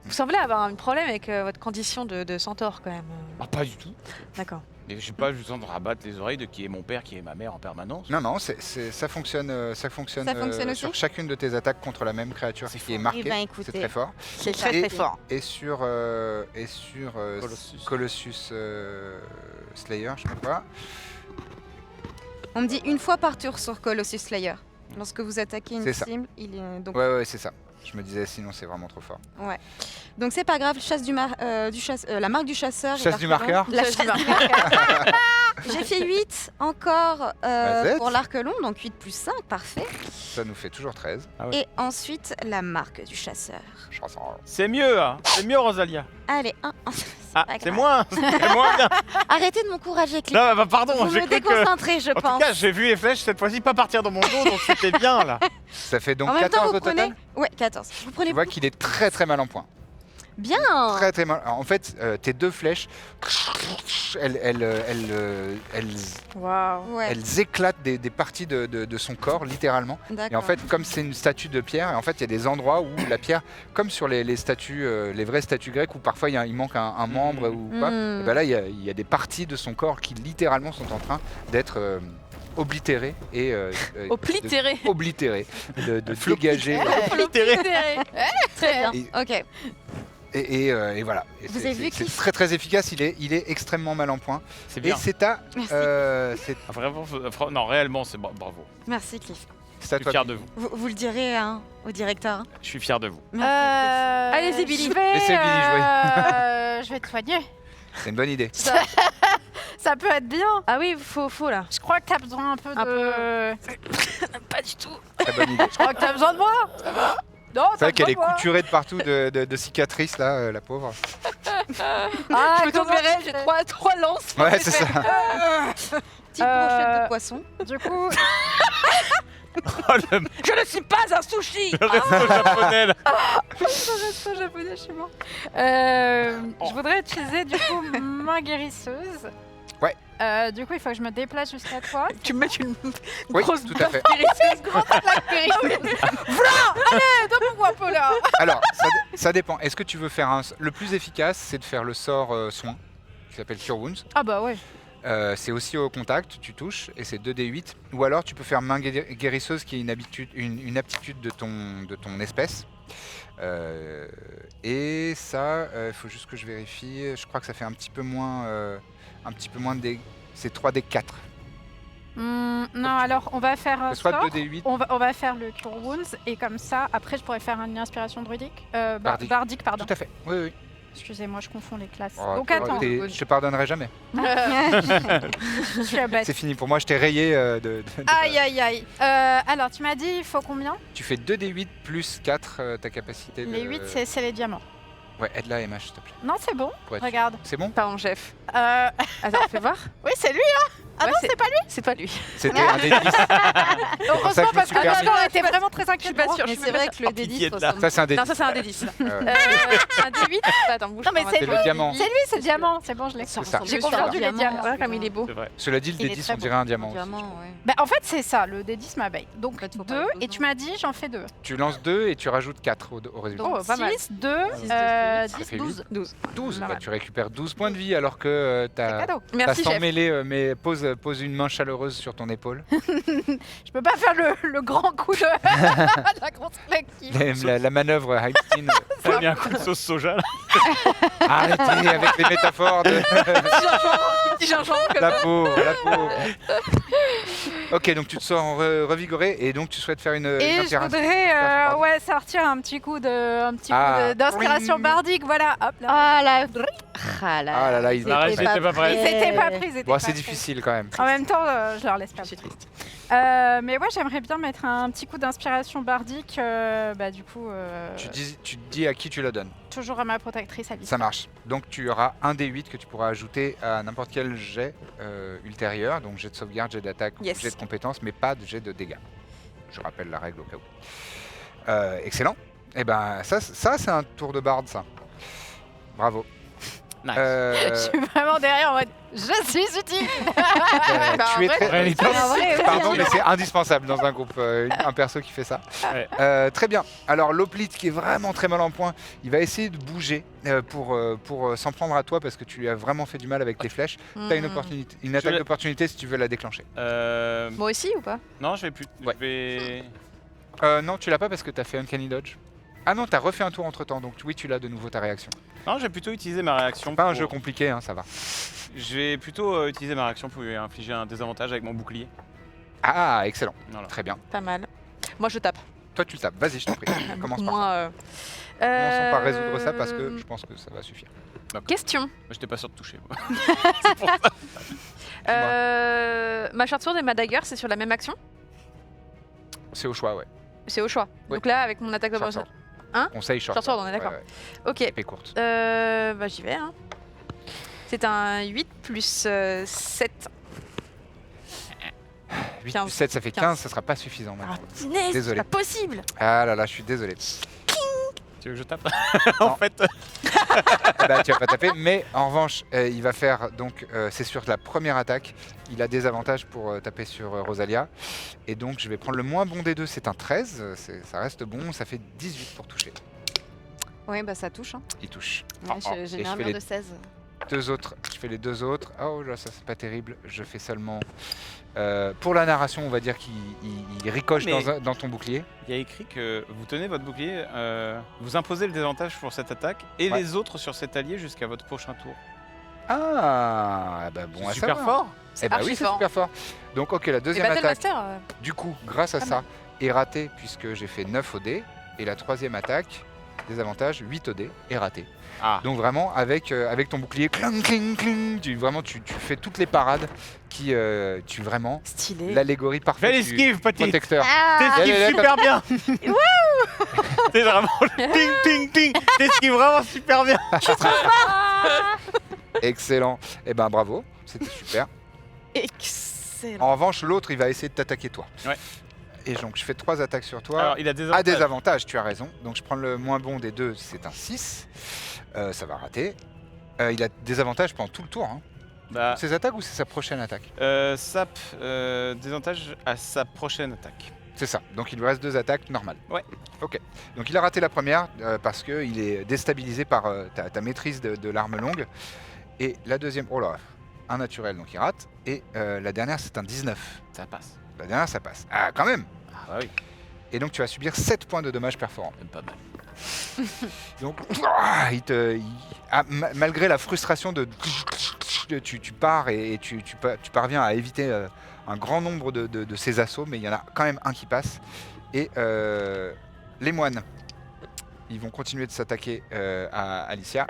Vous semblez avoir un problème avec votre condition de centaure quand même. Ah, pas du tout. D'accord. Et je sais pas, juste en train de rabattre les oreilles de qui est mon père, qui est ma mère en permanence. Non, ça fonctionne, Ça fonctionne sur aussi chacune de tes attaques contre la même créature C'est qui est fort. marquée. Eh ben, C'est écoutez. très fort. C'est très Et- très fort. Et sur Colossus Slayer, je sais pas quoi. On me dit une fois par tour sur Colossus Slayer. Lorsque vous attaquez une C'est ça. cible, il est donc. Ouais, c'est ça. Je me disais, sinon c'est vraiment trop fort. Donc c'est pas grave. La marque du chasseur. Chasse et du l'arc long. marqueur. La chasse du marqueur. J'ai fait 8 encore Vas-y. pour l'arc long, donc 8 plus 5, parfait. Ça nous fait toujours 13. Et ensuite la marque du chasseur. C'est mieux, hein. C'est mieux, Rosalia. Allez, un. Ah, pas c'est grave. moins, c'est moins bien. Arrêtez de m'encourager, Cliff. Non, bah pardon, Vous j'ai me cru que... déconcentrez, je En tout pense. cas, j'ai vu les flèches cette fois-ci pas partir dans mon dos, donc c'était bien, là. Ça fait donc En même temps, 14 vous au total. prenez. Ouais, 14. Vous prenez Tu vois qu'il est très très mal en point. bien. Très très mal. Alors, en fait, tes deux flèches, elles Waouh. Ouais, éclatent des parties de son corps, littéralement. d'accord. Et en fait, comme c'est une statue de pierre, et en fait, il y a des endroits où la pierre, comme sur les statues, les vraies statues grecques, où parfois il manque un membre ou quoi, et ben là, il y a des parties de son corps qui littéralement sont en train d'être oblitérées et Oblitéré. oblitérées, de dégager. Oblitéré. Très bien. Et, Ok. et voilà. Et Vous c'est- avez vu c'est Cliff très très efficace. Il est extrêmement mal en point. C'est Et bien. c'est à, Merci. c'est Vraiment, non, réellement, c'est bravo. Merci, Cliff. c'est à Je suis toi. fier de vous. Vous le direz hein, au directeur. Je suis fier de vous. Merci, Allez-y, Billy. Laissez Billy jouer. Je vais te soigner. C'est une bonne idée. Ça peut être bien. Ah oui, faut là. Je crois que t'as besoin un peu Un de. Pas du tout. Très bonne idée. Je crois que t'as besoin de moi. Non, C'est vrai qu'elle est besoin de moi. couturée de partout de cicatrices là, la pauvre. Ah, Je me tourne vers elle, j'ai trois lances. Ouais, c'est ça. Petite brochette de poisson. Du coup, Oh, le Je ne suis pas un sushi. resto japonais, là. resto japonais chez moi. Je voudrais utiliser du coup main guérisseuse. Ouais. Du coup, il faut que je me déplace jusqu'à toi. Tu me mets une Oui, grosse tout à fait. Donne-moi un peu là. Alors, ça dépend. Est-ce que tu veux faire le plus efficace, c'est de faire le sort soin, qui s'appelle Cure Wounds. Ah bah ouais. C'est aussi au contact, tu touches, et c'est 2d8. Ou alors tu peux faire main guérisseuse, qui est une aptitude de ton espèce. Et ça, il faut juste que je vérifie. Je crois que ça fait un petit peu moins de dégâts. C'est 3d4. Non, alors on va faire un Soit sort. 2d8. On va faire le Cure Wounds et comme ça, après je pourrais faire une inspiration druidique. Bardique. Bardique, pardon. Tout à fait. Oui, oui. Excusez-moi, je confonds les classes. Oh, Donc attends, je te pardonnerai jamais. je suis bête. C'est fini pour moi, je t'ai rayé Aïe aïe aïe. Alors tu m'as dit, il faut combien? Tu fais 2d8 plus 4 ta capacité de... Les 8, c'est les diamants. Ouais, aide-la MH, s'il te plaît. Non, c'est bon. pour être sûr. Regarde. C'est bon? Pardon, chef. Euh, Attends, fais voir. Oui, c'est lui. Ah Ouais, non, c'est pas lui. C'est pas lui. C'était un D10. pour ça que Heureusement je me parce suis que permis. Laure était vraiment très Je suis inquiète. pas pour sûre. moi. Je Mais suis c'est pas vrai que le pitié D10 de ressemble. Ça, c'est un D10. Non, ça c'est un D10. là. Euh, Un D8. Attends, bouge Non, mais pas. c'est c'est lui. le diamant. C'est lui, c'est le diamant. C'est bon, je l'ai. C'est ça. J'ai Je confondu suis les un diamants. Voilà comme il est beau. C'est vrai. Cela dit, le Il est D10, très on beau. dirait un diamant. Diamant, aussi. ouais. Bah, en fait, c'est ça. Le D10 m'abeille. Donc fait, faut pas 2. aller Et tu m'as dit, j'en fais 2. Tu lances 2 et tu rajoutes 4 au résultat. Donc Oh, pas mal. 6, 2, 6, 10, fait 12. 12, Pas bah, mal. tu récupères 12 points de vie alors que C'est t'as cadeau. Merci, sans chef. mêler, mais pose une main chaleureuse sur ton épaule. Je peux pas faire le grand coup de la grosse plaque qui. La manœuvre Einstein. T'as mis un coup de sauce soja, là. Arrêtez avec les métaphores de Petit gingembre comme la pauvre, la pauvre. Ok, donc tu te sens revigoré et donc tu souhaites faire une Et je inspiration. voudrais Pardon. ouais, sortir un petit coup Ah. d'inspiration Ring. bardique, voilà, hop là. Ah là. Ah là. Ah là là, ils C'était Arrête, j'étais pas prêt. Ils étaient pas pris, ils étaient Bon, pas c'est pris. difficile quand même. En même temps, je leur laisse pas. Je suis triste. Mais ouais, j'aimerais bien mettre un petit coup d'inspiration bardique, bah du coup, Tu te dis à qui tu la donnes. toujours à ma protectrice Alice. Ça marche. Donc tu auras un D8 que tu pourras ajouter à n'importe quel jet ultérieur. Donc jet de sauvegarde, jet d'attaque, ou Yes. jet de compétence, mais pas de jet de dégâts. Je rappelle la règle au cas où. Excellent. Et ben ça c'est un tour de barde ça. Bravo. Nice. Je suis vraiment derrière en mode je suis utile. Tu es très... réalité, Pardon, mais c'est indispensable dans un groupe, un perso qui fait ça. Ouais. Très bien. Alors l'Hoplite qui est vraiment très mal en point, il va essayer de bouger pour s'en prendre à toi parce que tu lui as vraiment fait du mal avec tes flèches. Tu as une attaque l'ai- d'opportunité si tu veux la déclencher. Moi aussi ou pas? Non, je vais plus. Ouais. Je vais... Non, tu l'as pas parce que tu as fait Uncanny Dodge. Ah non, tu as refait un tour entre temps, donc oui, tu l'as de nouveau ta réaction. Non, je vais plutôt utiliser ma réaction. C'est pas un pour- jeu compliqué, hein, ça va. Je vais plutôt utiliser ma réaction pour lui infliger un désavantage avec mon bouclier. Ah, excellent. Voilà. Très bien. Pas mal. Moi je tape. Toi, tu le tapes. Vas-y, je t'en prie. Commence par ça. Moi. Commençons par résoudre ça parce que je pense que ça va suffire. Question. J'étais pas sûr de toucher. Moi. Ma short sword et ma dagger, c'est sur la même action? C'est au choix, ouais. C'est au choix. Ouais. Donc là, avec mon attaque Short d'opportunité. sword. Hein Conseil short Short sword, on est d'accord. Ouais, Ok. épée courte. Bah j'y vais. Hein. C'est un 8 plus 7. 8 15. plus 7, ça fait 15, ça sera pas suffisant Ah, maintenant. punaise, c'est Désolé. pas possible. Ah là là, je suis désolé. Tu veux que je tape Non. En fait, Bah, tu vas pas taper, mais en revanche, il va faire donc c'est sur la première attaque. Il a des avantages pour taper sur Rosalia. Et donc je vais prendre le moins bon des deux, c'est un 13. Ça reste bon, ça fait 18 pour toucher. Oui, bah ça touche. Hein. Il touche. Ouais, Oh, oh. j'ai Et une je fais armure les de 16. deux autres. Je fais les deux autres. Oh là, ça c'est pas terrible. Je fais seulement. Pour la narration, on va dire qu'il ricoche Mais- dans ton bouclier. il y a écrit que vous tenez votre bouclier, vous imposez le désavantage pour cette attaque et Ouais. les autres sur cet allié jusqu'à votre prochain tour. Ah, bah bon, C'est à super savoir. fort. Eh bah archi oui, c'est fort. super fort. Donc ok, la Et deuxième attaque. Battlemaster. Du coup, grâce à Pas ça, est ratée puisque j'ai fait 9 au dé. Et la troisième attaque, des avantages, 8 au dé, est ratée. Ah. Donc vraiment, avec ton bouclier, cling, cling, cling, tu fais toutes les parades qui tu vraiment Stylé. l'allégorie Fais parfaite du l'esquive, petit. protecteur. T'esquives Allez, super bien. C'est vraiment le ting ting ting. T'esquives vraiment super bien. Excellent. Eh ben bravo, c'était super. Excellent. En revanche, l'autre, il va essayer de t'attaquer toi. Ouais. Et donc je fais 3 attaques sur toi. Alors, il a des À des avantages. avantages, tu as raison. Donc je prends le moins bon des deux, c'est un 6. Ça va rater. Il a des avantages pendant tout le tour. Hein. Bah, Ses attaques ou c'est sa prochaine attaque? sap, désavantage à sa prochaine attaque. C'est ça. Donc il lui reste 2 attaques normales. Ouais. Ok. Donc il a raté la première parce qu'il est déstabilisé par ta maîtrise de l'arme longue. Et la deuxième, oh là, un naturel, donc il rate. Et la dernière, c'est un 19. Ça passe. La dernière, ça passe. Ah, quand même. Ah bah oui, Et donc tu vas subir 7 points de dommages perforants. même pas mal. Donc, malgré la frustration tu pars et tu parviens à éviter un grand nombre de ces assauts, mais il y en a quand même un qui passe. Et les moines, ils vont continuer de s'attaquer à Alicia.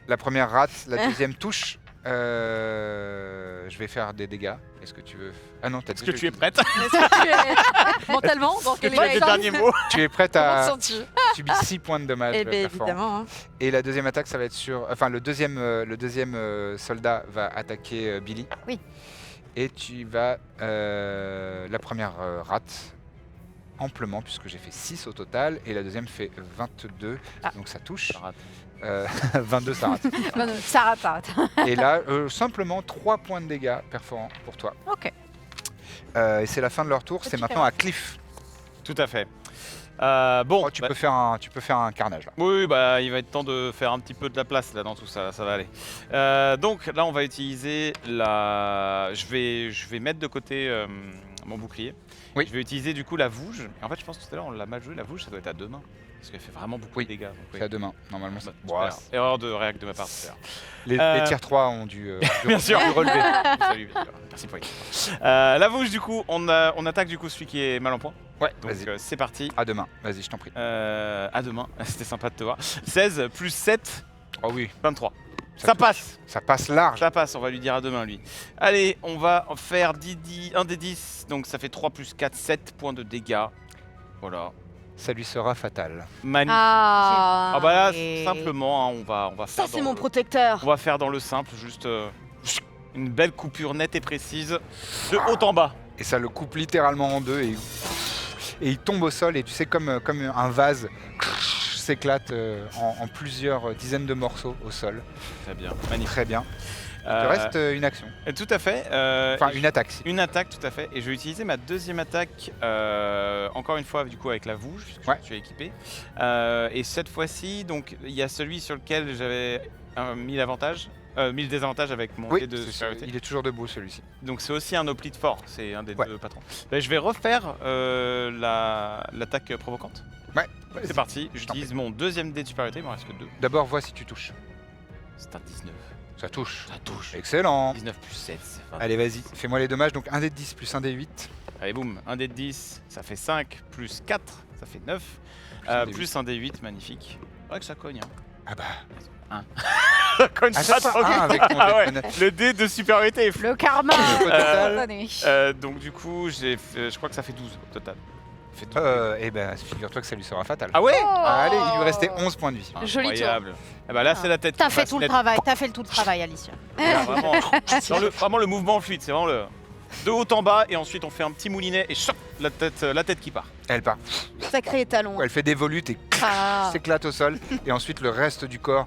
La première rate, la deuxième touche. Je vais faire des dégâts. Est-ce que tu veux... Ah non, t'as Est-ce déjà que tu es utilisé. prête Mentalement, dans Est-ce que quel tu as des état derniers mots Tu es prête Comment à te sens-tu? subir 6 points de dommages Eh bien perforants. évidemment. Hein. Et la deuxième attaque, ça va être sur... Enfin, le deuxième soldat va attaquer Billy. Oui. Et tu vas... la première rate amplement, puisque j'ai fait 6 au total. Et la deuxième fait 22, Ah. donc ça touche. Ça rate. 22, ça rate. Non, non, ça rate, ça rate. Et là, simplement 3 points de dégâts perforants pour toi. Ok. Et c'est la fin de leur tour. C'est Petit maintenant à Cliff. Tout à fait. Bon, Oh, tu bah, peux faire un carnage, là. oui, bah, il va être temps de faire un petit peu de la place là dans tout ça, ça va aller. Donc là, on va utiliser la. Je vais mettre de côté mon bouclier. Oui. Je vais utiliser du coup la vouge. Et en fait, je pense que tout à l'heure, on l'a mal joué. La vouge, ça doit être à 2 mains. Parce qu'elle fait vraiment beaucoup Oui. de dégâts. Donc, oui. C'est à 2 mains. Normalement, Bah, c'est... super. Erreur de réac de ma part, super. Les tiers 3 ont dû... Bien sûr. dû relever. Salut, bien sûr. Merci pour la vouge, du coup, on attaque du coup celui qui est mal en point. Ouais, Donc vas-y. c'est parti. À demain. Vas-y, je t'en prie. À demain. C'était sympa de te voir. 16 plus 7, Oh oui, 23. Ça Ça touche. passe. ça passe large. Ça passe, on va lui dire à demain lui. Allez, on va en faire un des 10, donc ça fait 3 plus 4, 7 points de dégâts. Voilà. Ça lui sera fatal. Magnifique. Ah, Ah bah là, et- simplement, hein, on va Ça faire c'est dans mon le- protecteur. On va faire dans le simple, juste une belle coupure nette et précise de haut en bas. Et ça le coupe littéralement en deux et il tombe au sol et tu sais comme un vase s'éclate en plusieurs dizaines de morceaux au sol. Très bien, magnifique. Très bien. Il te Euh, reste une action. Tout à fait. Enfin, une attaque. Une attaque, tout à fait. Et je vais utiliser ma deuxième attaque, encore une fois, du coup, avec la vouge, puisque Ouais. je suis équipé. Et cette fois-ci, donc, il y a celui sur lequel j'avais mis l'avantage, mis le désavantage avec mon Oui, dé de supériorité. il est toujours debout celui-ci. Donc, c'est aussi un hoplite fort, c'est un des Ouais. deux patrons. Ben, je vais refaire l'attaque provocante. Ouais. C'est parti, j'utilise mon deuxième dé de supériorité, il m'en reste que 2. D'abord, vois si tu touches. C'est un 19. Ça touche. Ça touche. Excellent. 19 plus 7, c'est 20. Allez, vas-y, fais-moi les dommages. Donc 1 dé de 10 plus 1 dé de 8. Allez, boum, 1 dé de 10, ça fait 5, plus 4, ça fait 9, un dé plus 1 dé 8, magnifique. C'est vrai que ça cogne, Ah bah. hein. Ça cogne Ah, pas ça, trop. un avec ton Ah ouais, dé de- le dé de supériorité est fou. Le karma Au total, instantané. Donc du coup, je crois que ça fait 12 au total. Ça fait 12. eh ben, figure-toi que ça lui sera fatal. Ah ouais. Allez, il lui restait 11 points de vie. Joli tour. Incroyable. Ah bah là, c'est la tête. T'as qui fait passe tout le net. travail, Alicia. Là, vraiment, vraiment le mouvement fluide, c'est vraiment le de haut en bas et ensuite on fait un petit moulinet et chop, la tête qui part. Elle part. Sacré étalon. Elle fait des volutes et Ah. s'éclate au sol. Et ensuite, le reste du corps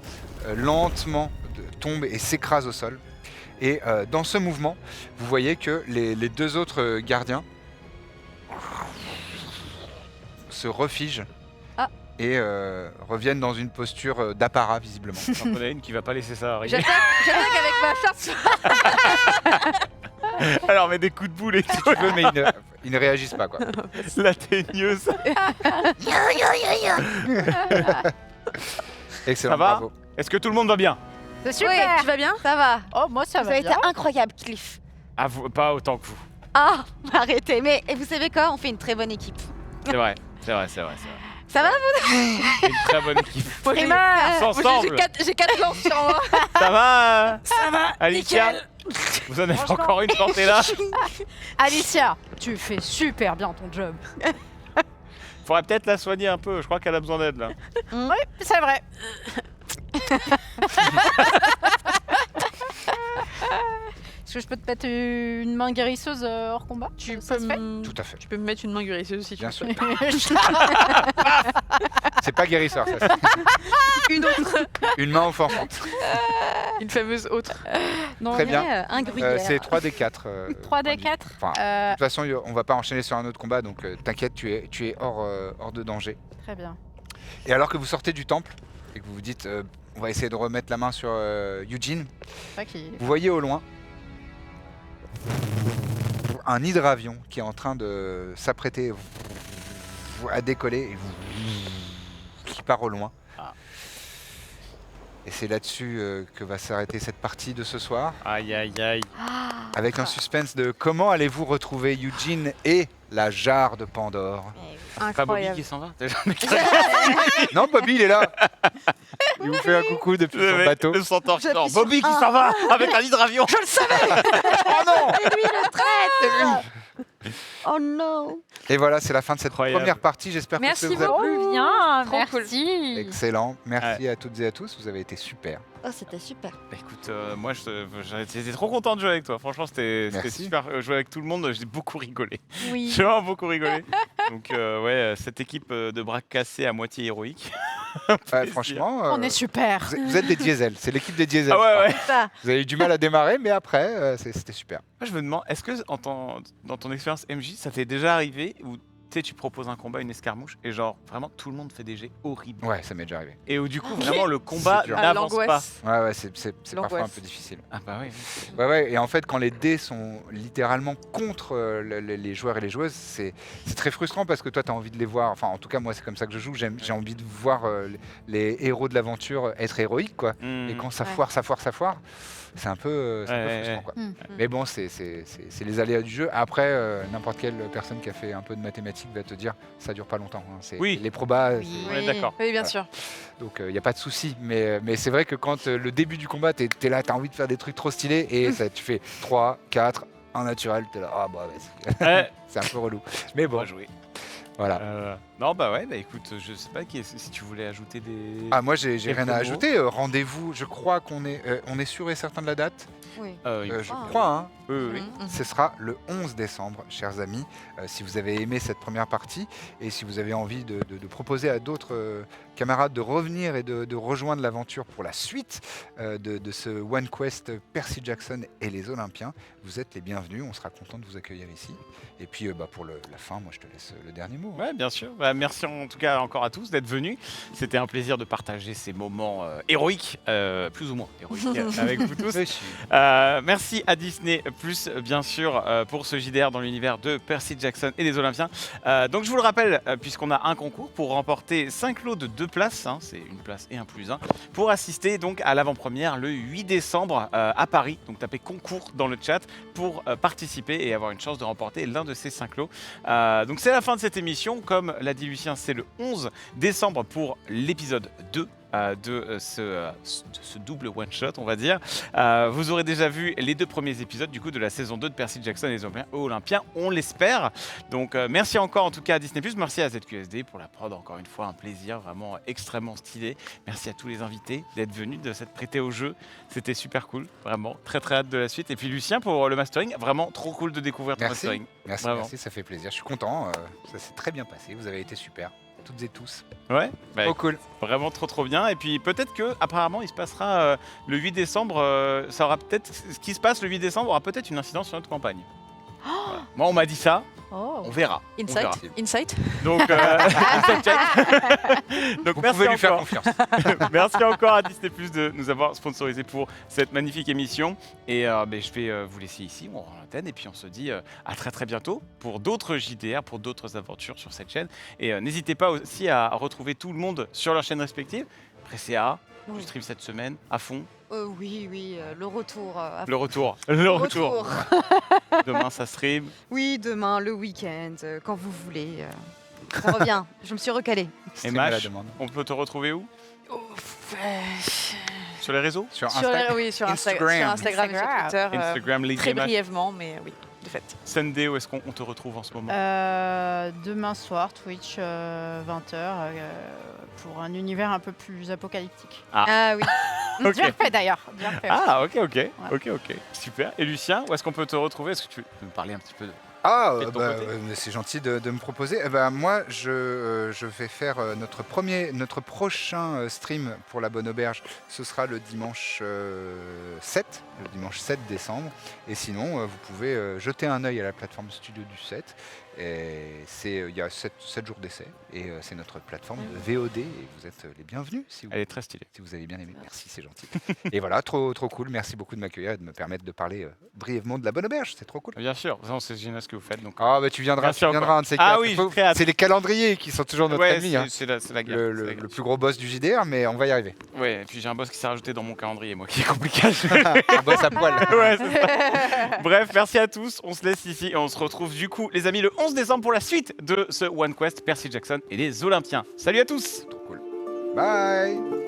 lentement tombe et s'écrase au sol. Et dans ce mouvement, vous voyez que les deux autres gardiens se refigent Ah. et reviennent dans une posture d'apparat, visiblement. Il y en a une qui va pas laisser ça arriver. J'attaque avec ma charge. Alors mais des coups de boule et tout. Tu veux, mais ils ne réagissent pas, quoi. La teigneuse. Excellent, Ça va bravo. Est-ce que tout le monde va bien? C'est Oui, super. tu vas bien? Ça va. Oh, moi ça Ça va a été bien. incroyable, Cliff. Ah, vous, pas autant que vous. Ah, arrêtez. Mais et vous savez quoi? On fait une très bonne équipe. C'est vrai, c'est vrai, c'est vrai. Ça va? C'est une très bonne équipe. Primaire. Tous ensemble. J'ai 4 lances sur moi. Ça va Ça va. Alicia, vous en avez Franchement. encore une plantée là. Alicia, tu fais super bien ton job. Faudrait peut-être la soigner un peu, je crois qu'elle a besoin d'aide là. Oui, c'est vrai. Est-ce que je peux te mettre une main guérisseuse hors combat? Tu Ça peux, se fait Tout à fait. tu peux me mettre une main guérisseuse si tu Bien veux. sûr. C'est pas guérisseur, ça. c'est Une autre. Une main offensante. Une fameuse autre. Non, Très bien. Ouais, un gruyère. C'est 3d4. 3d4. Enfin, de toute façon, on va pas enchaîner sur un autre combat, donc t'inquiète, tu es hors de danger. Très bien. Et alors que vous sortez du temple et que vous vous dites, on va essayer de remettre la main sur Eugene, C'est vrai qu'il- vous voyez au loin un hydravion qui est en train de s'apprêter à décoller et qui part au loin. Ah. Et c'est là-dessus que va s'arrêter cette partie de ce soir, Aïe aïe aïe. avec un suspense de comment allez-vous retrouver Eugene et la jarre de Pandore. Pas Bobby qui s'en va. Non, Bobby, il est là. Il vous fait un coucou depuis son bateau. Le centaure qui sort. Bobby qui s'en va avec un hydravion. Je le savais. Oh non! C'est lui le traître. Oh non. Et voilà, c'est la fin de cette Incroyable. première partie. J'espère que Merci ça vous a plu. Oh, bien, Trop cool. merci. Excellent. Merci à toutes et à tous. Vous avez été super. Oh, c'était super. Bah, écoute, moi j'étais trop content de jouer avec toi. Franchement, c'était Merci. super. Jouer avec tout le monde, j'ai beaucoup rigolé. Oui. J'ai vraiment beaucoup rigolé. Donc ouais, cette équipe de bras cassés à moitié héroïque. Plaisir. Franchement, On est super. vous êtes des diesels. C'est l'équipe des diesels. Ah ouais, ouais. Ça. Vous avez eu du mal à démarrer, mais après, c'était super. Moi, je me demande, est-ce que dans ton expérience MJ, ça t'est déjà arrivé où tu sais, tu proposes un combat, une escarmouche, et genre vraiment tout le monde fait des jets horribles. Ouais, ça m'est déjà arrivé. Et où du coup, vraiment le combat C'est dur. n'avance pas. L'angoisse. Ouais, c'est parfois un L'angoisse. peu difficile. Ah bah oui. Ouais, et en fait, quand les dés sont littéralement contre les joueurs et les joueuses, c'est très frustrant parce que toi, tu as envie de les voir. Enfin, en tout cas, moi, c'est comme ça que je joue. J'ai envie de voir les héros de l'aventure être héroïques, quoi. Mmh. Et quand ça Ouais. foire, c'est un peu, frustrant, quoi. Mm. Mais bon, c'est les aléas du jeu. Après, n'importe quelle personne qui a fait un peu de mathématiques va te dire ça dure pas longtemps. Hein. Oui. Les probas, Oui. On est d'accord. Oui, bien Voilà. sûr. donc il n'y a pas de souci. Mais c'est vrai que quand le début du combat, tu es là, tu as envie de faire des trucs trop stylés et ça, tu fais 3, 4, 1 naturel, tu es là, ah bah vas-y. Ouais, C'est un peu relou. Mais bon bon, joué. Voilà. Non, bah ouais, bah écoute, je sais pas si tu voulais ajouter des. Ah, moi, j'ai Quelques rien à mots. ajouter. Rendez-vous, je crois qu'on est sûr et certain de la date. Oui. Je Ah. crois, hein. Oui. Mhm. Ce sera le 11 décembre, chers amis. Si vous avez aimé cette première partie et si vous avez envie de proposer à d'autres camarades de revenir et de rejoindre l'aventure pour la suite de ce One Quest Percy Jackson et les Olympiens, vous êtes les bienvenus. On sera content de vous accueillir ici. Et puis pour la fin, moi je te laisse le dernier mot. Ouais, bien sûr. Bah, merci en tout cas encore à tous d'être venus. C'était un plaisir de partager ces moments héroïques, plus ou moins héroïques, avec vous tous. Merci à Disney+, bien sûr, pour ce JDR dans l'univers de Percy Jackson et des Olympiens. Donc je vous le rappelle, puisqu'on a un concours pour remporter 5 lots de 2 places, hein, c'est une place et un plus un, pour assister donc à l'avant-première le 8 décembre à Paris. Donc tapez concours dans le chat pour participer et avoir une chance de remporter l'un de ces 5 lots. Donc c'est la fin de cette émission. Comme l'a dit Lucien, c'est le 11 décembre pour l'épisode 2. De ce double one-shot, on va dire. Vous aurez déjà vu les 2 premiers épisodes du coup de la saison 2 de Percy Jackson et les Olympiens, on l'espère. Donc merci encore en tout cas à Disney+, merci à ZQSD pour la prod, encore une fois un plaisir vraiment extrêmement stylé. Merci à tous les invités d'être venus, de s'être prêtés au jeu, c'était super cool, vraiment très hâte de la suite. Et puis Lucien pour le mastering, vraiment trop cool de découvrir ton Merci. mastering. Merci, Vraiment. merci, ça fait plaisir. Je suis content. Ça s'est très bien passé. Vous avez été super, toutes et tous. Ouais, bah, Trop cool. vraiment trop bien. Et puis peut-être que apparemment il se passera le 8 décembre, ça aura peut-être ce qui se passe le 8 décembre aura peut-être une incidence sur notre campagne. Voilà. Moi on m'a dit ça, Oh. on verra. On Insight. verra. Insight. Donc, insight check. Donc Vous merci pouvez lui faire encore. confiance. Merci encore à Disney+ de nous avoir sponsorisé pour cette magnifique émission. Et je vais vous laisser ici, on rend l'antenne et puis on se dit à très bientôt pour d'autres JDR, pour d'autres aventures sur cette chaîne. Et n'hésitez pas aussi à retrouver tout le monde sur leur chaîne respective. Presséa, je stream cette semaine à fond. Oui, le retour. Le retour. Demain ça stream. Oui, demain, le week-end, quand vous voulez. Ça revient, je me suis recalée. Et C'est à la Mash, demande. on peut te retrouver où? Sur les réseaux? Sur Sur, Instagram. oui, sur Instagram. sur Instagram et sur Twitter. Instagram, Lady Très Mash. brièvement, mais oui, de fait. Sunday, où est-ce qu'on te retrouve en ce moment? Demain soir, Twitch, 20h, pour un univers un peu plus apocalyptique. Ah oui. Ok. Bien fait d'ailleurs. Bien fait. Ah, ok. Super. Et Lucien, où est-ce qu'on peut te retrouver? Est-ce que tu peux me parler un petit peu de... Ah, Et de ton côté mais c'est gentil de me proposer. Moi, je vais faire notre prochain stream pour la Bonne Auberge. Ce sera le dimanche 7 décembre. Et sinon, vous pouvez jeter un œil à la plateforme Studio du 7. Et il y a 7 jours d'essai. Et c'est notre plateforme de VOD. Et vous êtes les bienvenus si vous, Elle est très stylée. si vous avez bien aimé. Merci, c'est gentil. Et voilà, trop cool. Merci beaucoup de m'accueillir et de me permettre de parler brièvement de la Bonne Auberge. C'est trop cool. Bien sûr, c'est génial ce que vous faites. Donc... Ah bah tu viendras, Merci encore. un de ces Ah quatre. oui, j'ai très hâte. C'est les calendriers qui sont toujours notre ouais, ennemi. Hein. c'est la guerre. Le, c'est la le- guerre. le plus gros boss du JDR, mais on va y arriver. Ouais, et puis j'ai un boss qui s'est rajouté dans mon calendrier, moi, qui est compliqué. Un boss à poil. Ouais, c'est ça. Bref, merci à tous. On se laisse ici et on se retrouve du coup, les amis, le 11 décembre pour la suite de ce One Quest Percy Jackson et les Olympiens. Salut à tous! Trop cool. Bye.